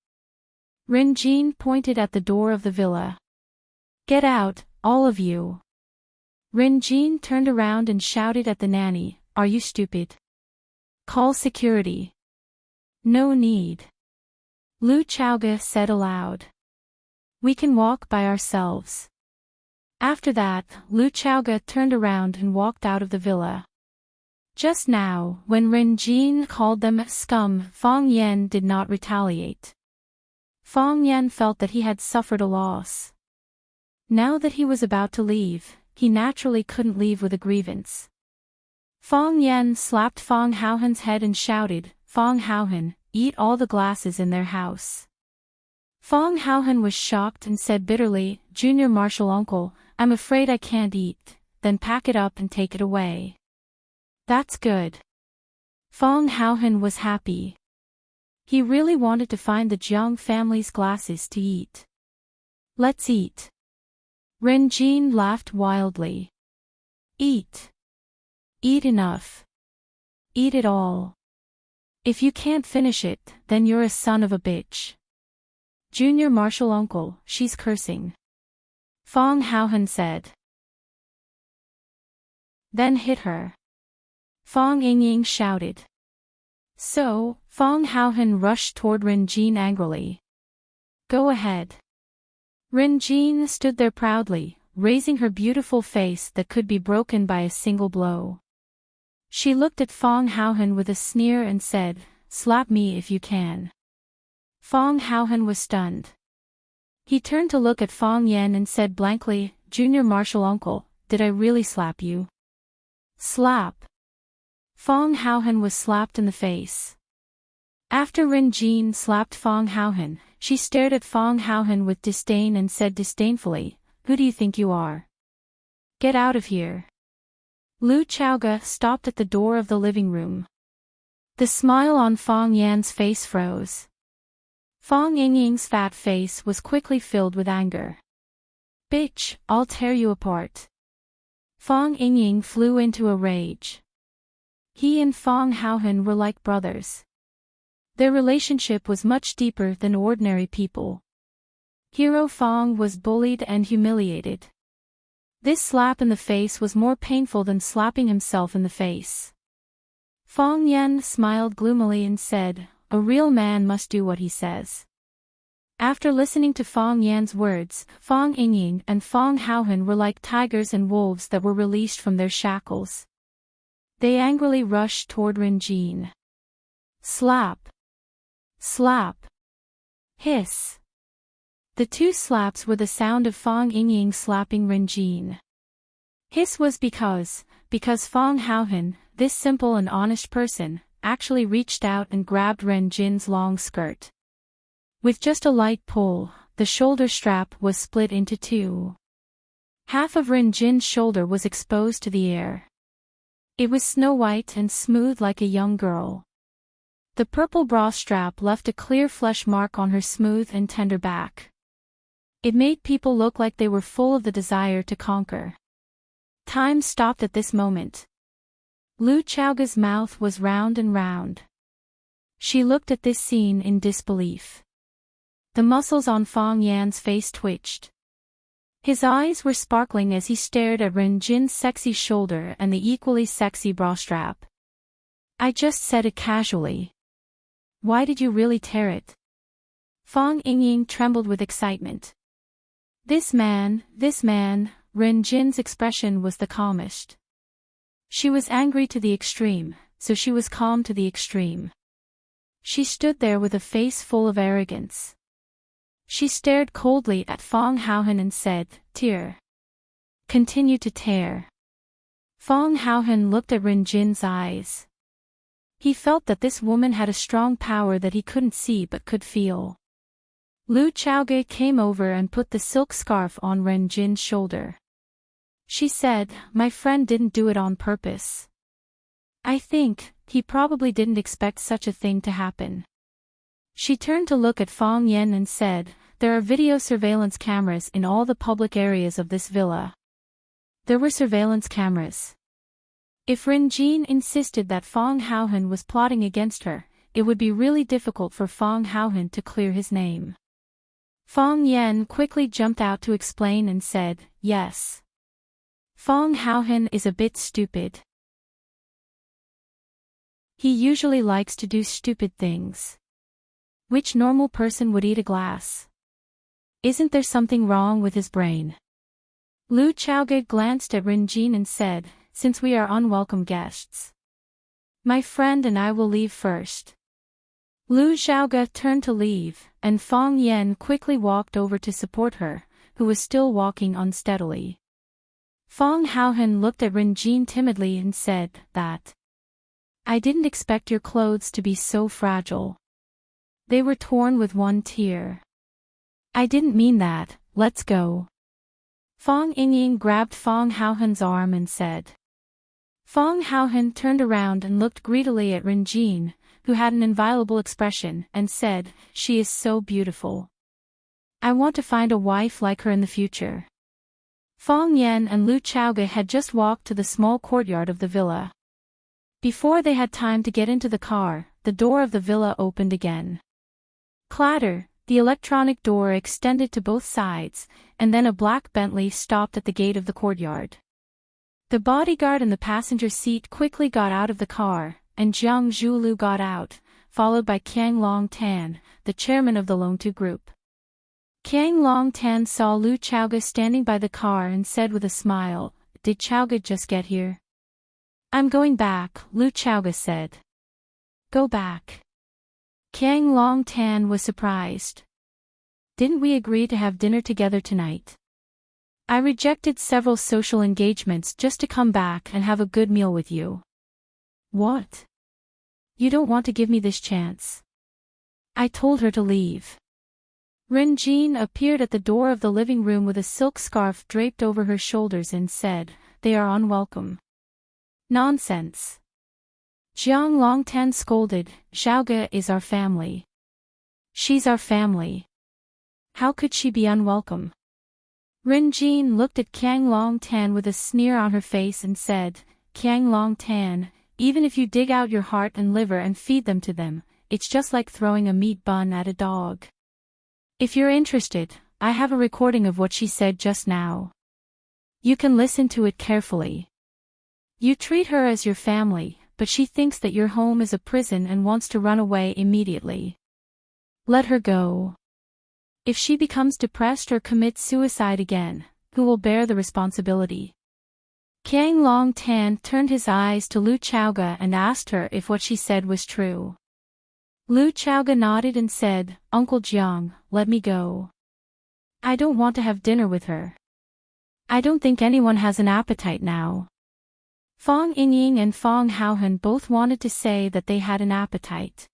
Ren Jin pointed at the door of the villa. Get out, all of you. Ren Jin turned around and shouted at the nanny, are you stupid? Call security. No need. Lu Xiaoge said aloud. We can walk by ourselves. After that, Lu Xiaoge turned around and walked out of the villa. Just now, when Ren Jin called them scum, Fong Yan did not retaliate. Fong Yan felt that he had suffered a loss. Now that he was about to leave, he naturally couldn't leave with a grievance. Fong Yan slapped Fong Haohen's head and shouted, Fong Haohan, eat all the glasses in their house. Fong Haohan was shocked and said bitterly, Junior Marshal Uncle, I'm afraid I can't eat, then pack it up and take it away. That's good. Fong Haohan was happy. He really wanted to find the Jiang family's glasses to eat. Let's eat. Ren Jin laughed wildly. Eat. Eat enough. Eat it all. If you can't finish it, then you're a son of a bitch. Junior Marshal Uncle, she's cursing. Fong Haohan said. Then hit her. Fong Yingying shouted. So, Fong Haohan rushed toward Ren Jin angrily. Go ahead. Ren Jin stood there proudly, raising her beautiful face that could be broken by a single blow. She looked at Fong Haohan with a sneer and said, slap me if you can. Fong Haohan was stunned. He turned to look at Fong Yan and said blankly, Junior Marshal Uncle, did I really slap you? Slap. Fong Haohan was slapped in the face. After Ren Jin slapped Fong Haohan, she stared at Fong Haohan with disdain and said disdainfully, who do you think you are? Get out of here. Lu Chaoga stopped at the door of the living room. The smile on Fong Yan's face froze. Fong Yingying's fat face was quickly filled with anger. Bitch, I'll tear you apart. Fong Yingying flew into a rage. He and Fong Haohan were like brothers. Their relationship was much deeper than ordinary people. Hero Fong was bullied and humiliated. This slap in the face was more painful than slapping himself in the face. Fong Yan smiled gloomily and said, a real man must do what he says. After listening to Fong Yan's words, Fong Yingying and Fong Haohan were like tigers and wolves that were released from their shackles. They angrily rushed toward Ren Jin. Slap. Slap. Hiss. The two slaps were the sound of Fong Yingying slapping Ren Jin. Hiss was because Fong Haohan, this simple and honest person, actually reached out and grabbed Ren Jin's long skirt. With just a light pull, the shoulder strap was split into two. Half of Ren Jin's shoulder was exposed to the air. It was snow white and smooth like a young girl. The purple bra strap left a clear flesh mark on her smooth and tender back. It made people look like they were full of the desire to conquer. Time stopped at this moment. Lu Chaoga's mouth was round and round. She looked at this scene in disbelief. The muscles on Fong Yan's face twitched. His eyes were sparkling as he stared at Ren Jin's sexy shoulder and the equally sexy bra strap. I just said it casually. Why did you really tear it? Fong Yingying trembled with excitement. This man, Ren Jin's expression was the calmest. She was angry to the extreme, so she was calm to the extreme. She stood there with a face full of arrogance. She stared coldly at Fong Haohan and said, tear. Continue to tear. Fong Haohan looked at Ren Jin's eyes. He felt that this woman had a strong power that he couldn't see but could feel. Lu Chaoga came over and put the silk scarf on Ren Jin's shoulder. She said, my friend didn't do it on purpose. I think, he probably didn't expect such a thing to happen. She turned to look at Fong Yan and said, there are video surveillance cameras in all the public areas of this villa. There were surveillance cameras. If Ren Jin insisted that Fong Haohan was plotting against her, it would be really difficult for Fong Haohan to clear his name. Fong Yan quickly jumped out to explain and said, yes. Fong Haohan is a bit stupid. He usually likes to do stupid things. Which normal person would eat a glass? Isn't there something wrong with his brain? Lu Chaoga glanced at Ren Jin and said, since we are unwelcome guests, my friend and I will leave first. Lu Chaoga turned to leave, and Fong Yan quickly walked over to support her, who was still walking unsteadily. Fong Haohan looked at Ren Jin timidly and said, that. I didn't expect your clothes to be so fragile. They were torn with one tear. I didn't mean that, let's go. Fong Yingying grabbed Fong Haohen's arm and said. Fong Haohen turned around and looked greedily at Ren Jin, who had an inviolable expression, and said, she is so beautiful. I want to find a wife like her in the future. Fong Yan and Lu Chaoge had just walked to the small courtyard of the villa. Before they had time to get into the car, the door of the villa opened again. Clatter, the electronic door extended to both sides, and then a black Bentley stopped at the gate of the courtyard. The bodyguard in the passenger seat quickly got out of the car, and Jiang Zhulu got out, followed by Qiang Longtan, the chairman of the Longtu group. Qiang Longtan saw Lu Chaoge standing by the car and said with a smile, did Chaoge just get here? I'm going back, Lu Chaoge said. Go back. Qiang Longtan was surprised. Didn't we agree to have dinner together tonight? I rejected several social engagements just to come back and have a good meal with you. What? You don't want to give me this chance. I told her to leave. Ren Jin appeared at the door of the living room with a silk scarf draped over her shoulders and said, they are unwelcome. Nonsense. Jiang Longtan scolded, Xiaoge is our family. She's our family. How could she be unwelcome? Ren Jin looked at Qiang Longtan with a sneer on her face and said, Qiang Longtan, even if you dig out your heart and liver and feed them to them, it's just like throwing a meat bun at a dog. If you're interested, I have a recording of what she said just now. You can listen to it carefully. You treat her as your family, but she thinks that your home is a prison and wants to run away immediately. Let her go. If she becomes depressed or commits suicide again, who will bear the responsibility? Qiang Longtan turned his eyes to Lu Chaoge and asked her if what she said was true. Lu Chaoge nodded and said, Uncle Jiang, let me go. I don't want to have dinner with her. I don't think anyone has an appetite now. Fong Yingying and Fong Haohen both wanted to say that they had an appetite.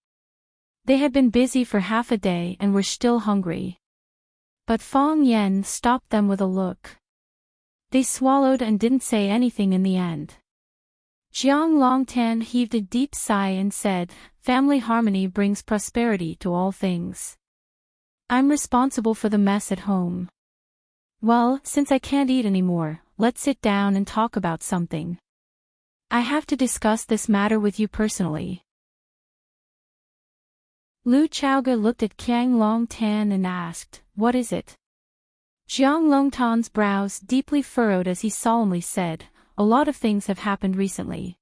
They had been busy for half a day and were still hungry. But Fong Yan stopped them with a look. They swallowed and didn't say anything in the end. Jiang Longtan heaved a deep sigh and said, family harmony brings prosperity to all things. I'm responsible for the mess at home. Well, since I can't eat anymore, let's sit down and talk about something. I have to discuss this matter with you personally. Lu Chaoge looked at Qiang Longtan and asked, what is it? Jiang Longtan's brows deeply furrowed as he solemnly said, a lot of things have happened recently.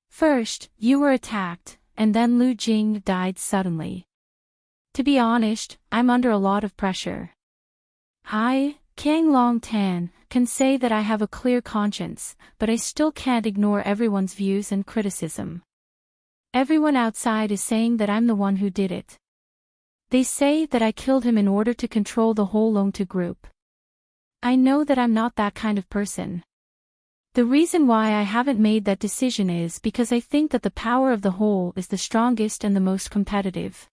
First, you were attacked, and then Lu Jing died suddenly. To be honest, I'm under a lot of pressure. I, Qiang Longtan, can say that I have a clear conscience, but I still can't ignore everyone's views and criticism. Everyone outside is saying that I'm the one who did it. They say that I killed him in order to control the whole Longtu group. I know that I'm not that kind of person. The reason why I haven't made that decision is because I think that the power of the whole is the strongest and the most competitive.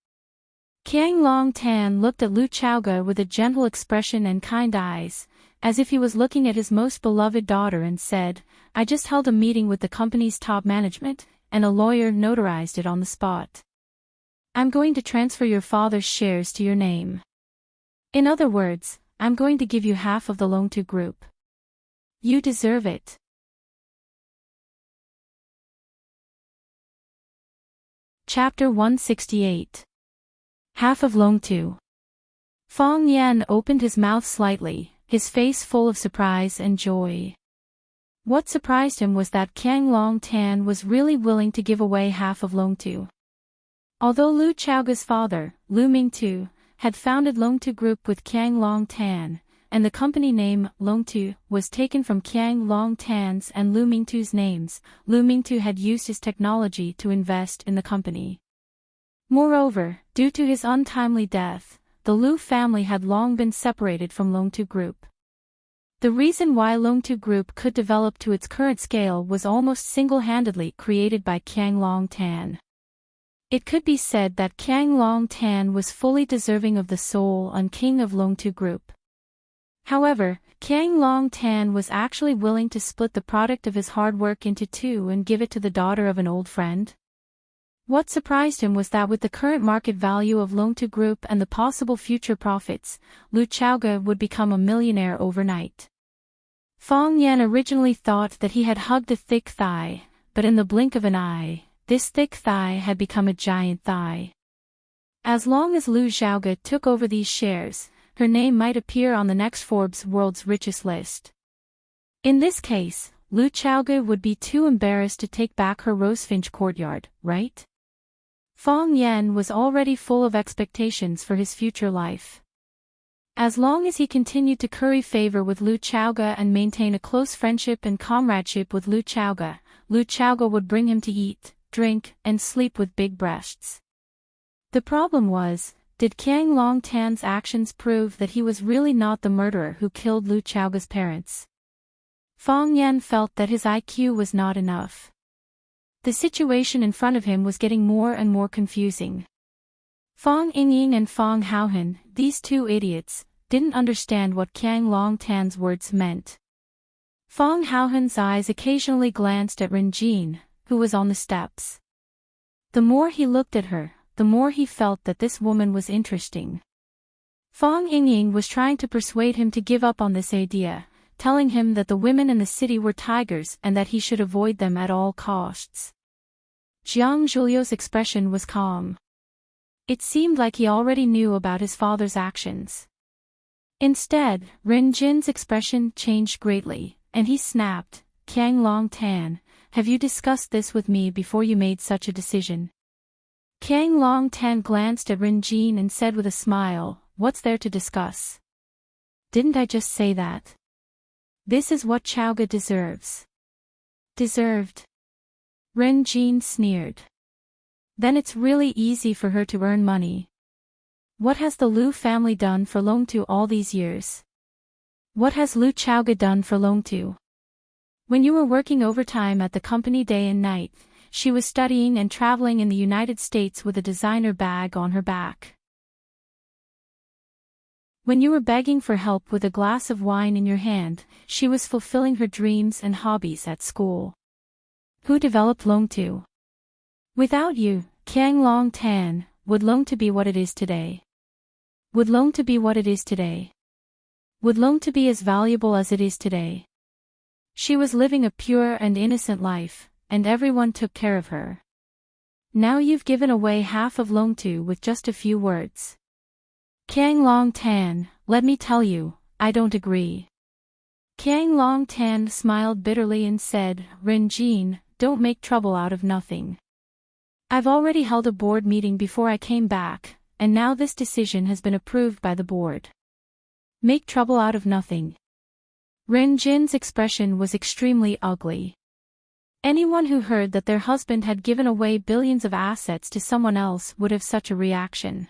Qiang Longtan looked at Lu Chaoge with a gentle expression and kind eyes, as if he was looking at his most beloved daughter and said, I just held a meeting with the company's top management, and a lawyer notarized it on the spot. I'm going to transfer your father's shares to your name. In other words, I'm going to give you half of the Longtu group. You deserve it. Chapter 168. Half of Longtu. Fong Yan opened his mouth slightly, his face full of surprise and joy. What surprised him was that Qiang Longtan was really willing to give away half of Longtu. Although Lu Chaoge's father, Lu Mingtu, had founded Longtu Group with Qiang Longtan, and the company name, Longtu, was taken from Qiang Longtan's and Lu Mingtu's names, Lu Mingtu had used his technology to invest in the company. Moreover, due to his untimely death, the Lu family had long been separated from Longtu Group. The reason why Longtu Group could develop to its current scale was almost single-handedly created by Qiang Long Tan. It could be said that Qiang Long Tan was fully deserving of the soul and king of Longtu Group. However, Qiang Long Tan was actually willing to split the product of his hard work into two and give it to the daughter of an old friend. What surprised him was that with the current market value of Longtu Group and the possible future profits, Lu Chaoge would become a millionaire overnight. Fang Yan originally thought that he had hugged a thick thigh, but in the blink of an eye, this thick thigh had become a giant thigh. As long as Lu Xiaoge took over these shares, her name might appear on the next Forbes World's Richest list. In this case, Lu Xiaoge would be too embarrassed to take back her Rosefinch courtyard, right? Fang Yan was already full of expectations for his future life. As long as he continued to curry favor with Lu Xiaoge and maintain a close friendship and comradeship with Lu Xiaoge would bring him to eat, drink, and sleep with big breasts. The problem was, did Qiang Long Tan's actions prove that he was really not the murderer who killed Lu Xiaoge's parents? Fang Yan felt that his IQ was not enough. The situation in front of him was getting more and more confusing. Fang Yingying and Fang Haohan, these two idiots, didn't understand what Qiang Long Tan's words meant. Fang Haohan's eyes occasionally glanced at Ren Jin, who was on the steps. The more he looked at her, the more he felt that this woman was interesting. Fang Yingying was trying to persuade him to give up on this idea, telling him that the women in the city were tigers and that he should avoid them at all costs. Jiang Zhuliu's expression was calm. It seemed like he already knew about his father's actions. Instead, Ren Jin's expression changed greatly, and he snapped, "Qiang Long Tan, have you discussed this with me before you made such a decision?" Qiang Long Tan glanced at Ren Jin and said with a smile, "What's there to discuss? Didn't I just say that? This is what Chaoge deserves." Deserved? Ren Jin sneered. Then it's really easy for her to earn money. What has the Lu family done for Longtu all these years? What has Lu Chaoge done for Longtu? When you were working overtime at the company day and night, she was studying and traveling in the United States with a designer bag on her back. When you were begging for help with a glass of wine in your hand, she was fulfilling her dreams and hobbies at school. Who developed Longtu? Without you, Qiang Long Tan, would Longtu be what it is today? Would Longtu be what it is today? Would Longtu be as valuable as it is today? She was living a pure and innocent life, and everyone took care of her. Now you've given away half of Longtu with just a few words. Qiang Long Tan, let me tell you, I don't agree. Qiang Long Tan smiled bitterly and said, "Ren Jin, don't make trouble out of nothing. I've already held a board meeting before I came back, and now this decision has been approved by the board." Make trouble out of nothing. Ren Jin's expression was extremely ugly. Anyone who heard that their husband had given away billions of assets to someone else would have such a reaction.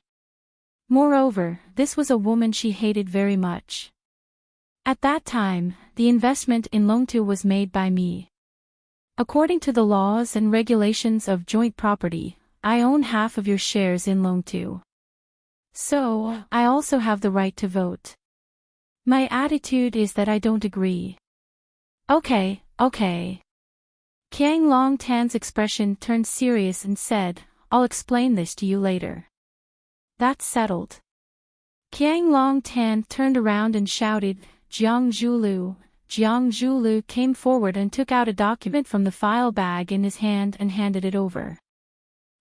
Moreover, this was a woman she hated very much. At that time, the investment in Longtu was made by me. According to the laws and regulations of joint property, I own half of your shares in Longtu. So, I also have the right to vote. My attitude is that I don't agree. Okay. Qiang Long Tan's expression turned serious and said, "I'll explain this to you later." That's settled. Qiang Long Tan turned around and shouted, "Jiang Zhulu." Jiang Zhulu came forward and took out a document from the file bag in his hand and handed it over.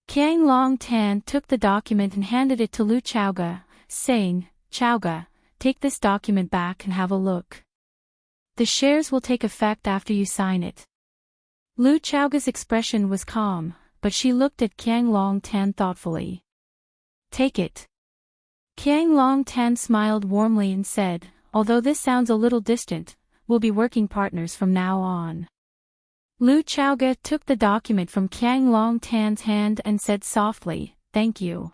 Qiang Long Tan took the document and handed it to Lu Chaoge, saying, "Chaoge, take this document back and have a look. The shares will take effect after you sign it." Lu Chaoge's expression was calm, but she looked at Qiang Long Tan thoughtfully. "Take it." Qiang Long Tan smiled warmly and said, "Although this sounds a little distant, we'll be working partners from now on." Lu Chaoge took the document from Qiang Long Tan's hand and said softly, "Thank you.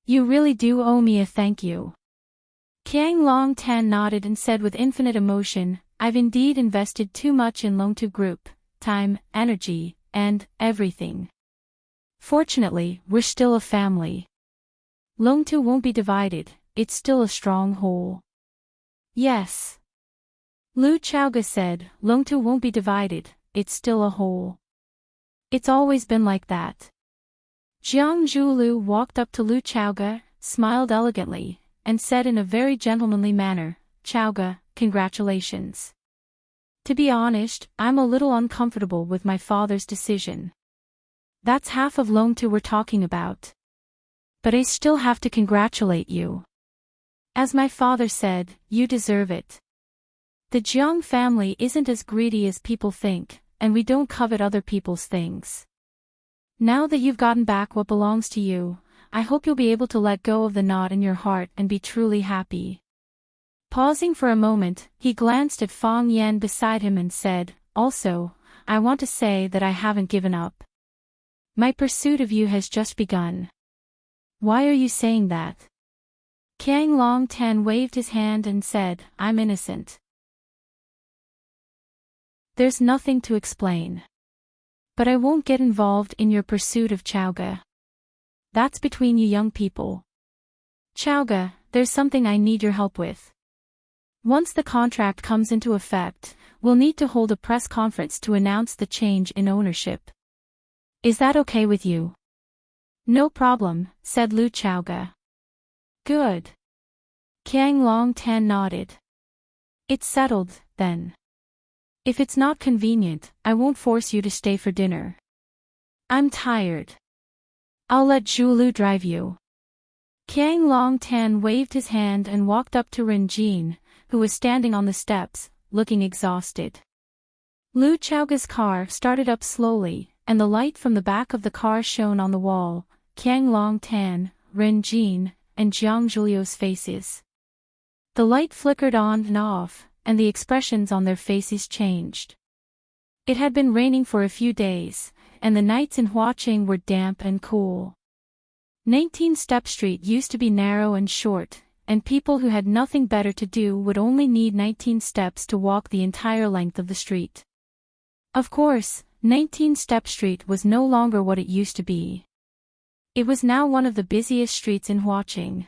You really do owe me a thank you." Kiang Long Tan nodded and said with infinite emotion, I've indeed invested too much in Longtu Group, time, energy, and everything. Fortunately, we're still a family. Longtu won't be divided, it's still a strong whole. Yes. Lu Chaoga said, Longtu won't be divided, it's still a whole. It's always been like that. Jiang Zhulu walked up to Lu Chaoga, smiled elegantly, and said in a very gentlemanly manner, Chaoga, congratulations. To be honest, I'm a little uncomfortable with my father's decision. That's half of Longtu we're talking about. But I still have to congratulate you. As my father said, you deserve it. The Jiang family isn't as greedy as people think, and we don't covet other people's things. Now that you've gotten back what belongs to you, I hope you'll be able to let go of the knot in your heart and be truly happy. Pausing for a moment, he glanced at Fang Yan beside him and said, also, I want to say that I haven't given up. My pursuit of you has just begun. Why are you saying that? Kiang Long Tan waved his hand and said, I'm innocent. There's nothing to explain. But I won't get involved in your pursuit of Chaoga. That's between you young people. Chaoga, there's something I need your help with. Once the contract comes into effect, we'll need to hold a press conference to announce the change in ownership. Is that okay with you? No problem, said Lu Chaoga. Good. Kiang Long Tan nodded. It's settled, then. If it's not convenient, I won't force you to stay for dinner. I'm tired. I'll let Zhulu drive you. Kiang Long Tan waved his hand and walked up to Rin Jin, who was standing on the steps, looking exhausted. Lu Chaoga's car started up slowly, and the light from the back of the car shone on the wall, Kiang Long Tan, Rin Jin, and Jiang Zhulio's faces. The light flickered on and off, and the expressions on their faces changed. It had been raining for a few days, and the nights in Huaqing were damp and cool. 19 Step Street used to be narrow and short, and people who had nothing better to do would only need 19 steps to walk the entire length of the street. Of course, 19 Step Street was no longer what it used to be. It was now one of the busiest streets in Huaqing.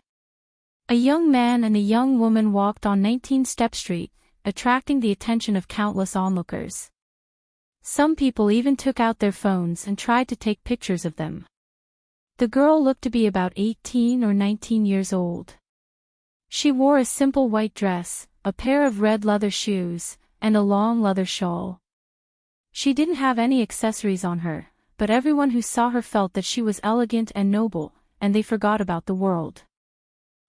A young man and a young woman walked on 19 Step Street, attracting the attention of countless onlookers. Some people even took out their phones and tried to take pictures of them. The girl looked to be about 18 or 19 years old. She wore a simple white dress, a pair of red leather shoes, and a long leather shawl. She didn't have any accessories on her, but everyone who saw her felt that she was elegant and noble, and they forgot about the world.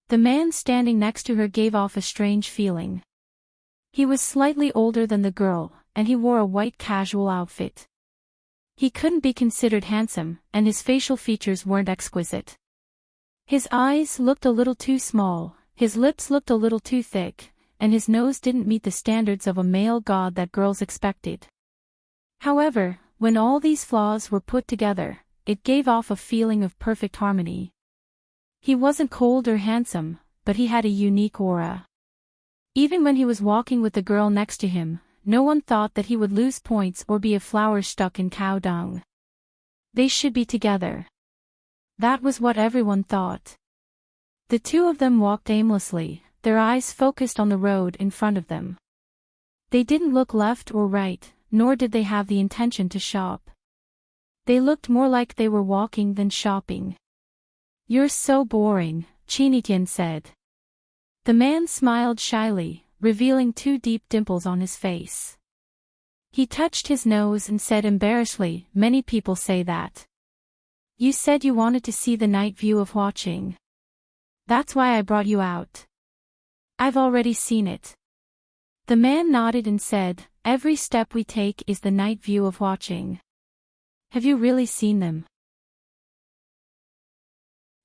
The man standing next to her gave off a strange feeling. He was slightly older than the girl, and he wore a white casual outfit. He couldn't be considered handsome, and his facial features weren't exquisite. His eyes looked a little too small, his lips looked a little too thick, and his nose didn't meet the standards of a male god that girls expected. However, when all these flaws were put together, it gave off a feeling of perfect harmony. He wasn't cold or handsome, but he had a unique aura. Even when he was walking with the girl next to him, no one thought that he would lose points or be a flower stuck in cow dung. They should be together. That was what everyone thought. The two of them walked aimlessly, their eyes focused on the road in front of them. They didn't look left or right, nor did they have the intention to shop. They looked more like they were walking than shopping. You're so boring, Chinitian said. The man smiled shyly, revealing 2 deep dimples on his face. He touched his nose and said embarrassedly, many people say that. You said you wanted to see the night view of Huaqing. That's why I brought you out. I've already seen it. The man nodded and said, every step we take is the night view of Huaqing. Have you really seen them?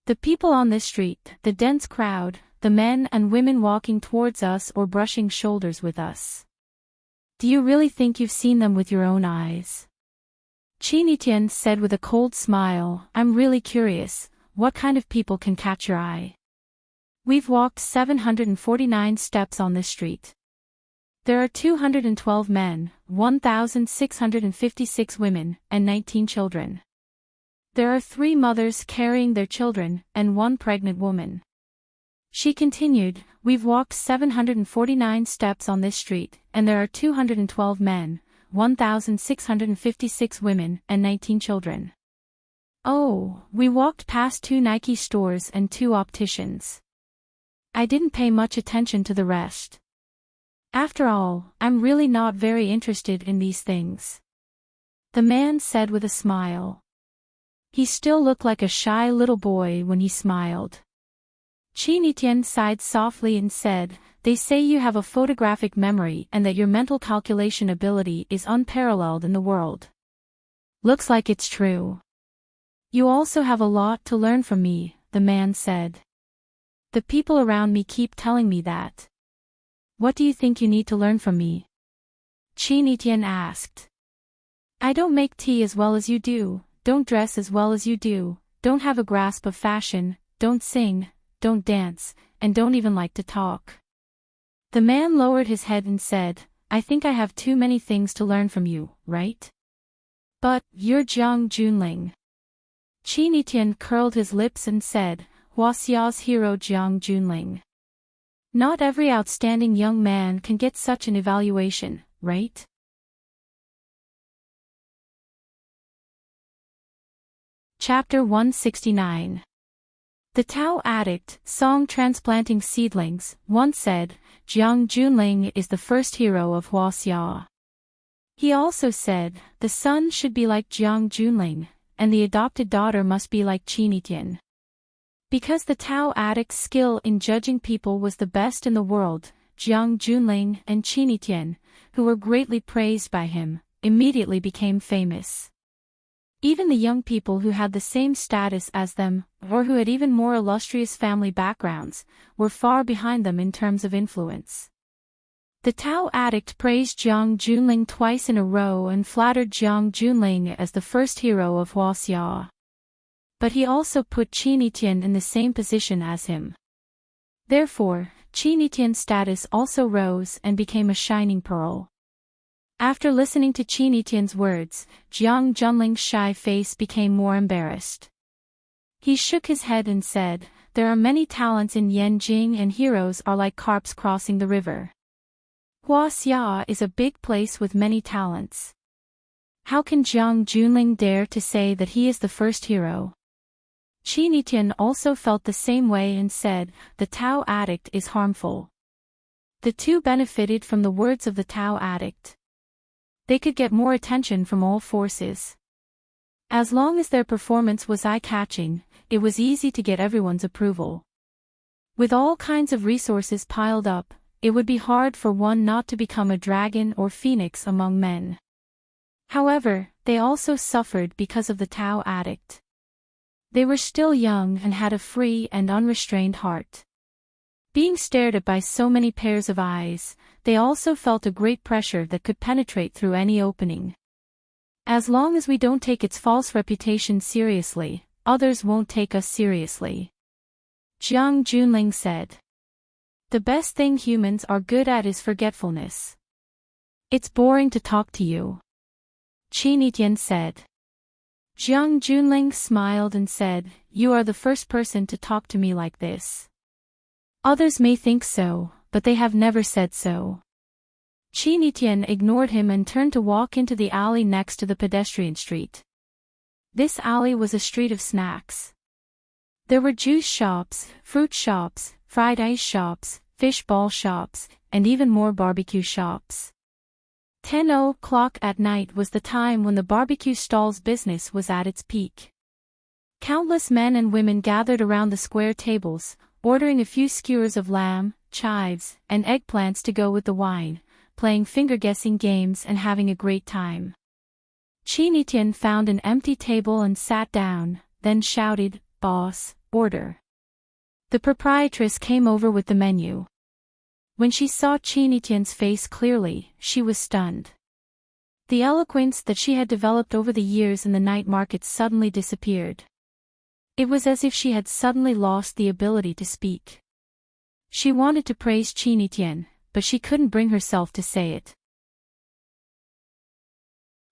The people on this street, the dense crowd, the men and women walking towards us or brushing shoulders with us. Do you really think you've seen them with your own eyes? Chinitian said with a cold smile, I'm really curious, what kind of people can catch your eye? We've walked 749 steps on this street. There are 212 men, 1,656 women, and 19 children. There are 3 mothers carrying their children, and 1 pregnant woman. She continued, we've walked 749 steps on this street, and there are 212 men, 1,656 women, and 19 children. Oh, we walked past 2 Nike stores and 2 opticians. I didn't pay much attention to the rest. After all, I'm really not very interested in these things. The man said with a smile. He still looked like a shy little boy when he smiled. Chinitian sighed softly and said, they say you have a photographic memory and that your mental calculation ability is unparalleled in the world. Looks like it's true. You also have a lot to learn from me, the man said. The people around me keep telling me that. What do you think you need to learn from me? Chinitian asked. I don't make tea as well as you do, don't dress as well as you do, don't have a grasp of fashion, don't sing, don't dance, and don't even like to talk. The man lowered his head and said, I think I have too many things to learn from you, right? But, you're Jiang Junling. Chinitian curled his lips and said, Huaxia's hero Jiang Junling. Not every outstanding young man can get such an evaluation, right? Chapter 169. The Tao addict, song transplanting seedlings, once said, Jiang Junling is the first hero of Huaxia. He also said, the son should be like Jiang Junling, and the adopted daughter must be like Chinitian. Because the Tao addict's skill in judging people was the best in the world, Jiang Junling and Chinitian, who were greatly praised by him, immediately became famous. Even the young people who had the same status as them, or who had even more illustrious family backgrounds, were far behind them in terms of influence. The Tao addict praised Jiang Junling twice in a row and flattered Jiang Junling as the first hero of Huaxia. But he also put Chinitian in the same position as him. Therefore, Chinitian's status also rose and became a shining pearl. After listening to Chinitian's words, Jiang Junling's shy face became more embarrassed. He shook his head and said, there are many talents in Yanjing and heroes are like carps crossing the river. Huaxia is a big place with many talents. How can Jiang Junling dare to say that he is the first hero? Chinitian also felt the same way and said, the Tao addict is harmful. The two benefited from the words of the Tao addict. They could get more attention from all forces. As long as their performance was eye-catching, it was easy to get everyone's approval. With all kinds of resources piled up, it would be hard for one not to become a dragon or phoenix among men. However, they also suffered because of the Tao addict. They were still young and had a free and unrestrained heart. Being stared at by so many pairs of eyes, they also felt a great pressure that could penetrate through any opening. As long as we don't take its false reputation seriously, others won't take us seriously. Jiang Junling said. The best thing humans are good at is forgetfulness. It's boring to talk to you. Chinitian said. Jiang Junling smiled and said, you are the first person to talk to me like this. Others may think so, but they have never said so. Chinitian ignored him and turned to walk into the alley next to the pedestrian street. This alley was a street of snacks. There were juice shops, fruit shops, fried ice shops, fish ball shops, and even more barbecue shops. 10 o'clock at night was the time when the barbecue stall's business was at its peak. Countless men and women gathered around the square tables, ordering a few skewers of lamb, chives, and eggplants to go with the wine, playing finger-guessing games and having a great time. Chinitian found an empty table and sat down, then shouted, "Boss, order." The proprietress came over with the menu. When she saw Chinitian's face clearly, she was stunned. The eloquence that she had developed over the years in the night market suddenly disappeared. It was as if she had suddenly lost the ability to speak. She wanted to praise Chinitian, but she couldn't bring herself to say it.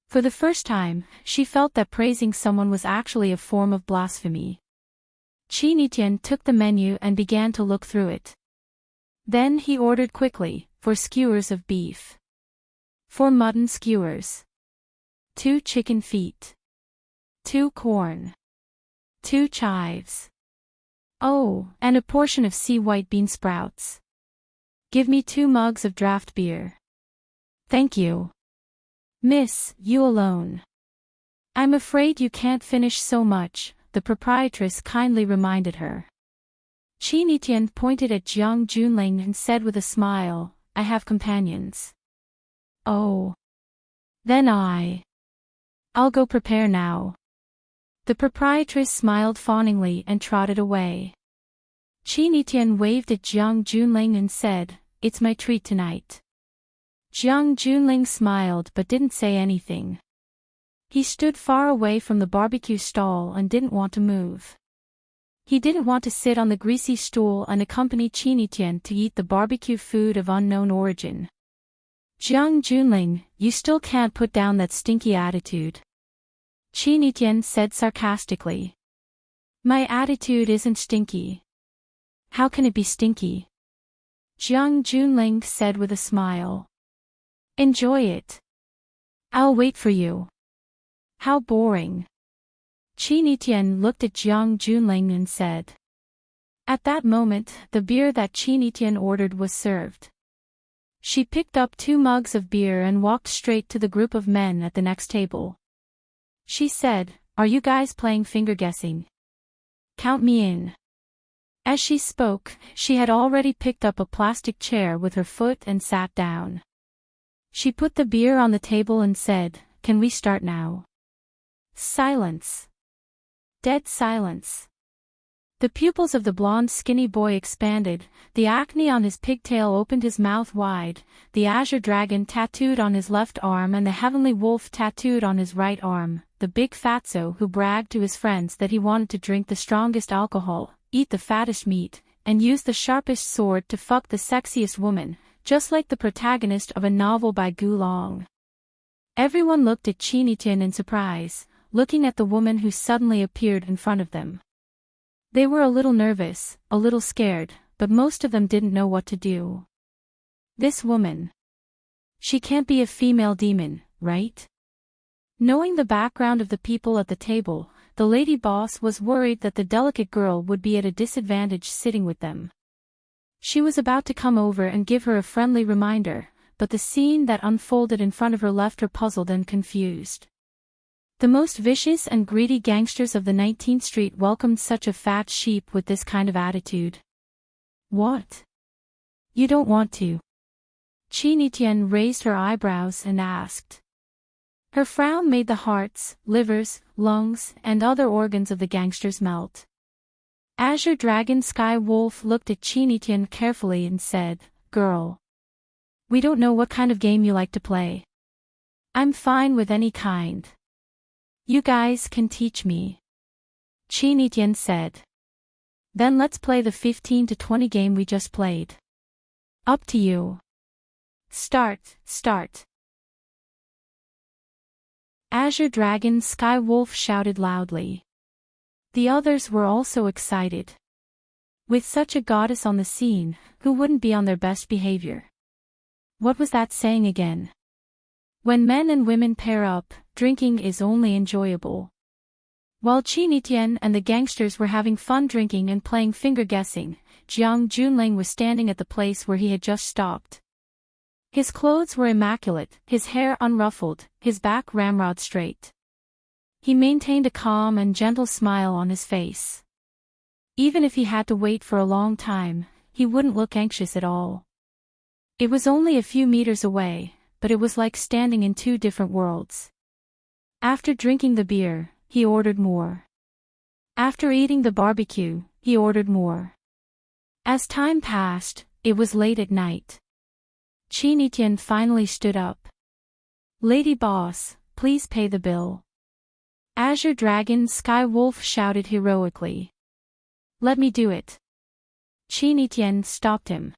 For the first time, she felt that praising someone was actually a form of blasphemy. Chinitian took the menu and began to look through it. Then he ordered quickly, 4 skewers of beef. 4 mutton skewers. 2 chicken feet. 2 corn. 2 chives. Oh, and a portion of sea white bean sprouts. Give me 2 mugs of draft beer. Thank you. Miss, you alone. I'm afraid you can't finish so much, the proprietress kindly reminded her. Chinitian pointed at Jiang Junling and said with a smile, I have companions. Oh. Then I'll go prepare now. The proprietress smiled fawningly and trotted away. Chinitian waved at Jiang Junling and said, It's my treat tonight. Jiang Junling smiled but didn't say anything. He stood far away from the barbecue stall and didn't want to move. He didn't want to sit on the greasy stool and accompany Chinitian to eat the barbecue food of unknown origin. Jiang Junling, you still can't put down that stinky attitude. Chinitian said sarcastically. My attitude isn't stinky. How can it be stinky? Jiang Junling said with a smile. Enjoy it. I'll wait for you. How boring. Chinitian looked at Jiang Junling and said. At that moment, the beer that Chinitian ordered was served. She picked up 2 mugs of beer and walked straight to the group of men at the next table. She said, Are you guys playing finger guessing? Count me in. As she spoke, she had already picked up a plastic chair with her foot and sat down. She put the beer on the table and said, Can we start now? Silence. Dead silence. The pupils of the blonde skinny boy expanded, the acne on his pigtail opened his mouth wide, the azure dragon tattooed on his left arm and the heavenly wolf tattooed on his right arm, the big fatso who bragged to his friends that he wanted to drink the strongest alcohol, eat the fattest meat, and use the sharpest sword to fuck the sexiest woman, just like the protagonist of a novel by Gu Long. Everyone looked at Chinitian in surprise, looking at the woman who suddenly appeared in front of them. They were a little nervous, a little scared, but most of them didn't know what to do. This woman. She can't be a female demon, right? Knowing the background of the people at the table, the lady boss was worried that the delicate girl would be at a disadvantage sitting with them. She was about to come over and give her a friendly reminder, but the scene that unfolded in front of her left her puzzled and confused. The most vicious and greedy gangsters of the 19th Street welcomed such a fat sheep with this kind of attitude. What? You don't want to? Chinitian raised her eyebrows and asked. Her frown made the hearts, livers, lungs, and other organs of the gangsters melt. Azure Dragon Sky Wolf looked at Chinitian carefully and said, Girl. We don't know what kind of game you like to play. I'm fine with any kind. You guys can teach me. Chinitian said. Then let's play the 15 to 20 game we just played. Up to you. Start. Azure Dragon Sky Wolf shouted loudly. The others were also excited. With such a goddess on the scene, who wouldn't be on their best behavior? What was that saying again? When men and women pair up, drinking is only enjoyable. While Chinitian and the gangsters were having fun drinking and playing finger guessing, Jiang Junling was standing at the place where he had just stopped. His clothes were immaculate, his hair unruffled, his back ramrod straight. He maintained a calm and gentle smile on his face. Even if he had to wait for a long time, he wouldn't look anxious at all. It was only a few meters away, but it was like standing in 2 different worlds. After drinking the beer, he ordered more. After eating the barbecue, he ordered more. As time passed, it was late at night. Chinitian finally stood up. Lady boss, please pay the bill. Azure Dragon Sky Wolf shouted heroically. Let me do it. Qin Etienne stopped him.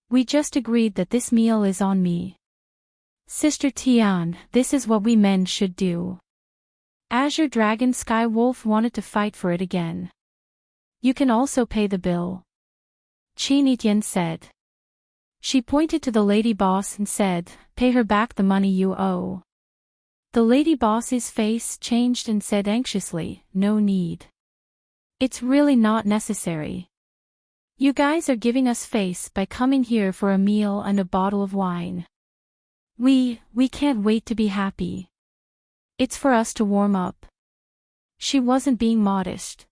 We just agreed that this meal is on me. Sister Tian, this is what we men should do. Azure Dragon Sky Wolf wanted to fight for it again. You can also pay the bill. Qin Etienne said. She pointed to the lady boss and said, pay her back the money you owe. The lady boss's face changed and said anxiously, no need. It's really not necessary. You guys are giving us face by coming here for a meal and a bottle of wine. We can't wait to be happy. It's for us to warm up. She wasn't being modest.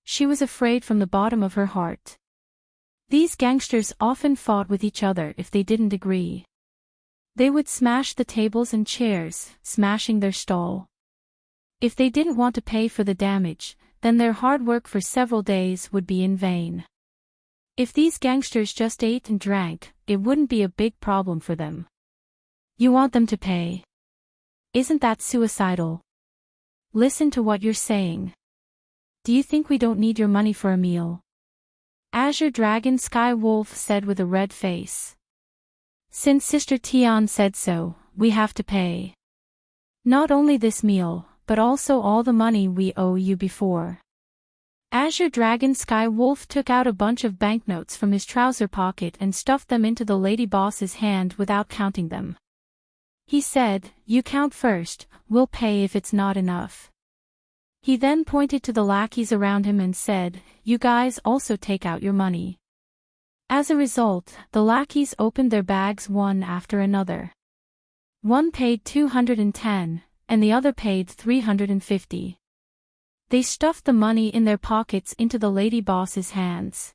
She was afraid from the bottom of her heart. These gangsters often fought with each other if they didn't agree. They would smash the tables and chairs, smashing their stall. If they didn't want to pay for the damage, then their hard work for several days would be in vain. If these gangsters just ate and drank, it wouldn't be a big problem for them. You want them to pay? Isn't that suicidal? Listen to what you're saying. Do you think we don't need your money for a meal? Azure Dragon Sky Wolf said with a red face. Since Sister Tian said so, we have to pay. Not only this meal, but also all the money we owe you before. Azure Dragon Sky Wolf took out a bunch of banknotes from his trouser pocket and stuffed them into the lady boss's hand without counting them. He said, you count first, we'll pay if it's not enough. He then pointed to the lackeys around him and said, you guys also take out your money. As a result, the lackeys opened their bags one after another. One paid 210, and the other paid 350. They stuffed the money in their pockets into the lady boss's hands.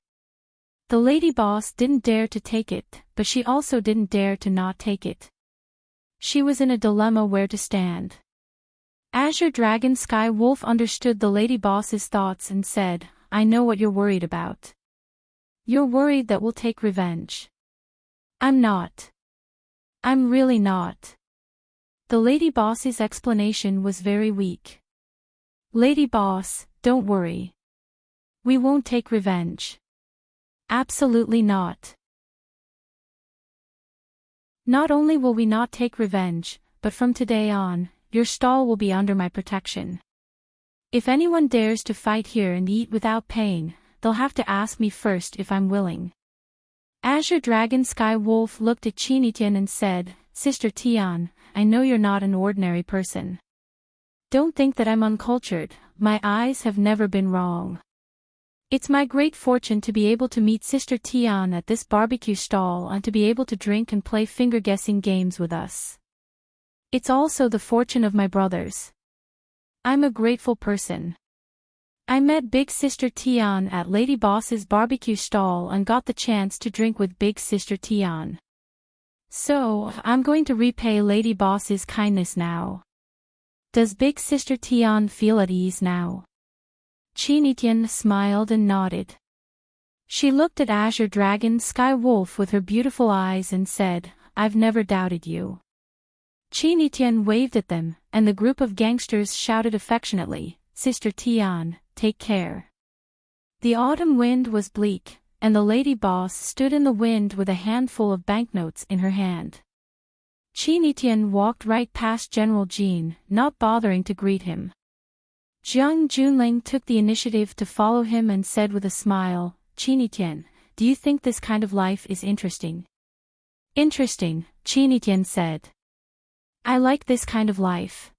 The lady boss didn't dare to take it, but she also didn't dare to not take it. She was in a dilemma where to stand. Azure Dragon Sky Wolf understood the lady boss's thoughts and said, I know what you're worried about. You're worried that we'll take revenge. I'm not. I'm really not. The lady boss's explanation was very weak. Lady boss, don't worry. We won't take revenge. Absolutely not. Not only will we not take revenge, but from today on, your stall will be under my protection. If anyone dares to fight here and eat without paying, they'll have to ask me first if I'm willing. Azure Dragon Sky Wolf looked at Qin Etienne and said, Sister Tian, I know you're not an ordinary person. Don't think that I'm uncultured, my eyes have never been wrong. It's my great fortune to be able to meet Sister Tian at this barbecue stall and to be able to drink and play finger-guessing games with us. It's also the fortune of my brothers. I'm a grateful person. I met Big Sister Tian at Lady Boss's barbecue stall and got the chance to drink with Big Sister Tian. So, I'm going to repay Lady Boss's kindness now. Does Big Sister Tian feel at ease now? Qin Etienne smiled and nodded. She looked at Azure Dragon Sky Wolf with her beautiful eyes and said, I've never doubted you. Qin Etienne waved at them, and the group of gangsters shouted affectionately, Sister Tian, take care. The autumn wind was bleak, and the lady boss stood in the wind with a handful of banknotes in her hand. Qin Etienne walked right past General Jean, not bothering to greet him. Jiang Junling took the initiative to follow him and said with a smile, Qin Etienne, do you think this kind of life is interesting? Interesting, Qin Etienne said. I like this kind of life.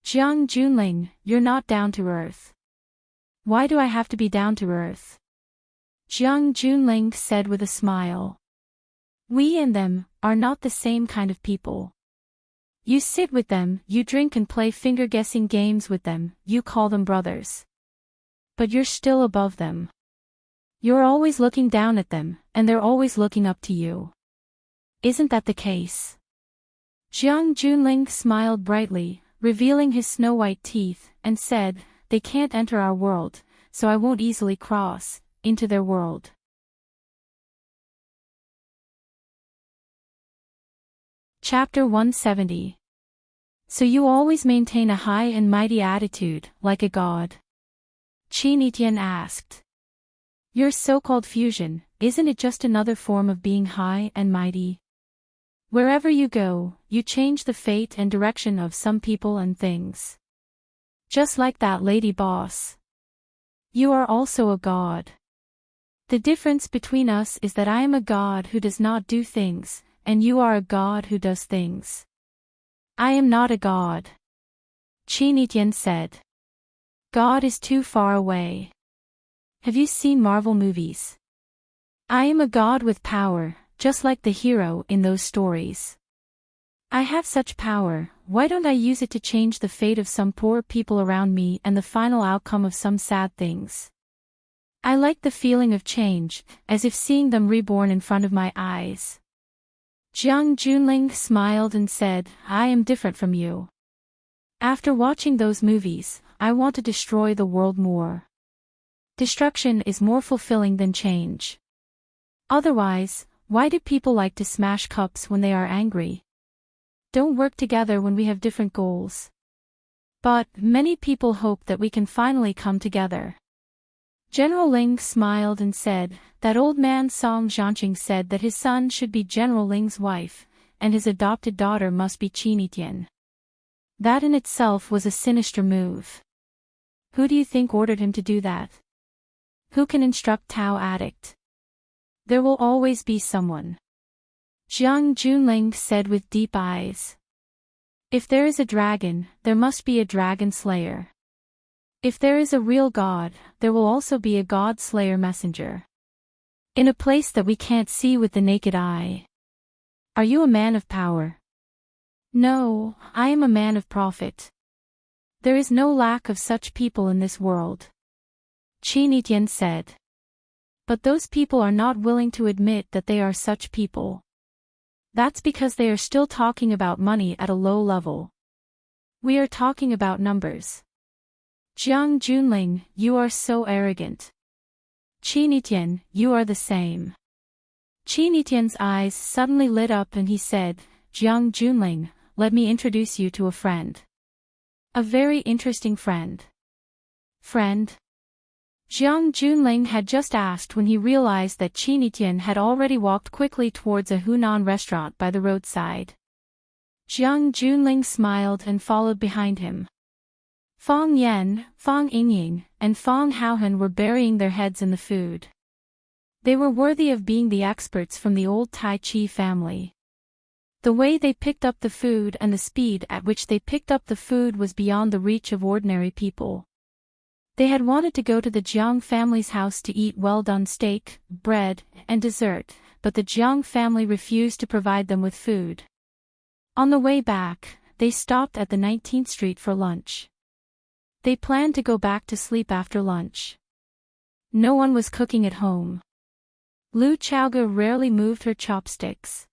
Jiang Junling, you're not down to earth. Why do I have to be down to earth? Jiang Junling said with a smile. We and them are not the same kind of people. You sit with them, you drink and play finger-guessing games with them, you call them brothers. But you're still above them. You're always looking down at them, and they're always looking up to you. Isn't that the case? Jiang Junling smiled brightly, revealing his snow-white teeth, and said, they can't enter our world, so I won't easily cross into their world. Chapter 170. So you always maintain a high and mighty attitude, like a god? Qin Etienne asked. Your so-called fusion, isn't it just another form of being high and mighty? Wherever you go, you change the fate and direction of some people and things. Just like that lady boss. You are also a god. The difference between us is that I am a god who does not do things, and you are a god who does things. I am not a god. Qin said. God is too far away. Have you seen Marvel movies? I am a god with power, just like the hero in those stories. I have such power, why don't I use it to change the fate of some poor people around me and the final outcome of some sad things? I like the feeling of change, as if seeing them reborn in front of my eyes. Jiang Junling smiled and said, I am different from you. After watching those movies, I want to destroy the world more. Destruction is more fulfilling than change. Otherwise, why do people like to smash cups when they are angry? Don't work together when we have different goals. But, many people hope that we can finally come together. General Ling smiled and said, that old man Song Zhanqing said that his son should be General Ling's wife, and his adopted daughter must be Qin. That in itself was a sinister move. Who do you think ordered him to do that? Who can instruct Tao Addict? There will always be someone. Jiang Junling said with deep eyes. If there is a dragon, there must be a dragon slayer. If there is a real god, there will also be a god slayer messenger. In a place that we can't see with the naked eye. Are you a man of power? No, I am a man of profit. There is no lack of such people in this world. Qin said. But those people are not willing to admit that they are such people. That's because they are still talking about money at a low level. We are talking about numbers. Jiang Junling, you are so arrogant. Qin, you are the same. Qin's eyes suddenly lit up and he said, Jiang Junling, let me introduce you to a friend. A very interesting friend. Friend? Jiang Junling had just asked when he realized that Qin had already walked quickly towards a Hunan restaurant by the roadside. Jiang Junling smiled and followed behind him. Fang Yan, Fang Yingying, and Fang Haohan were burying their heads in the food. They were worthy of being the experts from the old Tai Chi family. The way they picked up the food and the speed at which they picked up the food was beyond the reach of ordinary people. They had wanted to go to the Jiang family's house to eat well-done steak, bread, and dessert, but the Jiang family refused to provide them with food. On the way back, they stopped at the 19th Street for lunch. They planned to go back to sleep after lunch. No one was cooking at home. Lu Chaoga rarely moved her chopsticks.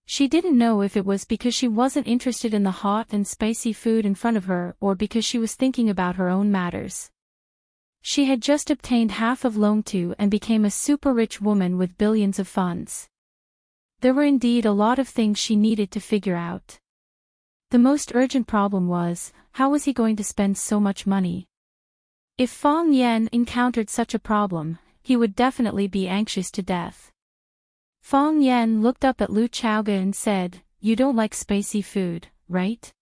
She didn't know if it was because she wasn't interested in the hot and spicy food in front of her or because she was thinking about her own matters. She had just obtained half of Longtu and became a super-rich woman with billions of funds. There were indeed a lot of things she needed to figure out. The most urgent problem was, how was he going to spend so much money? If Fang Yan encountered such a problem, he would definitely be anxious to death. Fang Yan looked up at Lu Chaoga and said, you don't like spicy food, right?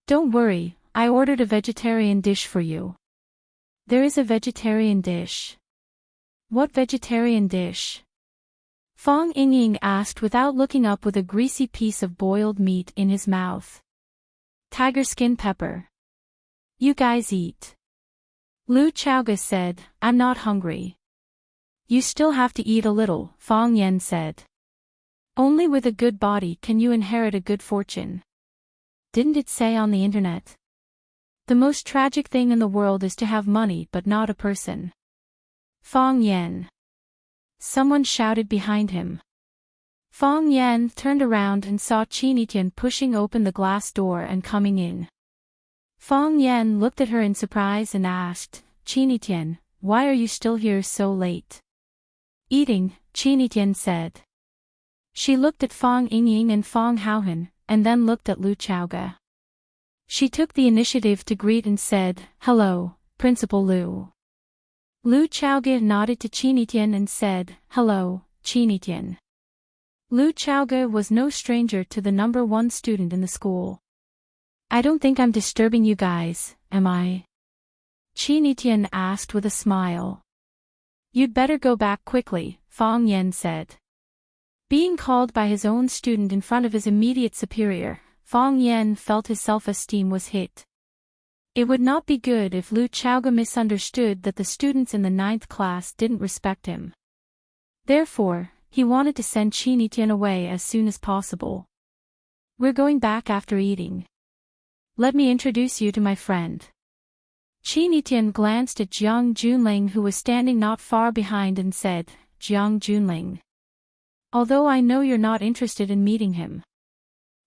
Don't worry, I ordered a vegetarian dish for you. There is a vegetarian dish. What vegetarian dish? Fang Yingying asked without looking up with a greasy piece of boiled meat in his mouth. Tiger skin pepper. You guys eat. Lu Chaoga said, I'm not hungry. You still have to eat a little, Fang Yan said. Only with a good body can you inherit a good fortune. Didn't it say on the internet? The most tragic thing in the world is to have money but not a person. Fang Yan. Someone shouted behind him. Fang Yan turned around and saw Qin pushing open the glass door and coming in. Fang Yan looked at her in surprise and asked, Qin, why are you still here so late? Eating, Qin said. She looked at Fang Yingying and Fang Haohan, and then looked at Lu Chaoga. She took the initiative to greet and said, hello, Principal Lu. Lu Chaoge nodded to Chinitian and said, "Hello, Chinitian." Lu Chaoge was no stranger to the number one student in the school. "I don't think I'm disturbing you guys, am I?" Chinitian asked with a smile. "You'd better go back quickly," Fang Yan said. Being called by his own student in front of his immediate superior, Fang Yan felt his self-esteem was hit. It would not be good if Lu Chaoge misunderstood that the students in the 9th class didn't respect him. Therefore, he wanted to send Chinitian away as soon as possible. "We're going back after eating. Let me introduce you to my friend." Chinitian glanced at Jiang Junling, who was standing not far behind, and said, "Jiang Junling. Although I know you're not interested in meeting him."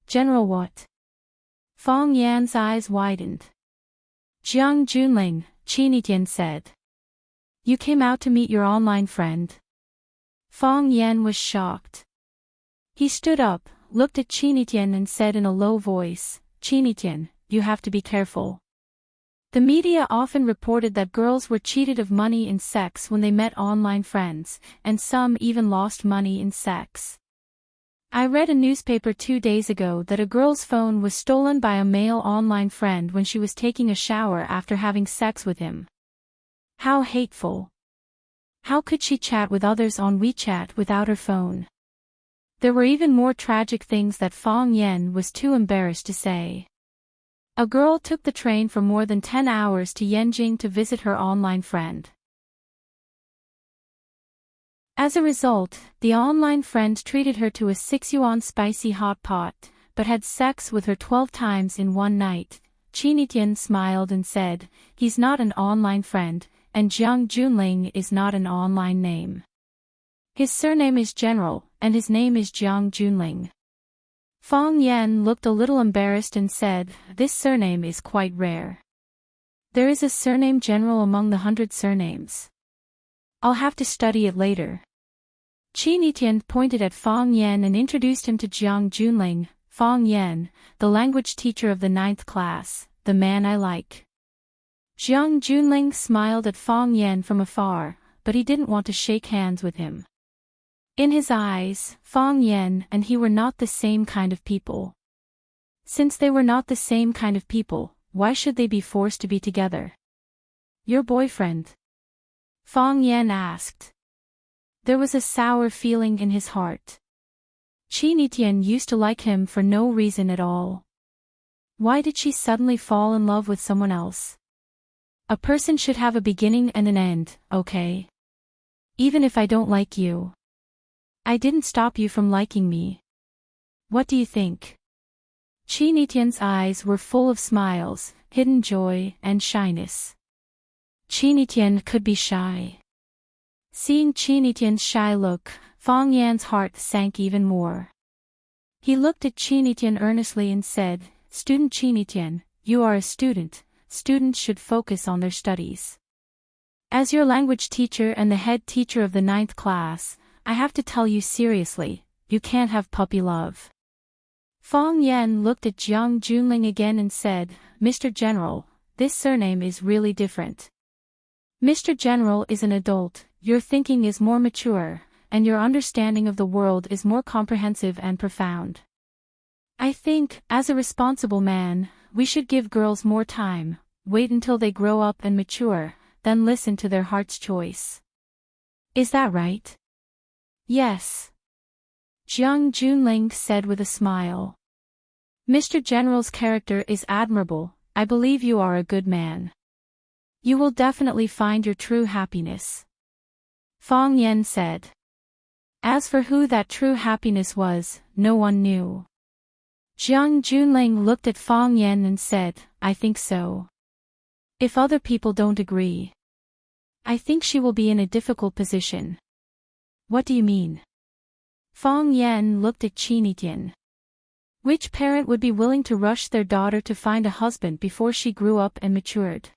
"General what?" Fang Yan's eyes widened. "Jiang Junling," Chinitian said. "You came out to meet your online friend?" Fang Yan was shocked. He stood up, looked at Chinitian and said in a low voice, "Chinitian, you have to be careful. The media often reported that girls were cheated of money in sex when they met online friends, and some even lost money in sex. I read a newspaper 2 days ago that a girl's phone was stolen by a male online friend when she was taking a shower after having sex with him. How hateful. How could she chat with others on WeChat without her phone?" There were even more tragic things that Fang Yan was too embarrassed to say. A girl took the train for more than 10 hours to Yanjing to visit her online friend. As a result, the online friend treated her to a 6 yuan spicy hot pot, but had sex with her 12 times in one night. Chinitian smiled and said, "He's not an online friend, and Jiang Junling is not an online name. His surname is General, and his name is Jiang Junling." Fang Yan looked a little embarrassed and said, "This surname is quite rare. There is a surname General among the 100 surnames. I'll have to study it later." Chinitian pointed at Fang Yan and introduced him to Jiang Junling. "Fang Yan, the language teacher of the 9th class, the man I like." Jiang Junling smiled at Fang Yan from afar, but he didn't want to shake hands with him. In his eyes, Fang Yan and he were not the same kind of people. Since they were not the same kind of people, why should they be forced to be together? "Your boyfriend?" Fang Yan asked. There was a sour feeling in his heart. Chinitian used to like him for no reason at all. Why did she suddenly fall in love with someone else? A person should have a beginning and an end, okay? Even if I don't like you. I didn't stop you from liking me. What do you think? Chinitian's eyes were full of smiles, hidden joy, and shyness. Chinitian could be shy. Seeing Chinitian's shy look, Fang Yan's heart sank even more. He looked at Chinitian earnestly and said, "Student Chinitian, you are a student. Students should focus on their studies. As your language teacher and the head teacher of the 9th class, I have to tell you seriously, you can't have puppy love." Fang Yan looked at Jiang Junling again and said, "Mr. General, this surname is really different. Mr. General is an adult, your thinking is more mature, and your understanding of the world is more comprehensive and profound. I think, as a responsible man, we should give girls more time, wait until they grow up and mature, then listen to their heart's choice. Is that right?" "Yes," Jiang Junling said with a smile. "Mr. General's character is admirable. I believe you are a good man. You will definitely find your true happiness." Fang Yan said. As for who that true happiness was, no one knew. Jiang Junling looked at Fang Yan and said, "I think so. If other people don't agree, I think she will be in a difficult position." "What do you mean?" Fang Yan looked at Chinitian. Which parent would be willing to rush their daughter to find a husband before she grew up and matured?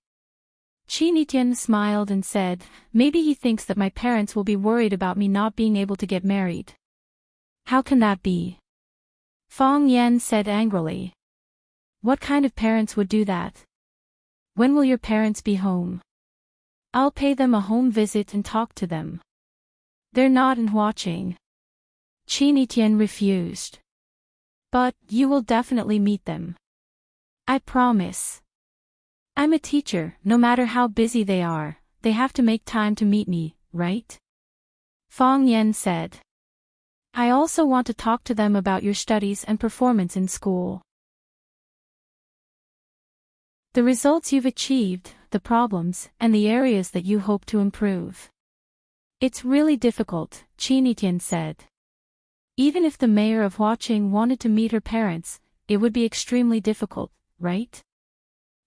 Chinitian smiled and said, "Maybe he thinks that my parents will be worried about me not being able to get married." "How can that be?" Fang Yan said angrily. "What kind of parents would do that? When will your parents be home?" I'll pay them a home visit and talk to them. They're not in watching. Chinitian refused. But you will definitely meet them. I promise. I'm a teacher, no matter how busy they are, they have to make time to meet me, right? Fang Yan said. I also want to talk to them about your studies and performance in school. The results you've achieved, the problems, and the areas that you hope to improve. It's really difficult, Chinitian said. Even if the mayor of Huaqing wanted to meet her parents, it would be extremely difficult, right?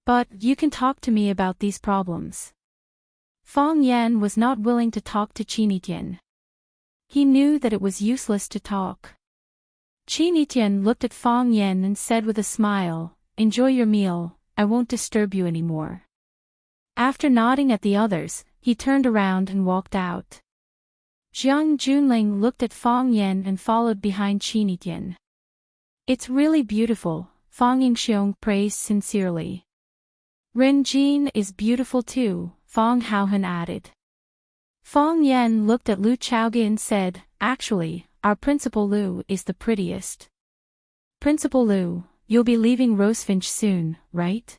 But you can talk to me about these problems. Fang Yan was not willing to talk to Chinitian. He knew that it was useless to talk. Chinitian looked at Fang Yan and said with a smile, "Enjoy your meal, I won't disturb you anymore." After nodding at the others, he turned around and walked out. Jiang Junling looked at Fang Yan and followed behind Chinitian. It's really beautiful, Fang Yingxiong praised sincerely. Ren Jin is beautiful too, Fang Haohan added. Fang Yan looked at Lu Chaoge and said, "Actually, our Principal Lu is the prettiest." Principal Lu, you'll be leaving Rosefinch soon, right?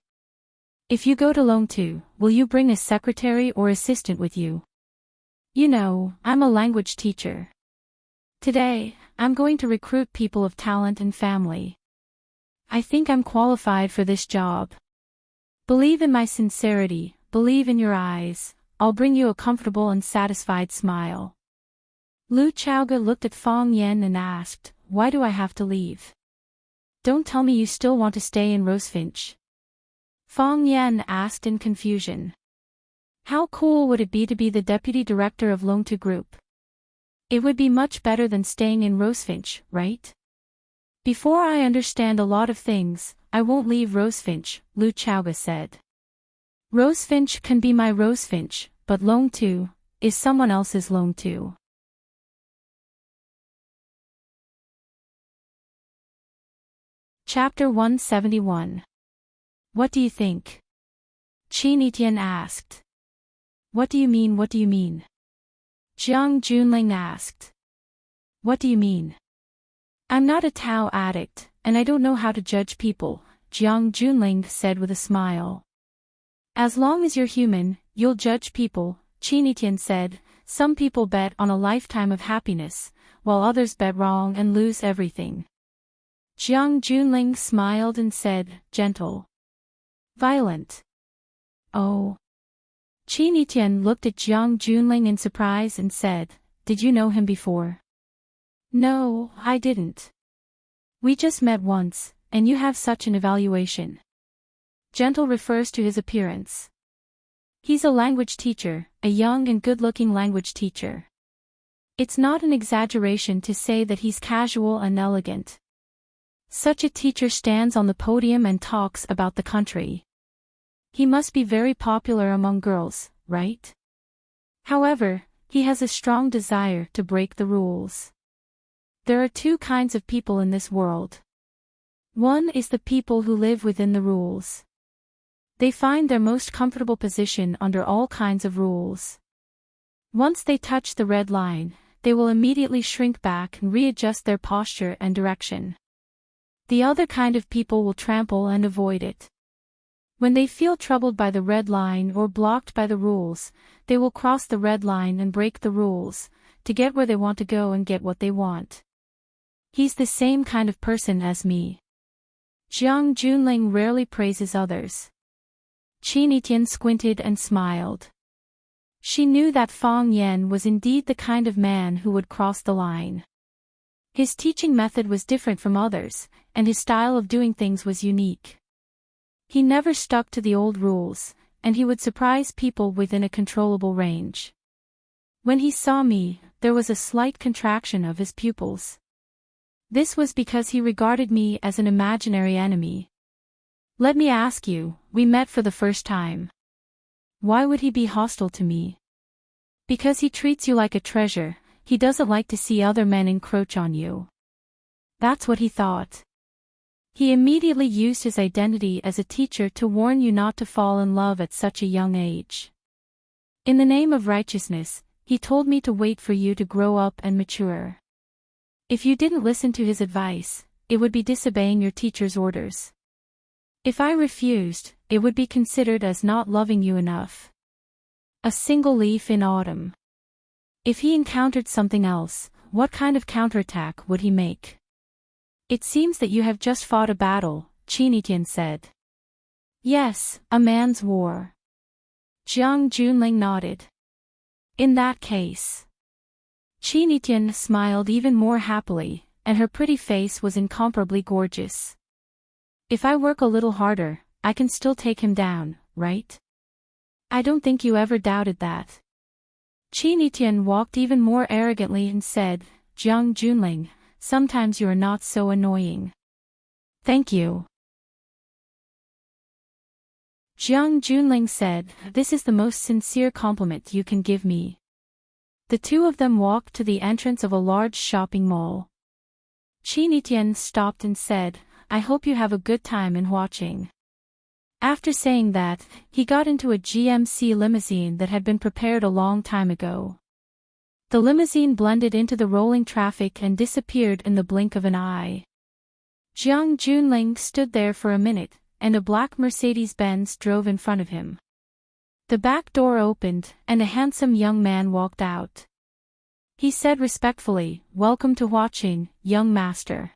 If you go to Longtu, will you bring a secretary or assistant with you? You know, I'm a language teacher. Today, I'm going to recruit people of talent and family. I think I'm qualified for this job. Believe in my sincerity, believe in your eyes, I'll bring you a comfortable and satisfied smile. Lu Chaoge looked at Fang Yan and asked, "Why do I have to leave? Don't tell me you still want to stay in Rosefinch." Fang Yan asked in confusion. How cool would it be to be the deputy director of Longtu Group? It would be much better than staying in Rosefinch, right? Before I understand a lot of things, I won't leave Rosefinch, Lu Chaoge said. Rosefinch can be my Rosefinch, but Longtu is someone else's Longtu. Chapter 171. What do you think? Chinitian asked. What do you mean, what do you mean? Jiang Junling asked. What do you mean? I'm not a Tao addict, and I don't know how to judge people, Jiang Junling said with a smile. As long as you're human, you'll judge people, Chinitian said. Some people bet on a lifetime of happiness, while others bet wrong and lose everything. Jiang Junling smiled and said, gentle. Violent. Oh. Chinitian looked at Jiang Junling in surprise and said, did you know him before? No, I didn't. We just met once, and you have such an evaluation. Gentle refers to his appearance. He's a language teacher, a young and good-looking language teacher. It's not an exaggeration to say that he's casual and elegant. Such a teacher stands on the podium and talks about the country. He must be very popular among girls, right? However, he has a strong desire to break the rules. There are two kinds of people in this world. One is the people who live within the rules. They find their most comfortable position under all kinds of rules. Once they touch the red line, they will immediately shrink back and readjust their posture and direction. The other kind of people will trample and avoid it. When they feel troubled by the red line or blocked by the rules, they will cross the red line and break the rules, to get where they want to go and get what they want. He's the same kind of person as me. Jiang Junling rarely praises others. Chinitian squinted and smiled. She knew that Fang Yan was indeed the kind of man who would cross the line. His teaching method was different from others, and his style of doing things was unique. He never stuck to the old rules, and he would surprise people within a controllable range. When he saw me, there was a slight contraction of his pupils. This was because he regarded me as an imaginary enemy. Let me ask you, we met for the first time. Why would he be hostile to me? Because he treats you like a treasure, he doesn't like to see other men encroach on you. That's what he thought. He immediately used his identity as a teacher to warn you not to fall in love at such a young age. In the name of righteousness, he told me to wait for you to grow up and mature. If you didn't listen to his advice, it would be disobeying your teacher's orders. If I refused, it would be considered as not loving you enough. A single leaf in autumn. If he encountered something else, what kind of counterattack would he make? It seems that you have just fought a battle, Chinitian said. Yes, a man's war. Jiang Junling nodded. In that case. Chinitian smiled even more happily, and her pretty face was incomparably gorgeous. If I work a little harder, I can still take him down, right? I don't think you ever doubted that. Chinitian walked even more arrogantly and said, Jiang Junling, sometimes you are not so annoying. Thank you. Jiang Junling said, this is the most sincere compliment you can give me. The two of them walked to the entrance of a large shopping mall. Chinitian stopped and said, I hope you have a good time in watching. After saying that, he got into a GMC limousine that had been prepared a long time ago. The limousine blended into the rolling traffic and disappeared in the blink of an eye. Jiang Junling stood there for a minute, and a black Mercedes-Benz drove in front of him. The back door opened, and a handsome young man walked out. He said respectfully, Welcome to Huaqing, young master.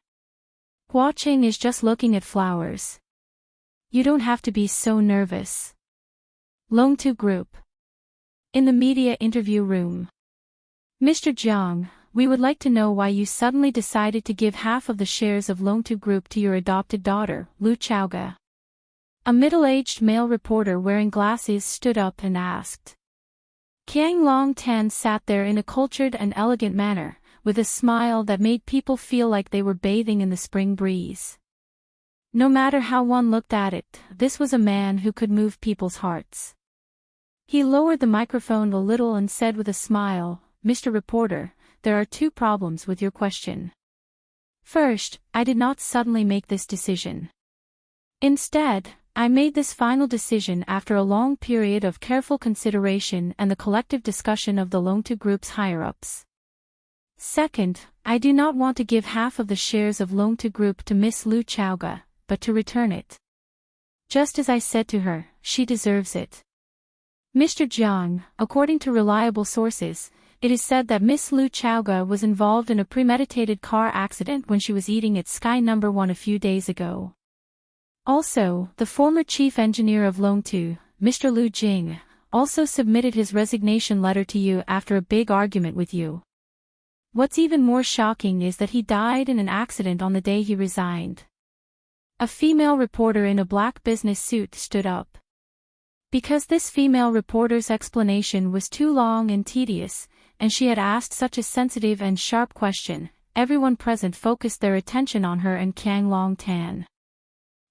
Huaqing is just looking at flowers. You don't have to be so nervous. Longtu Group. In the media interview room. Mr. Jiang, we would like to know why you suddenly decided to give half of the shares of Longtu Group to your adopted daughter, Lu Chaoga. A middle-aged male reporter wearing glasses stood up and asked. Qiang Long Tan sat there in a cultured and elegant manner, with a smile that made people feel like they were bathing in the spring breeze. No matter how one looked at it, this was a man who could move people's hearts. He lowered the microphone a little and said with a smile, Mr. Reporter, there are two problems with your question. First, I did not suddenly make this decision. Instead, I made this final decision after a long period of careful consideration and the collective discussion of the Longtu Group's higher-ups. Second, I do not want to give half of the shares of Longtu Group to Miss Lu Chaoga, but to return it. Just as I said to her, she deserves it. Mr. Jiang, according to reliable sources, it is said that Miss Lu Chaoga was involved in a premeditated car accident when she was eating at Sky No. 1 a few days ago. Also, the former chief engineer of Longtu, Mr. Lu Jing, also submitted his resignation letter to you after a big argument with you. What's even more shocking is that he died in an accident on the day he resigned. A female reporter in a black business suit stood up. Because this female reporter's explanation was too long and tedious, and she had asked such a sensitive and sharp question, everyone present focused their attention on her and Qiang Long Tan.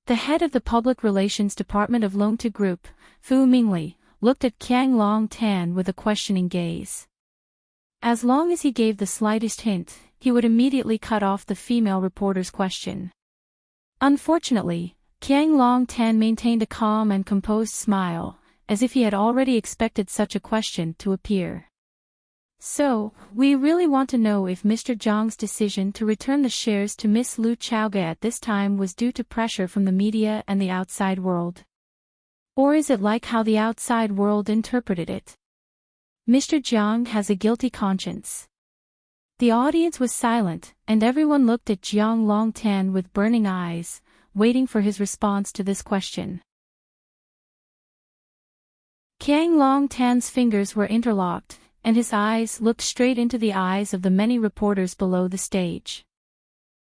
The head of the public relations department of Longtu Group, Fu Mingli, looked at Qiang Long Tan with a questioning gaze. As long as he gave the slightest hint, he would immediately cut off the female reporter's question. Unfortunately, Qiang Long Tan maintained a calm and composed smile, as if he had already expected such a question to appear. So, we really want to know if Mr. Jiang's decision to return the shares to Miss Lu Chaoga at this time was due to pressure from the media and the outside world. Or is it like how the outside world interpreted it? Mr. Jiang has a guilty conscience. The audience was silent, and everyone looked at Jiang Long Tan with burning eyes, waiting for his response to this question. Qiang Long Tan's fingers were interlocked, and his eyes looked straight into the eyes of the many reporters below the stage.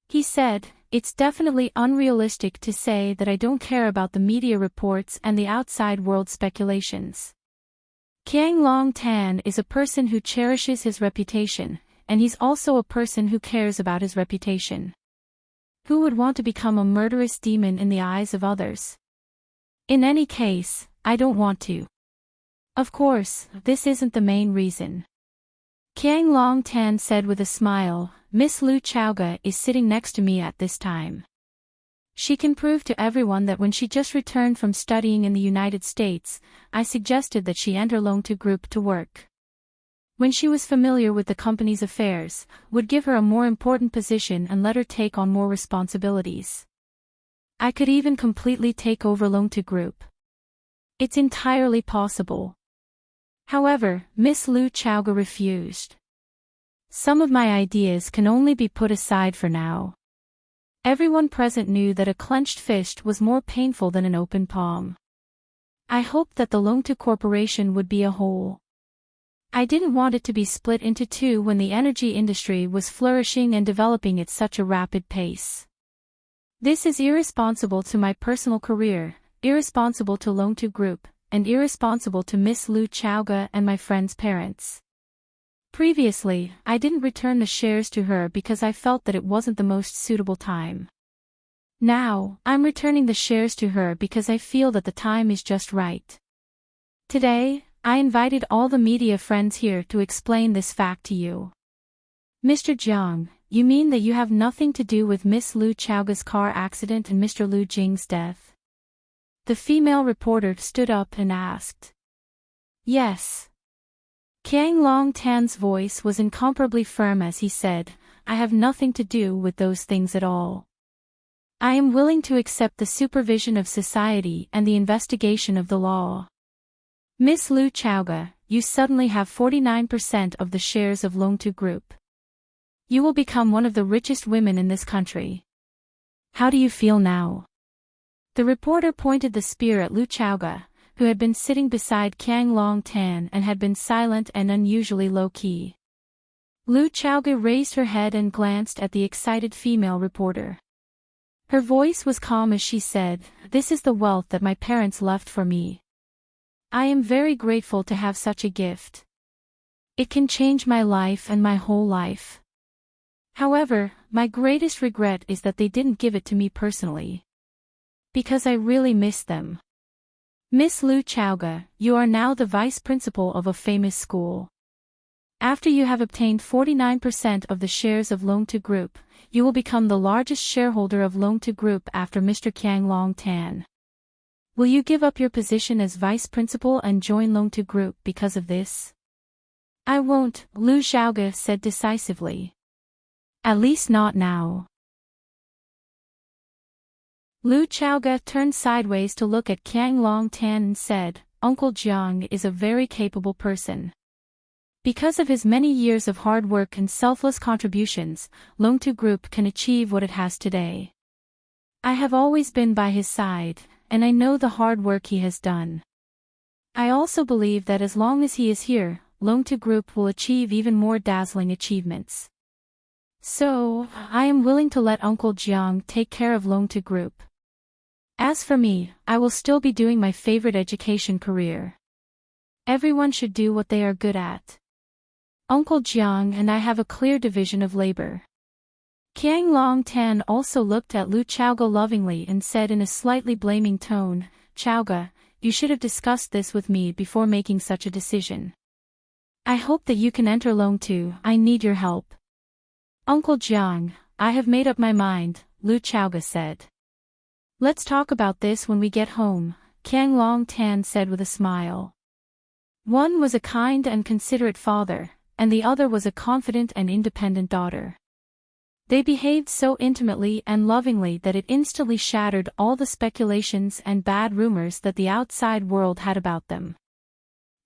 He said, It's definitely unrealistic to say that I don't care about the media reports and the outside world speculations. Qiang Long Tan is a person who cherishes his reputation, and he's also a person who cares about his reputation. Who would want to become a murderous demon in the eyes of others? In any case, I don't want to. Of course, this isn't the main reason. Qiang Long Tan said with a smile, Miss Lu Chaoga is sitting next to me at this time. She can prove to everyone that when she just returned from studying in the United States, I suggested that she enter LoveLore Group to work. When she was familiar with the company's affairs, would give her a more important position and let her take on more responsibilities. I could even completely take over LoveLore Group. It's entirely possible. However, Miss Lu Chaoga refused. Some of my ideas can only be put aside for now. Everyone present knew that a clenched fist was more painful than an open palm. I hoped that the LoveLore Corporation would be a whole. I didn't want it to be split into two when the energy industry was flourishing and developing at such a rapid pace. This is irresponsible to my personal career, irresponsible to LoveLore Group, and irresponsible to Miss Lu Chaoga and my friend's parents. Previously, I didn't return the shares to her because I felt that it wasn't the most suitable time. Now, I'm returning the shares to her because I feel that the time is just right. Today, I invited all the media friends here to explain this fact to you. Mr. Jiang, you mean that you have nothing to do with Miss Lu Chaoga's car accident and Mr. Lu Jing's death? The female reporter stood up and asked. Yes. Qiang Longtan's voice was incomparably firm as he said, I have nothing to do with those things at all. I am willing to accept the supervision of society and the investigation of the law. Miss Lu Chaoga, you suddenly have 49% of the shares of LoveLore Group. You will become one of the richest women in this country. How do you feel now? The reporter pointed the spear at Lu Chaoga, who had been sitting beside Qiang Longtan and had been silent and unusually low-key. Lu Chaoga raised her head and glanced at the excited female reporter. Her voice was calm as she said, This is the wealth that my parents left for me. I am very grateful to have such a gift. It can change my life and my whole life. However, my greatest regret is that they didn't give it to me personally. Because I really miss them. Miss Lu Chaoga, you are now the vice principal of a famous school. After you have obtained 49% of the shares of LoveLore Group, you will become the largest shareholder of LoveLore Group after Mr. Qiang Longtan. Will you give up your position as vice principal and join LoveLore Group because of this? I won't, Lu Chaoga said decisively. At least not now. Lu Chaoga turned sideways to look at Qiang Longtan and said, Uncle Jiang is a very capable person. Because of his many years of hard work and selfless contributions, LoveLore Group can achieve what it has today. I have always been by his side, and I know the hard work he has done. I also believe that as long as he is here, LoveLore Group will achieve even more dazzling achievements. So, I am willing to let Uncle Jiang take care of LoveLore Group. As for me, I will still be doing my favorite education career. Everyone should do what they are good at. Uncle Jiang and I have a clear division of labor. Qiang Longtan also looked at Lu Chaoga lovingly and said in a slightly blaming tone, Chaoga, you should have discussed this with me before making such a decision. I hope that you can enter LoveLore. I need your help. Uncle Jiang, I have made up my mind, Lu Chaoga said. Let's talk about this when we get home, Qiang Longtan said with a smile. One was a kind and considerate father, and the other was a confident and independent daughter. They behaved so intimately and lovingly that it instantly shattered all the speculations and bad rumors that the outside world had about them.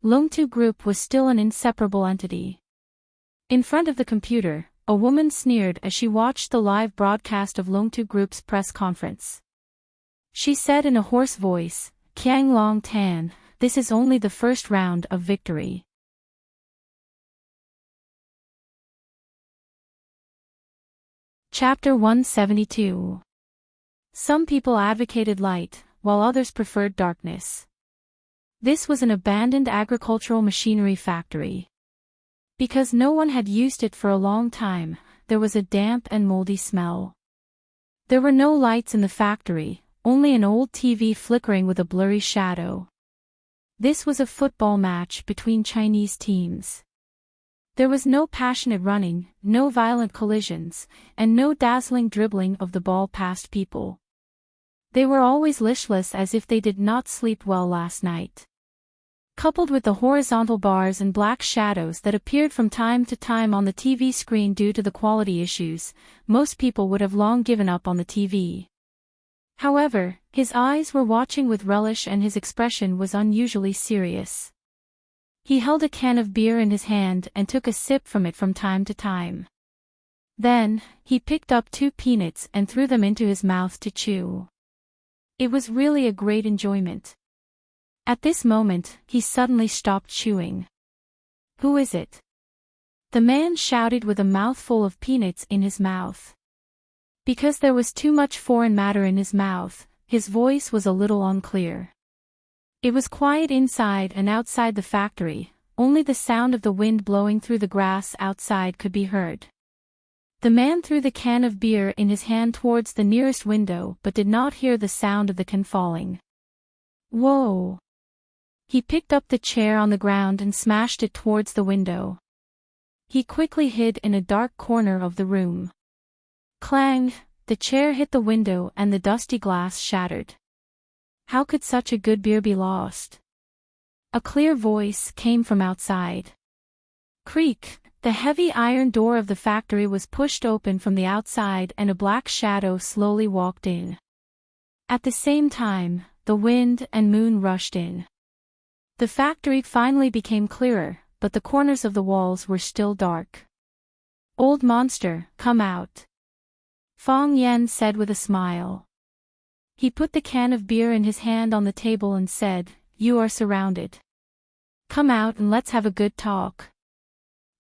LoveLore Group was still an inseparable entity. In front of the computer, a woman sneered as she watched the live broadcast of LoveLore Group's press conference. She said in a hoarse voice, Qiang Longtan, this is only the first round of victory. Chapter 172. Some people advocated light, while others preferred darkness. This was an abandoned agricultural machinery factory. Because no one had used it for a long time, there was a damp and moldy smell. There were no lights in the factory, only an old TV flickering with a blurry shadow. This was a football match between Chinese teams. There was no passionate running, no violent collisions, and no dazzling dribbling of the ball past people. They were always listless, as if they did not sleep well last night. Coupled with the horizontal bars and black shadows that appeared from time to time on the TV screen due to the quality issues, most people would have long given up on the TV. However, his eyes were watching with relish and his expression was unusually serious. He held a can of beer in his hand and took a sip from it from time to time. Then, he picked up 2 peanuts and threw them into his mouth to chew. It was really a great enjoyment. At this moment, he suddenly stopped chewing. "Who is it?" the man shouted with a mouthful of peanuts in his mouth. Because there was too much foreign matter in his mouth, his voice was a little unclear. It was quiet inside and outside the factory, only the sound of the wind blowing through the grass outside could be heard. The man threw the can of beer in his hand towards the nearest window but did not hear the sound of the can falling. Whoa! He picked up the chair on the ground and smashed it towards the window. He quickly hid in a dark corner of the room. Clang! The chair hit the window and the dusty glass shattered. How could such a good beer be lost? A clear voice came from outside. Creak! The heavy iron door of the factory was pushed open from the outside and a black shadow slowly walked in. At the same time, the wind and moon rushed in. The factory finally became clearer, but the corners of the walls were still dark. "Old monster, come out," Fong Yen said with a smile. He put the can of beer in his hand on the table and said, "You are surrounded. Come out and let's have a good talk."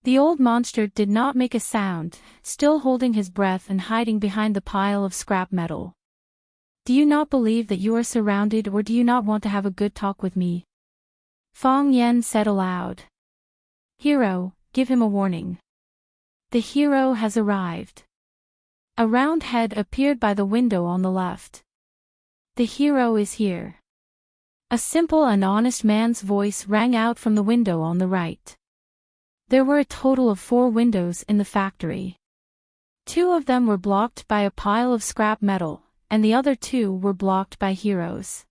The old monster did not make a sound, still holding his breath and hiding behind the pile of scrap metal. "Do you not believe that you are surrounded, or do you not want to have a good talk with me?" Fong Yen said aloud. "Hero, give him a warning. The hero has arrived." A round head appeared by the window on the left. "The hero is here." A simple and honest man's voice rang out from the window on the right. There were a total of 4 windows in the factory. 2 of them were blocked by a pile of scrap metal, and the other 2 were blocked by heroes.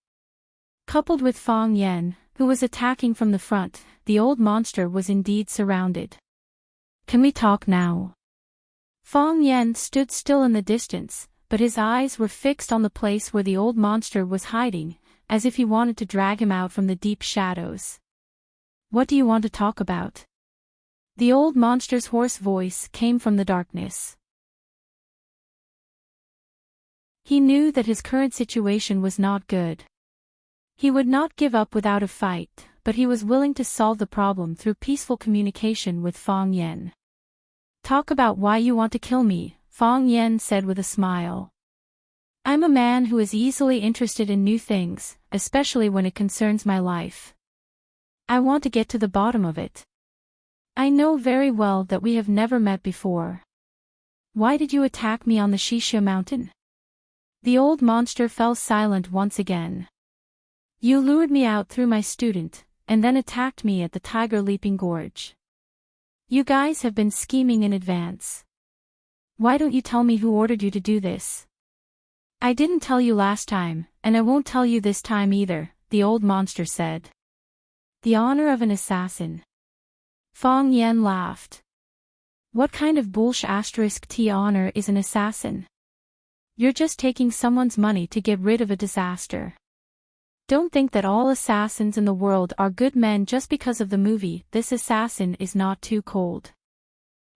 Coupled with Fong Yen, who was attacking from the front, the old monster was indeed surrounded. "Can we talk now?" Fong Yen stood still in the distance, but his eyes were fixed on the place where the old monster was hiding, as if he wanted to drag him out from the deep shadows. "What do you want to talk about?" The old monster's hoarse voice came from the darkness. He knew that his current situation was not good. He would not give up without a fight, but he was willing to solve the problem through peaceful communication with Fong Yen. "Talk about why you want to kill me," Fong Yen said with a smile. "I'm a man who is easily interested in new things, especially when it concerns my life. I want to get to the bottom of it. I know very well that we have never met before. Why did you attack me on the Shisha mountain?" The old monster fell silent once again. "You lured me out through my student, and then attacked me at the Tiger Leaping Gorge. You guys have been scheming in advance. Why don't you tell me who ordered you to do this?" "I didn't tell you last time, and I won't tell you this time either," the old monster said. "The honor of an assassin." Fong Yen laughed. "What kind of bullsh*t honor is an assassin? You're just taking someone's money to get rid of a disaster. Don't think that all assassins in the world are good men just because of the movie This Assassin is Not Too Cold.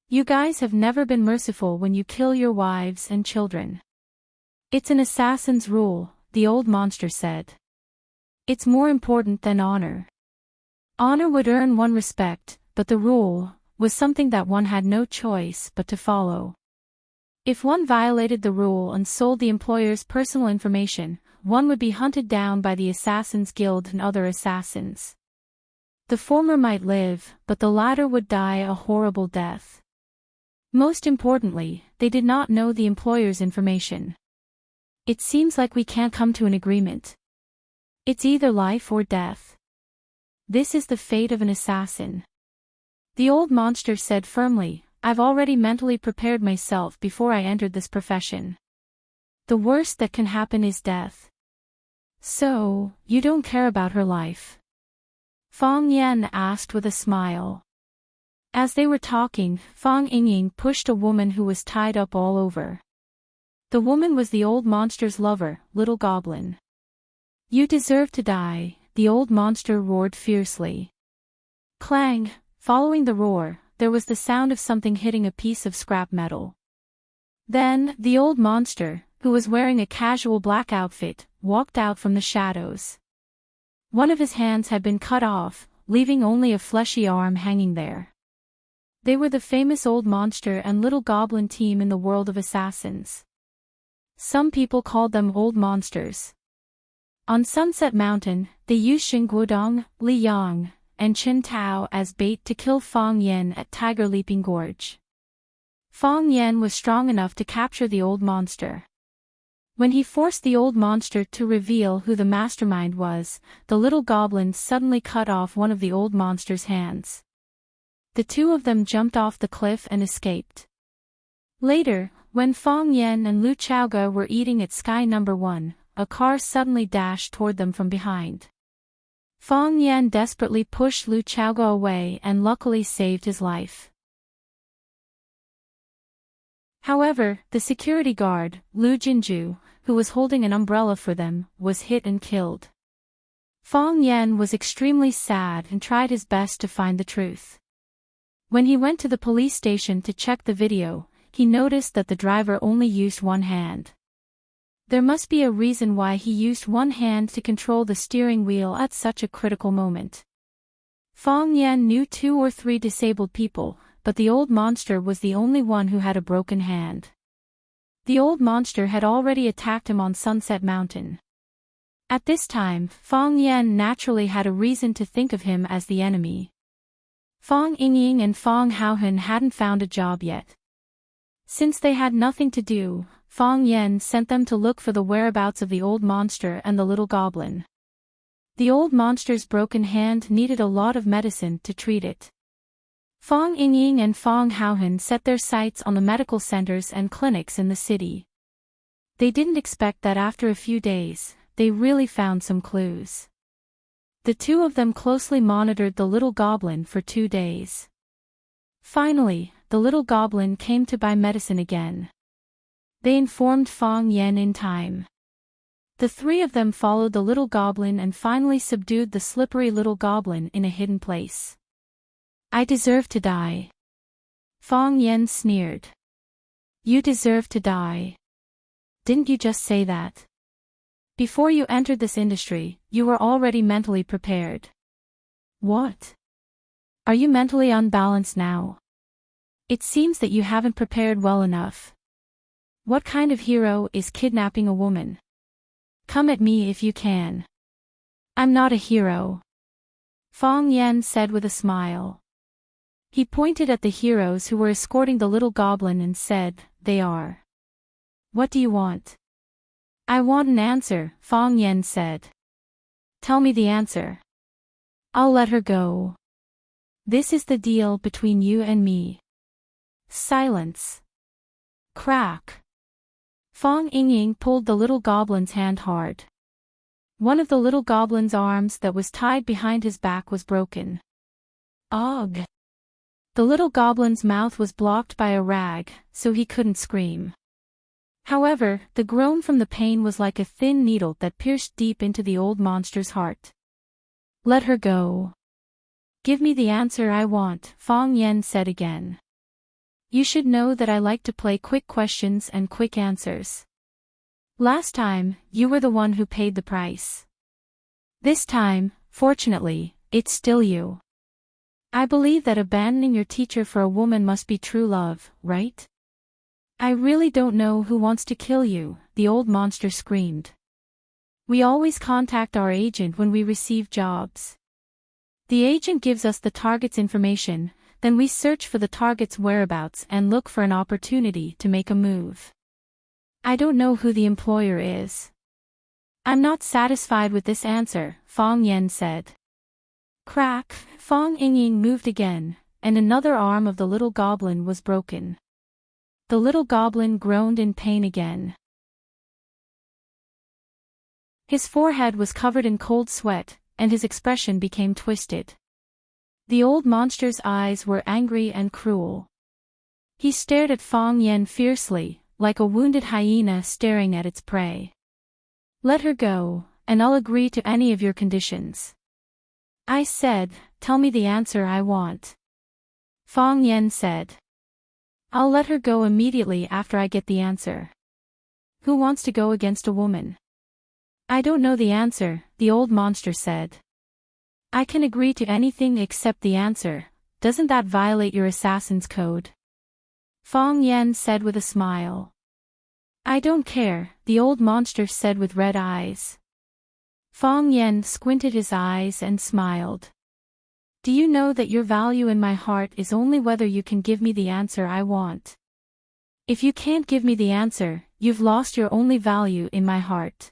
You guys have never been merciful when you kill your wives and children. It's an assassin's rule," the old monster said. "It's more important than honor. Honor would earn one respect, but the rule was something that one had no choice but to follow. If one violated the rule and sold the employer's personal information, one would be hunted down by the Assassin's Guild and other assassins. The former might live, but the latter would die a horrible death. Most importantly, they did not know the employer's information. It seems like we can't come to an agreement. It's either life or death. This is the fate of an assassin." The old monster said firmly, "I've already mentally prepared myself before I entered this profession. The worst that can happen is death. So, you don't care about her life? Fang Yan asked with a smile. As they were talking, Fang Yingying pushed a woman who was tied up all over. The woman was the old monster's lover, Little Goblin. You deserve to die, the old monster roared fiercely. Clang! Following the roar, there was the sound of something hitting a piece of scrap metal. Then, the old monster, who was wearing a casual black outfit, walked out from the shadows. One of his hands had been cut off, leaving only a fleshy arm hanging there. They were the famous old monster and little goblin team in the world of assassins. Some people called them old monsters. On Sunset Mountain, they used Xingguodong, Li Yang, and Chen Tao as bait to kill Fang Yan at Tiger Leaping Gorge. Fang Yan was strong enough to capture the old monster. When he forced the old monster to reveal who the mastermind was, the little goblin suddenly cut off one of the old monster's hands. The two of them jumped off the cliff and escaped. Later, when Fang Yan and Lu Chaoge were eating at Sky No. 1, a car suddenly dashed toward them from behind. Fang Yan desperately pushed Lu Chaoge away and luckily saved his life. However, the security guard, Lu Jinju, who was holding an umbrella for them, was hit and killed. Fang Yan was extremely sad and tried his best to find the truth. When he went to the police station to check the video, he noticed that the driver only used one hand. There must be a reason why he used one hand to control the steering wheel at such a critical moment. Fang Yan knew 2 or 3 disabled people, but the old monster was the only one who had a broken hand. The old monster had already attacked him on Sunset Mountain. At this time, Fang Yan naturally had a reason to think of him as the enemy. Fang Yingying and Fang Haohun hadn't found a job yet. Since they had nothing to do, Fang Yan sent them to look for the whereabouts of the old monster and the little goblin. The old monster's broken hand needed a lot of medicine to treat it. Fang Yingying and Fang Haohun set their sights on the medical centers and clinics in the city. They didn't expect that after a few days, they really found some clues. The two of them closely monitored the little goblin for 2 days. Finally, the little goblin came to buy medicine again. They informed Fang Yan in time. The 3 of them followed the little goblin and finally subdued the slippery little goblin in a hidden place. I deserve to die. Fang Yan sneered. You deserve to die. Didn't you just say that? Before you entered this industry, you were already mentally prepared. What? Are you mentally unbalanced now? It seems that you haven't prepared well enough. What kind of hero is kidnapping a woman? Come at me if you can. I'm not a hero. Fang Yan said with a smile. He pointed at the heroes who were escorting the little goblin and said, they are. What do you want? I want an answer, Fang Yan said. Tell me the answer. I'll let her go. This is the deal between you and me. Silence. Crack. Fang Yingying pulled the little goblin's hand hard. One of the little goblin's arms that was tied behind his back was broken. Ugh. The little goblin's mouth was blocked by a rag, so he couldn't scream. However, the groan from the pain was like a thin needle that pierced deep into the old monster's heart. Let her go. Give me the answer I want, Fang Yan said again. You should know that I like to play quick questions and quick answers. Last time, you were the one who paid the price. This time, fortunately, it's still you. I believe that abandoning your teacher for a woman must be true love, right? I really don't know who wants to kill you, the old monster screamed. We always contact our agent when we receive jobs. The agent gives us the target's information, then we search for the target's whereabouts and look for an opportunity to make a move. I don't know who the employer is. I'm not satisfied with this answer, Fang Yan said. Crack, Fang Yingying moved again, and another arm of the little goblin was broken. The little goblin groaned in pain again. His forehead was covered in cold sweat, and his expression became twisted. The old monster's eyes were angry and cruel. He stared at Fang Yen fiercely, like a wounded hyena staring at its prey. "Let her go, and I'll agree to any of your conditions." I said, "Tell me the answer I want." Fang Yen said, "I'll let her go immediately after I get the answer." "Who wants to go against a woman?" "I don't know the answer," the old monster said. "I can agree to anything except the answer. Doesn't that violate your assassin's code?" Fang Yen said with a smile. "I don't care," the old monster said with red eyes. Fang Yen squinted his eyes and smiled. "Do you know that your value in my heart is only whether you can give me the answer I want? If you can't give me the answer, you've lost your only value in my heart.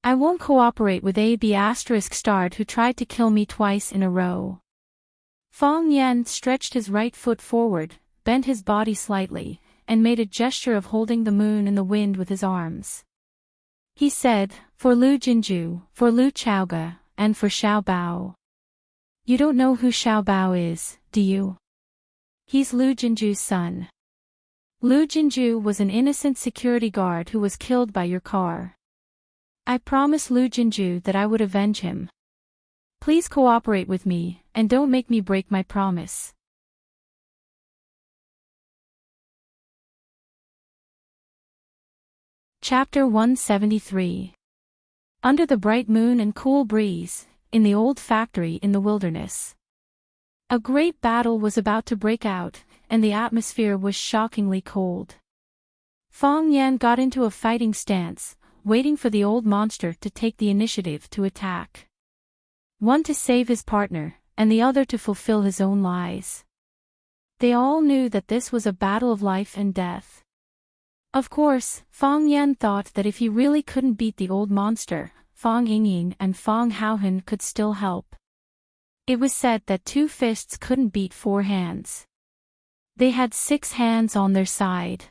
I won't cooperate with AB** who tried to kill me twice in a row." Fang Yen stretched his right foot forward, bent his body slightly, and made a gesture of holding the moon in the wind with his arms. He said, "For Lu Jinju, for Lu Chaoga, and for Xiao Bao." "You don't know who Xiao Bao is, do you?" "He's Lu Jinju's son. Lu Jinju was an innocent security guard who was killed by your car. I promised Lu Jinju that I would avenge him. Please cooperate with me, and don't make me break my promise." Chapter 173. Under the bright moon and cool breeze, in the old factory in the wilderness. A great battle was about to break out, and the atmosphere was shockingly cold. Fang Yen got into a fighting stance, waiting for the old monster to take the initiative to attack. One to save his partner, and the other to fulfill his own lies. They all knew that this was a battle of life and death. Of course, Fang Yen thought that if he really couldn't beat the old monster, Fang Yingying and Fang Haohen could still help. It was said that 2 fists couldn't beat 4 hands. They had 6 hands on their side.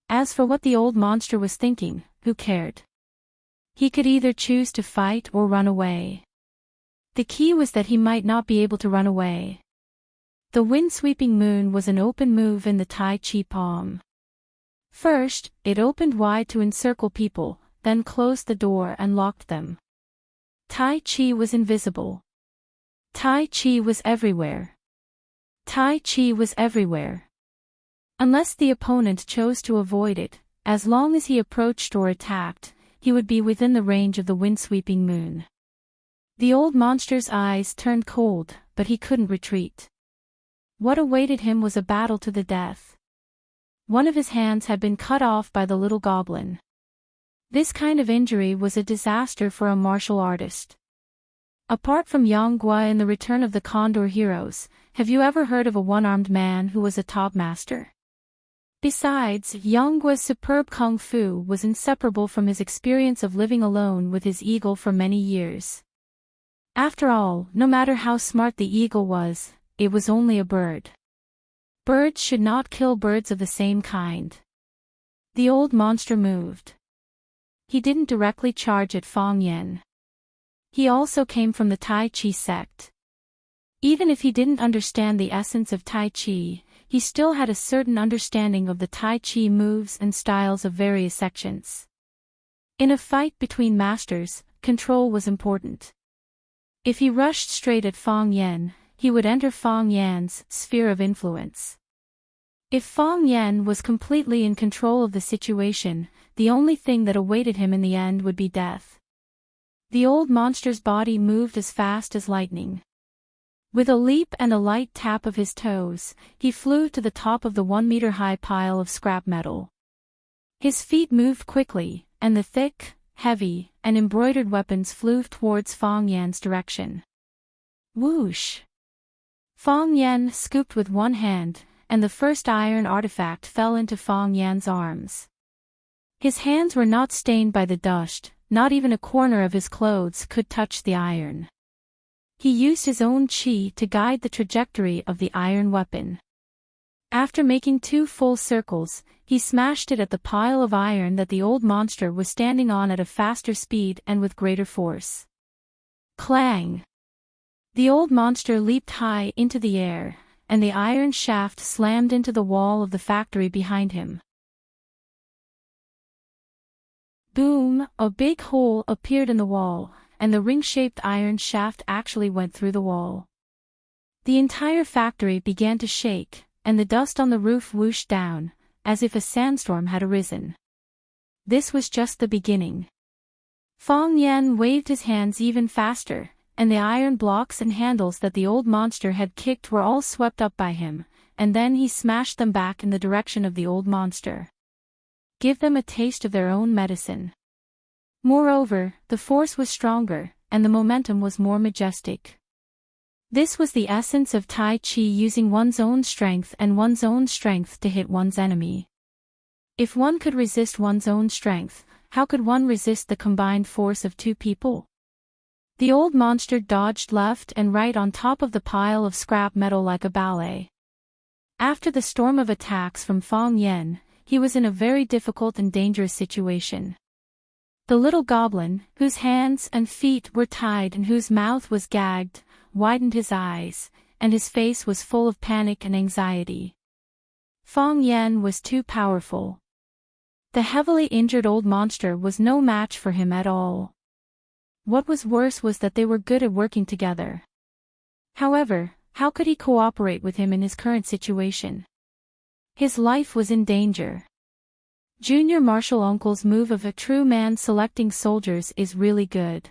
As for what the old monster was thinking, who cared? He could either choose to fight or run away. The key was that he might not be able to run away. The wind-sweeping moon was an open move in the Tai Chi palm. First, it opened wide to encircle people, then closed the door and locked them. Tai Chi was invisible. Tai Chi was everywhere. Tai Chi was everywhere. Unless the opponent chose to avoid it, as long as he approached or attacked, he would be within the range of the wind-sweeping moon. The old monster's eyes turned cold, but he couldn't retreat. What awaited him was a battle to the death. One of his hands had been cut off by the little goblin. This kind of injury was a disaster for a martial artist. Apart from Yang Gua in The Return of the Condor Heroes, have you ever heard of a one-armed man who was a top master? Besides, Yang Gua's superb kung fu was inseparable from his experience of living alone with his eagle for many years. After all, no matter how smart the eagle was, it was only a bird. Birds should not kill birds of the same kind. The old monster moved. He didn't directly charge at Fang Yen. He also came from the Tai Chi sect. Even if he didn't understand the essence of Tai Chi, he still had a certain understanding of the Tai Chi moves and styles of various sections. In a fight between masters, control was important. If he rushed straight at Fang Yen, he would enter Fang Yan's sphere of influence. If Fang Yen was completely in control of the situation, the only thing that awaited him in the end would be death. The old monster's body moved as fast as lightning. With a leap and a light tap of his toes, he flew to the top of the 1-meter-high pile of scrap metal. His feet moved quickly, and the thick, heavy, and embroidered weapons flew towards Fang Yan's direction. Whoosh! Fang Yen scooped with one hand, and the first iron artifact fell into Fang Yan's arms. His hands were not stained by the dust, not even a corner of his clothes could touch the iron. He used his own chi to guide the trajectory of the iron weapon. After making 2 full circles, he smashed it at the pile of iron that the old monster was standing on at a faster speed and with greater force. Clang! The old monster leaped high into the air, and the iron shaft slammed into the wall of the factory behind him. Boom! A big hole appeared in the wall, and the ring-shaped iron shaft actually went through the wall. The entire factory began to shake, and the dust on the roof whooshed down, as if a sandstorm had arisen. This was just the beginning. Fong Yan waved his hands even faster, and the iron blocks and handles that the old monster had kicked were all swept up by him, and then he smashed them back in the direction of the old monster. Give them a taste of their own medicine. Moreover, the force was stronger, and the momentum was more majestic. This was the essence of Tai Chi, using one's own strength to hit one's enemy. If one could resist one's own strength, how could one resist the combined force of 2 people? The old monster dodged left and right on top of the pile of scrap metal like a ballet. After the storm of attacks from Fong Yan, he was in a very difficult and dangerous situation. The little goblin, whose hands and feet were tied and whose mouth was gagged, widened his eyes, and his face was full of panic and anxiety. Fong Yan was too powerful. The heavily injured old monster was no match for him at all. What was worse was that they were good at working together. However, how could he cooperate with him in his current situation? His life was in danger. Junior Martial Uncle's move of a true man selecting soldiers is really good.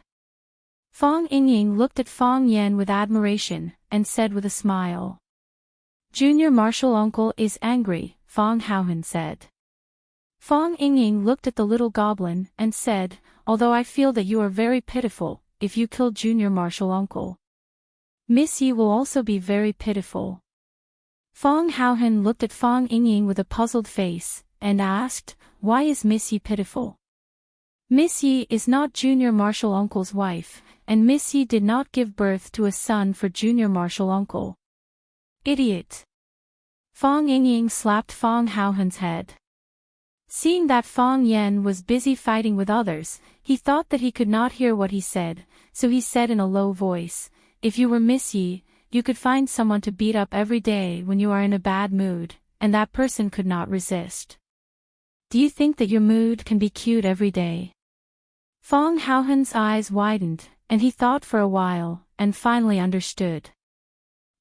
Fong Ying looked at Fong Yan with admiration, and said with a smile. Junior Martial Uncle is angry, Fong Haohan said. Fong Ying looked at the little goblin, and said, although I feel that you are very pitiful, if you kill Junior Martial Uncle, Miss Yi will also be very pitiful. Fong Haohan looked at Fong Ying with a puzzled face, and asked, why is Miss Yi pitiful? Miss Yi is not Junior Martial Uncle's wife, and Miss Yi did not give birth to a son for Junior Martial Uncle. Idiot! Fong Ying slapped Fong Haohan's head. Seeing that Fong Yan was busy fighting with others, he thought that he could not hear what he said, so he said in a low voice, if you were Miss Yi, you could find someone to beat up every day when you are in a bad mood, and that person could not resist. Do you think that your mood can be cute every day? Fong Haohan's eyes widened, and he thought for a while, and finally understood.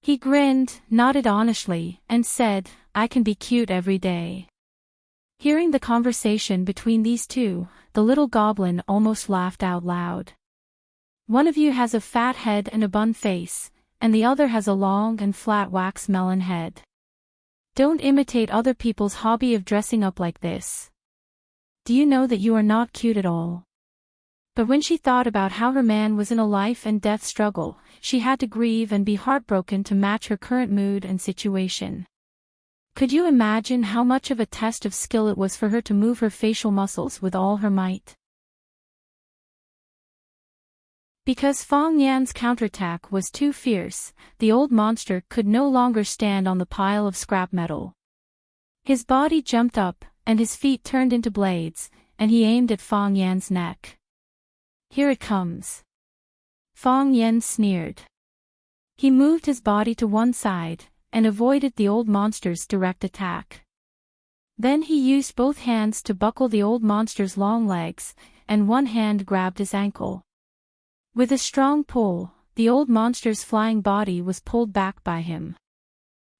He grinned, nodded honestly, and said, I can be cute every day. Hearing the conversation between these two, the little goblin almost laughed out loud. One of you has a fat head and a bun face, and the other has a long and flat wax melon head. Don't imitate other people's hobby of dressing up like this. Do you know that you are not cute at all? But when she thought about how her man was in a life and death struggle, she had to grieve and be heartbroken to match her current mood and situation. Could you imagine how much of a test of skill it was for her to move her facial muscles with all her might? Because Fong Yan's counterattack was too fierce, the old monster could no longer stand on the pile of scrap metal. His body jumped up, and his feet turned into blades, and he aimed at Fong Yan's neck. Here it comes. Fong Yan sneered. He moved his body to one side, and avoided the old monster's direct attack. Then he used both hands to buckle the old monster's long legs, and one hand grabbed his ankle. With a strong pull, the old monster's flying body was pulled back by him.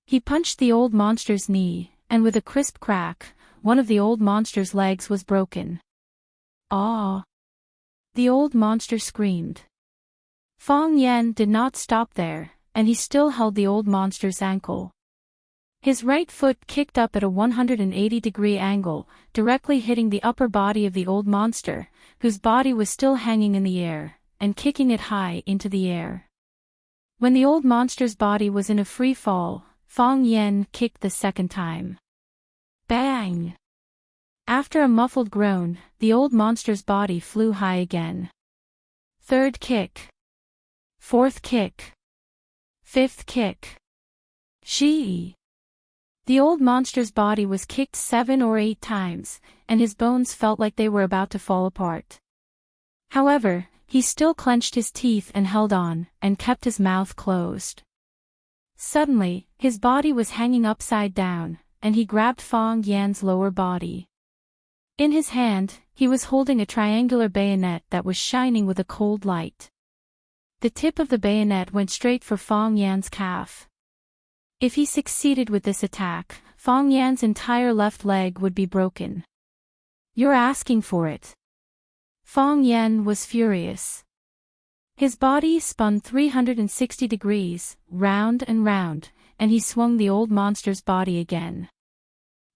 He punched the old monster's knee, and with a crisp crack, one of the old monster's legs was broken. Ah! The old monster screamed. Fong Yan did not stop there, and he still held the old monster's ankle. His right foot kicked up at a 180-degree angle, directly hitting the upper body of the old monster, whose body was still hanging in the air, and kicking it high into the air. When the old monster's body was in a free fall, Fong Yan kicked the second time. Bang! After a muffled groan, the old monster's body flew high again. Third kick. Fourth kick. Fifth kick. She. The old monster's body was kicked 7 or 8 times, and his bones felt like they were about to fall apart. However, he still clenched his teeth and held on, and kept his mouth closed. Suddenly, his body was hanging upside down, and he grabbed Fong Yan's lower body. In his hand, he was holding a triangular bayonet that was shining with a cold light. The tip of the bayonet went straight for Fong Yan's calf. If he succeeded with this attack, Fong Yan's entire left leg would be broken. "You're asking for it." Fong Yan was furious. His body spun 360 degrees, round and round, and he swung the old monster's body again.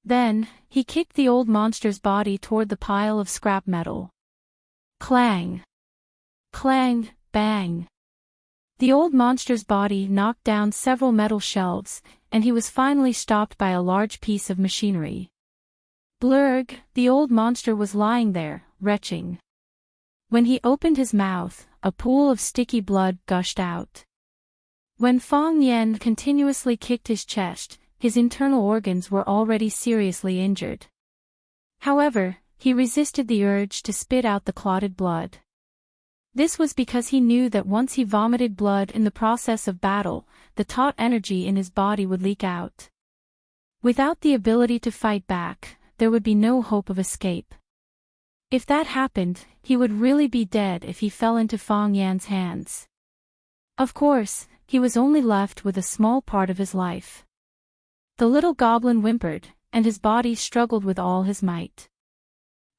Then, he kicked the old monster's body toward the pile of scrap metal. Clang! Clang, bang! The old monster's body knocked down several metal shelves, and he was finally stopped by a large piece of machinery. Blurg, the old monster was lying there, retching. When he opened his mouth, a pool of sticky blood gushed out. When Fong Yan continuously kicked his chest, his internal organs were already seriously injured. However, he resisted the urge to spit out the clotted blood. This was because he knew that once he vomited blood in the process of battle, the taut energy in his body would leak out. Without the ability to fight back, there would be no hope of escape. If that happened, he would really be dead if he fell into Fong Yan's hands. Of course, he was only left with a small part of his life. The little goblin whimpered, and his body struggled with all his might.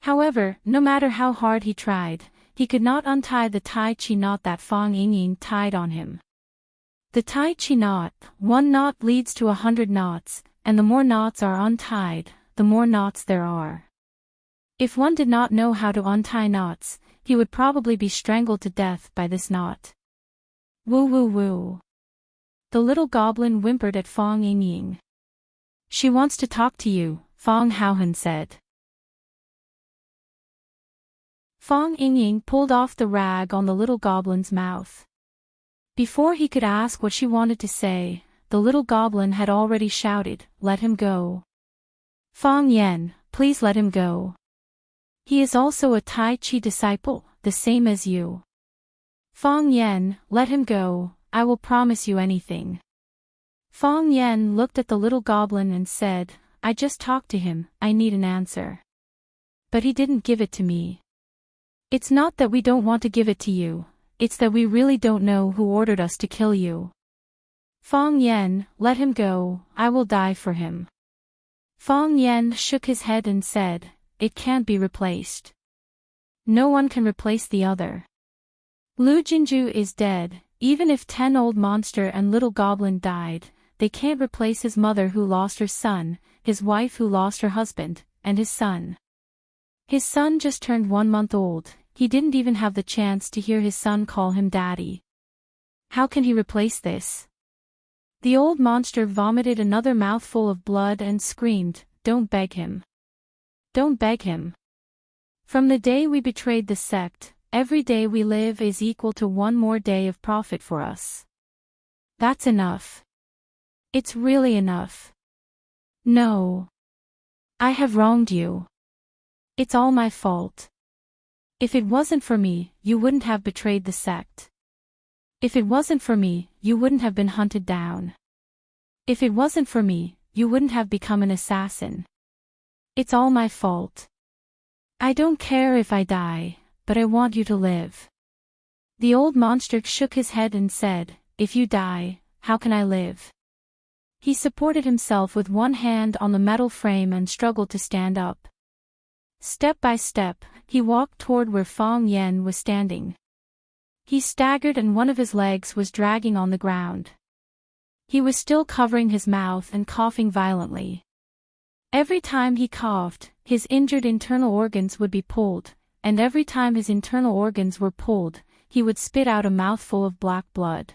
However, no matter how hard he tried, he could not untie the Tai Chi knot that Fong Yingying tied on him. The Tai Chi knot, 1 knot leads to 100 knots, and the more knots are untied, the more knots there are. If one did not know how to untie knots, he would probably be strangled to death by this knot. Woo woo woo. The little goblin whimpered at Fong Yingying. "She wants to talk to you," Fong Haohan said. Fong Yingying pulled off the rag on the little goblin's mouth. Before he could ask what she wanted to say, the little goblin had already shouted, "Let him go. Fong Yan, please let him go. He is also a Tai Chi disciple, the same as you. Fong Yan, let him go, I will promise you anything." Fong Yan looked at the little goblin and said, "I just talked to him, I need an answer. But he didn't give it to me. It's not that we don't want to give it to you, it's that we really don't know who ordered us to kill you. Fong Yan, let him go, I will die for him." Fong Yan shook his head and said, "It can't be replaced. No one can replace the other. Lu Jinju is dead, even if 10 old monster and little goblin died, they can't replace his mother who lost her son, his wife who lost her husband, and his son. His son just turned 1 month old. He didn't even have the chance to hear his son call him daddy. How can he replace this?" The old monster vomited another mouthful of blood and screamed, "Don't beg him. Don't beg him. From the day we betrayed the sect, every day we live is equal to 1 more day of profit for us. That's enough. It's really enough. No. I have wronged you. It's all my fault. If it wasn't for me, you wouldn't have betrayed the sect. If it wasn't for me, you wouldn't have been hunted down. If it wasn't for me, you wouldn't have become an assassin. It's all my fault. I don't care if I die, but I want you to live." The old monster shook his head and said, "If you die, how can I live?" He supported himself with one hand on the metal frame and struggled to stand up. Step by step, he walked toward where Fong Yan was standing. He staggered and one of his legs was dragging on the ground. He was still covering his mouth and coughing violently. Every time he coughed, his injured internal organs would be pulled, and every time his internal organs were pulled, he would spit out a mouthful of black blood.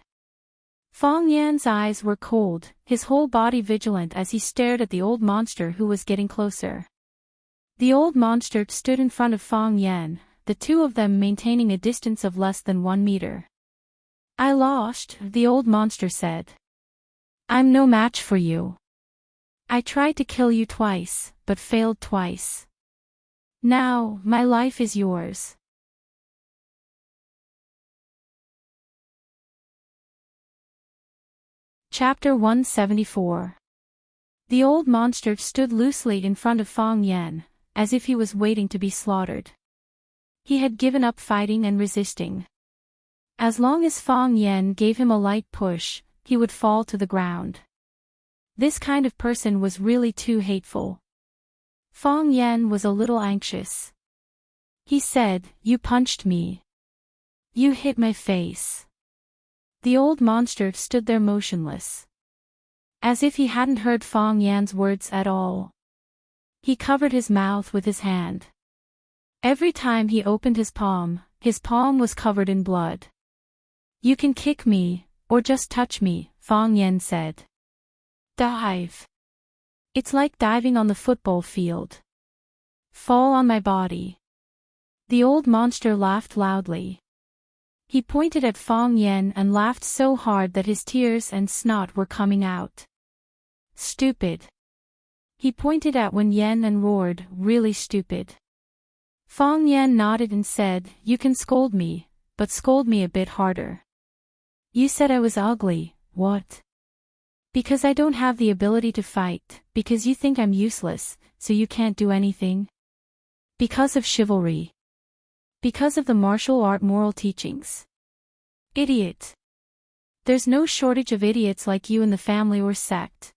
Fong Yan's eyes were cold, his whole body vigilant as he stared at the old monster who was getting closer. The old monster stood in front of Fong Yan, the two of them maintaining a distance of less than 1 meter. "I lost," the old monster said. "I'm no match for you. I tried to kill you twice, but failed twice. Now, my life is yours. Chapter 174. The old monster stood loosely in front of Fong Yan, as if he was waiting to be slaughtered. He had given up fighting and resisting. As long as Fong Yan gave him a light push, he would fall to the ground. This kind of person was really too hateful. Fong Yan was a little anxious. He said, "You punched me. You hit my face." The old monster stood there motionless, as if he hadn't heard Fong Yan's words at all. He covered his mouth with his hand. Every time he opened his palm was covered in blood. "You can kick me, or just touch me," Fong Yan said. "Dive. It's like diving on the football field. Fall on my body." The old monster laughed loudly. He pointed at Fong Yan and laughed so hard that his tears and snot were coming out. "Stupid." He pointed at Wen Yan and roared, "Really stupid." Fong Yan nodded and said, "You can scold me, but scold me a bit harder." "You said I was ugly, what?" "Because I don't have the ability to fight, because you think I'm useless, so you can't do anything. Because of chivalry. Because of the martial art moral teachings. Idiot. There's no shortage of idiots like you in the family or sect.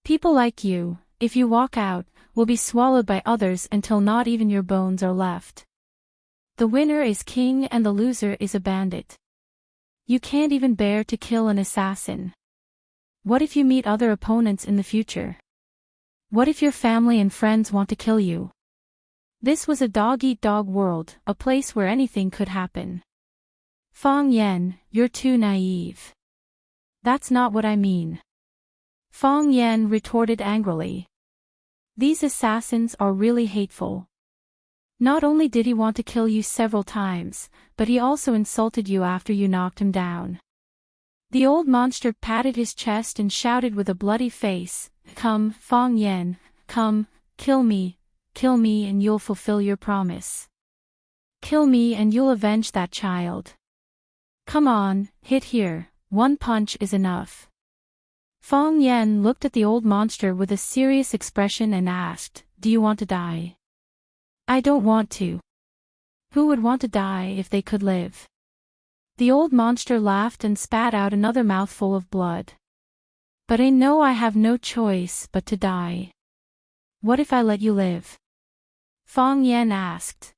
People like you, if you walk out, will be swallowed by others until not even your bones are left. The winner is king and the loser is a bandit. You can't even bear to kill an assassin. What if you meet other opponents in the future? What if your family and friends want to kill you?" This was a dog-eat-dog world, a place where anything could happen. "Fong Yan, you're too naive." "That's not what I mean." Fong Yan retorted angrily. "These assassins are really hateful. Not only did he want to kill you several times, but he also insulted you after you knocked him down." The old monster patted his chest and shouted with a bloody face, "Come, Fong Yan, come, kill me and you'll fulfill your promise. Kill me and you'll avenge that child. Come on, hit here, one punch is enough." Fong Yan looked at the old monster with a serious expression and asked, "Do you want to die?" "I don't want to." "Who would want to die if they could live?" The old monster laughed and spat out another mouthful of blood. "But I know I have no choice but to die." "What if I let you live?" Fong Yan asked.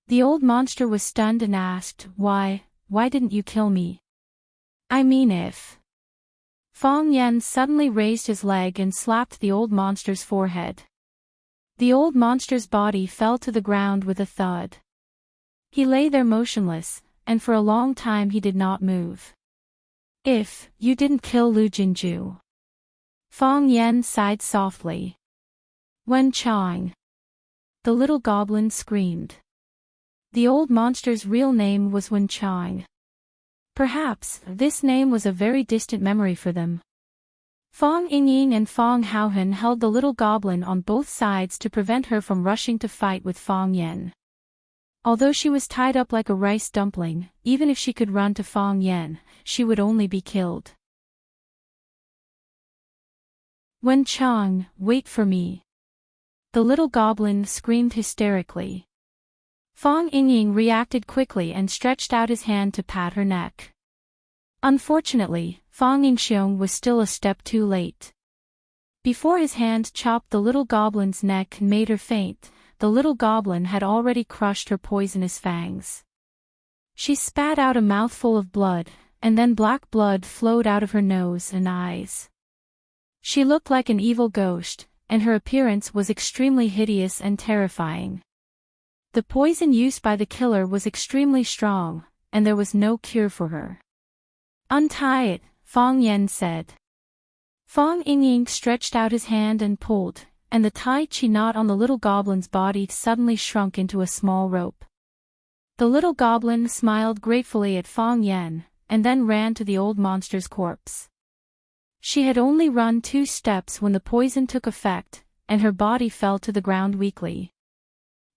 The old monster was stunned and asked, Why didn't you kill me?" "I mean if." Fong Yan suddenly raised his leg and slapped the old monster's forehead. The old monster's body fell to the ground with a thud. He lay there motionless, and for a long time he did not move. "If you didn't kill Lu Jinju." Fong Yan sighed softly. "Wen Chang." The little goblin screamed. The old monster's real name was Wen Chang. Perhaps this name was a very distant memory for them. Fong Yingying and Fong Haohan held the little goblin on both sides to prevent her from rushing to fight with Fong Yan. Although she was tied up like a rice dumpling, even if she could run to Fong Yan, she would only be killed. "Wen Chang, wait for me." The little goblin screamed hysterically. Fong Yingying reacted quickly and stretched out his hand to pat her neck. Unfortunately, Fong Yingxiong was still a step too late. Before his hand chopped the little goblin's neck and made her faint, the little goblin had already crushed her poisonous fangs. She spat out a mouthful of blood, and then black blood flowed out of her nose and eyes. She looked like an evil ghost, and her appearance was extremely hideous and terrifying. The poison used by the killer was extremely strong, and there was no cure for her. "Untie it," Fong Yan said. Fong Yingying stretched out his hand and pulled, and the Tai Chi knot on the little goblin's body suddenly shrunk into a small rope. The little goblin smiled gratefully at Fong Yan, and then ran to the old monster's corpse. She had only run 2 steps when the poison took effect, and her body fell to the ground weakly.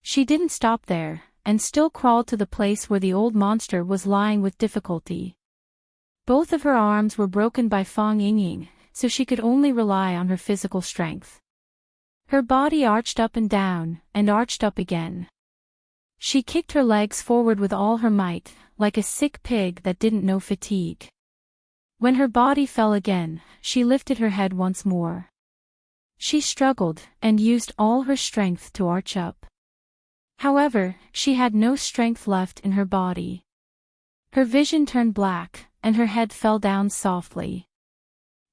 She didn't stop there, and still crawled to the place where the old monster was lying with difficulty. Both of her arms were broken by Fang Yingying, so she could only rely on her physical strength. Her body arched up and down, and arched up again. She kicked her legs forward with all her might, like a sick pig that didn't know fatigue. When her body fell again, she lifted her head once more. She struggled, and used all her strength to arch up. However, she had no strength left in her body. Her vision turned black, and her head fell down softly.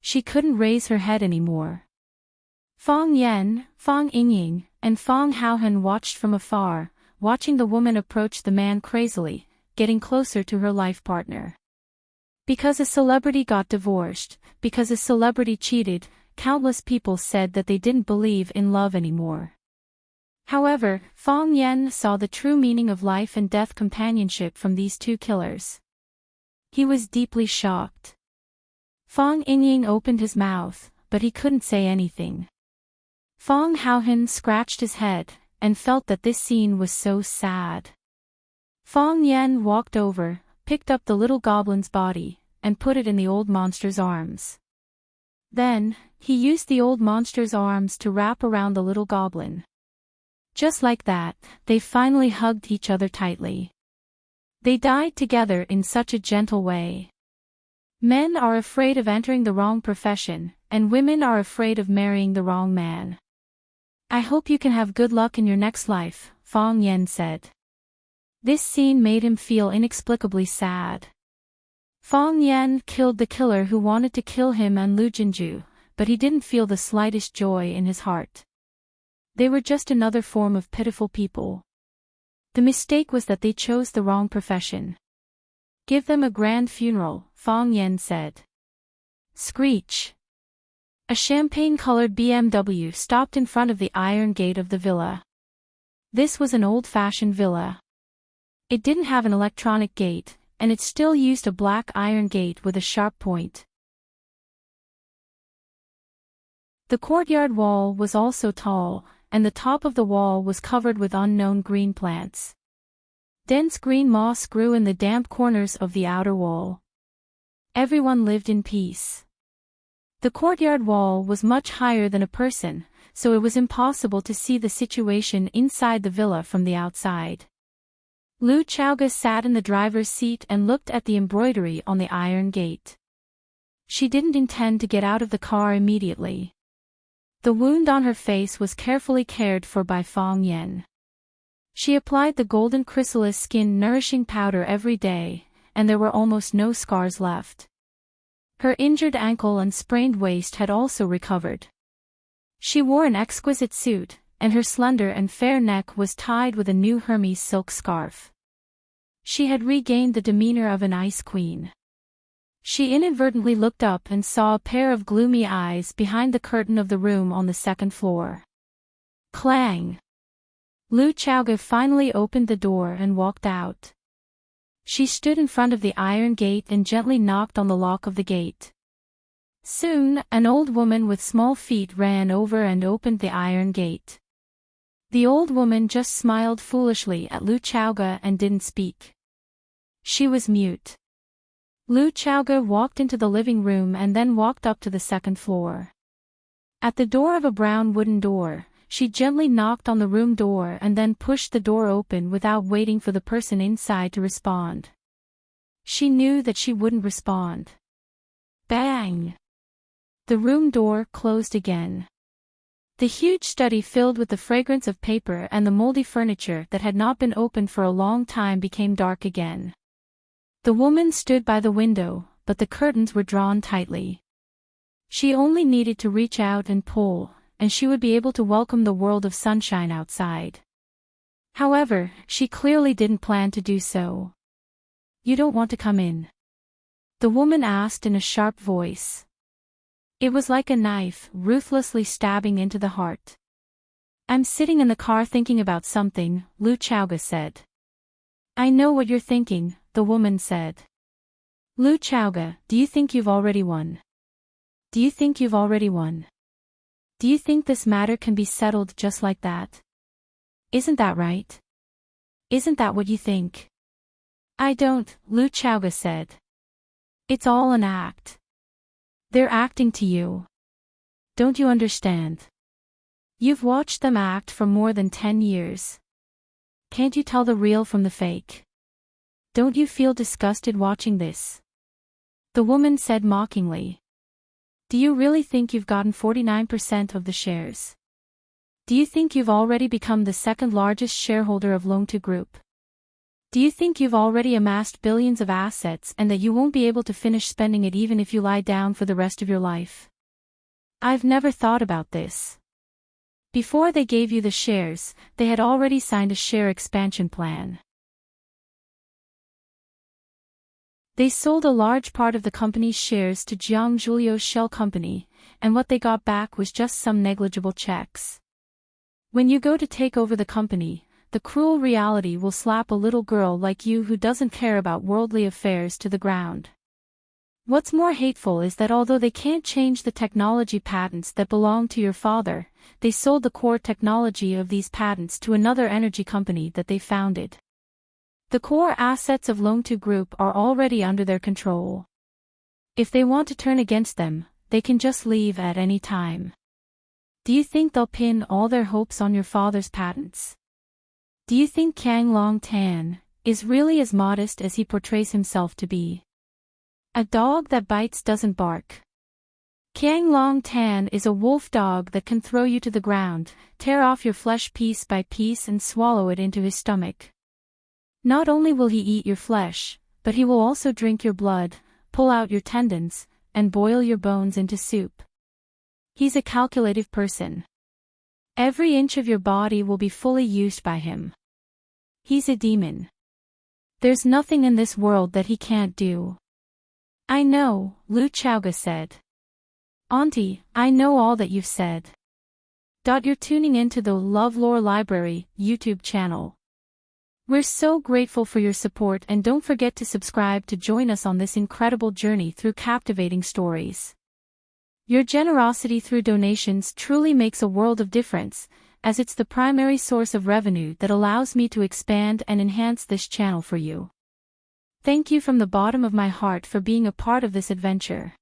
She couldn't raise her head anymore. Fang Yan, Fang Yingying, and Fang Haohan watched from afar, watching the woman approach the man crazily, getting closer to her life partner. Because a celebrity got divorced, because a celebrity cheated, countless people said that they didn't believe in love anymore. However, Fang Yan saw the true meaning of life and death companionship from these 2 killers. He was deeply shocked. Fang Yingying opened his mouth, but he couldn't say anything. Fang Haohan scratched his head, and felt that this scene was so sad. Fang Yan walked over, picked up the little goblin's body, and put it in the old monster's arms. Then, he used the old monster's arms to wrap around the little goblin. Just like that, they finally hugged each other tightly. They died together in such a gentle way. Men are afraid of entering the wrong profession, and women are afraid of marrying the wrong man. I hope you can have good luck in your next life, Fang Yan said. This scene made him feel inexplicably sad. Fang Yan killed the killer who wanted to kill him and Lu Jinju, but he didn't feel the slightest joy in his heart. They were just another form of pitiful people. The mistake was that they chose the wrong profession. Give them a grand funeral, Fang Yan said. Screech. A champagne-colored BMW stopped in front of the iron gate of the villa. This was an old-fashioned villa. It didn't have an electronic gate, and it still used a black iron gate with a sharp point. The courtyard wall was also tall, and the top of the wall was covered with unknown green plants. Dense green moss grew in the damp corners of the outer wall. Everyone lived in peace. The courtyard wall was much higher than a person, so it was impossible to see the situation inside the villa from the outside. Lu Chaoga sat in the driver's seat and looked at the embroidery on the iron gate. She didn't intend to get out of the car immediately. The wound on her face was carefully cared for by Fang Yan. She applied the golden chrysalis skin nourishing powder every day, and there were almost no scars left. Her injured ankle and sprained waist had also recovered. She wore an exquisite suit, and her slender and fair neck was tied with a new Hermes silk scarf. She had regained the demeanor of an ice queen. She inadvertently looked up and saw a pair of gloomy eyes behind the curtain of the room on the 2nd floor. Clang! Lu Chaoga finally opened the door and walked out. She stood in front of the iron gate and gently knocked on the lock of the gate. Soon, an old woman with small feet ran over and opened the iron gate. The old woman just smiled foolishly at Lu Chaoga and didn't speak. She was mute. Lu Chaoga walked into the living room and then walked up to the 2nd floor. At the door of a brown wooden door, she gently knocked on the room door and then pushed the door open without waiting for the person inside to respond. She knew that she wouldn't respond. Bang! The room door closed again. The huge study filled with the fragrance of paper and the moldy furniture that had not been opened for a long time became dark again. The woman stood by the window, but the curtains were drawn tightly. She only needed to reach out and pull, and she would be able to welcome the world of sunshine outside. However, she clearly didn't plan to do so. You don't want to come in? The woman asked in a sharp voice. It was like a knife, ruthlessly stabbing into the heart. I'm sitting in the car thinking about something, Lu Chaoga said. I know what you're thinking, the woman said. Lu Chaoga, do you think you've already won? Do you think you've already won? Do you think this matter can be settled just like that? Isn't that right? Isn't that what you think? I don't, Lu Chaoga said. It's all an act. They're acting to you. Don't you understand? You've watched them act for more than 10 years. Can't you tell the real from the fake? Don't you feel disgusted watching this? The woman said mockingly. Do you really think you've gotten 49% of the shares? Do you think you've already become the second largest shareholder of LoveLore Group? Do you think you've already amassed billions of assets and that you won't be able to finish spending it even if you lie down for the rest of your life? I've never thought about this. Before they gave you the shares, they had already signed a share expansion plan. They sold a large part of the company's shares to Jiang Julio's shell company, and what they got back was just some negligible checks. When you go to take over the company, the cruel reality will slap a little girl like you who doesn't care about worldly affairs to the ground. What's more hateful is that although they can't change the technology patents that belong to your father, they sold the core technology of these patents to another energy company that they founded. The core assets of LoveLore Group are already under their control. If they want to turn against them, they can just leave at any time. Do you think they'll pin all their hopes on your father's patents? Do you think Kang Long Tan is really as modest as he portrays himself to be? A dog that bites doesn't bark. Kang Long Tan is a wolf dog that can throw you to the ground, tear off your flesh piece by piece and swallow it into his stomach. Not only will he eat your flesh, but he will also drink your blood, pull out your tendons, and boil your bones into soup. He's a calculative person. Every inch of your body will be fully used by him. He's a demon. There's nothing in this world that he can't do. I know, Lu Chaoga said. Auntie, I know all that you've said. You're tuning into the LoveLore Library YouTube channel. We're so grateful for your support and don't forget to subscribe to join us on this incredible journey through captivating stories. Your generosity through donations truly makes a world of difference, as it's the primary source of revenue that allows me to expand and enhance this channel for you. Thank you from the bottom of my heart for being a part of this adventure.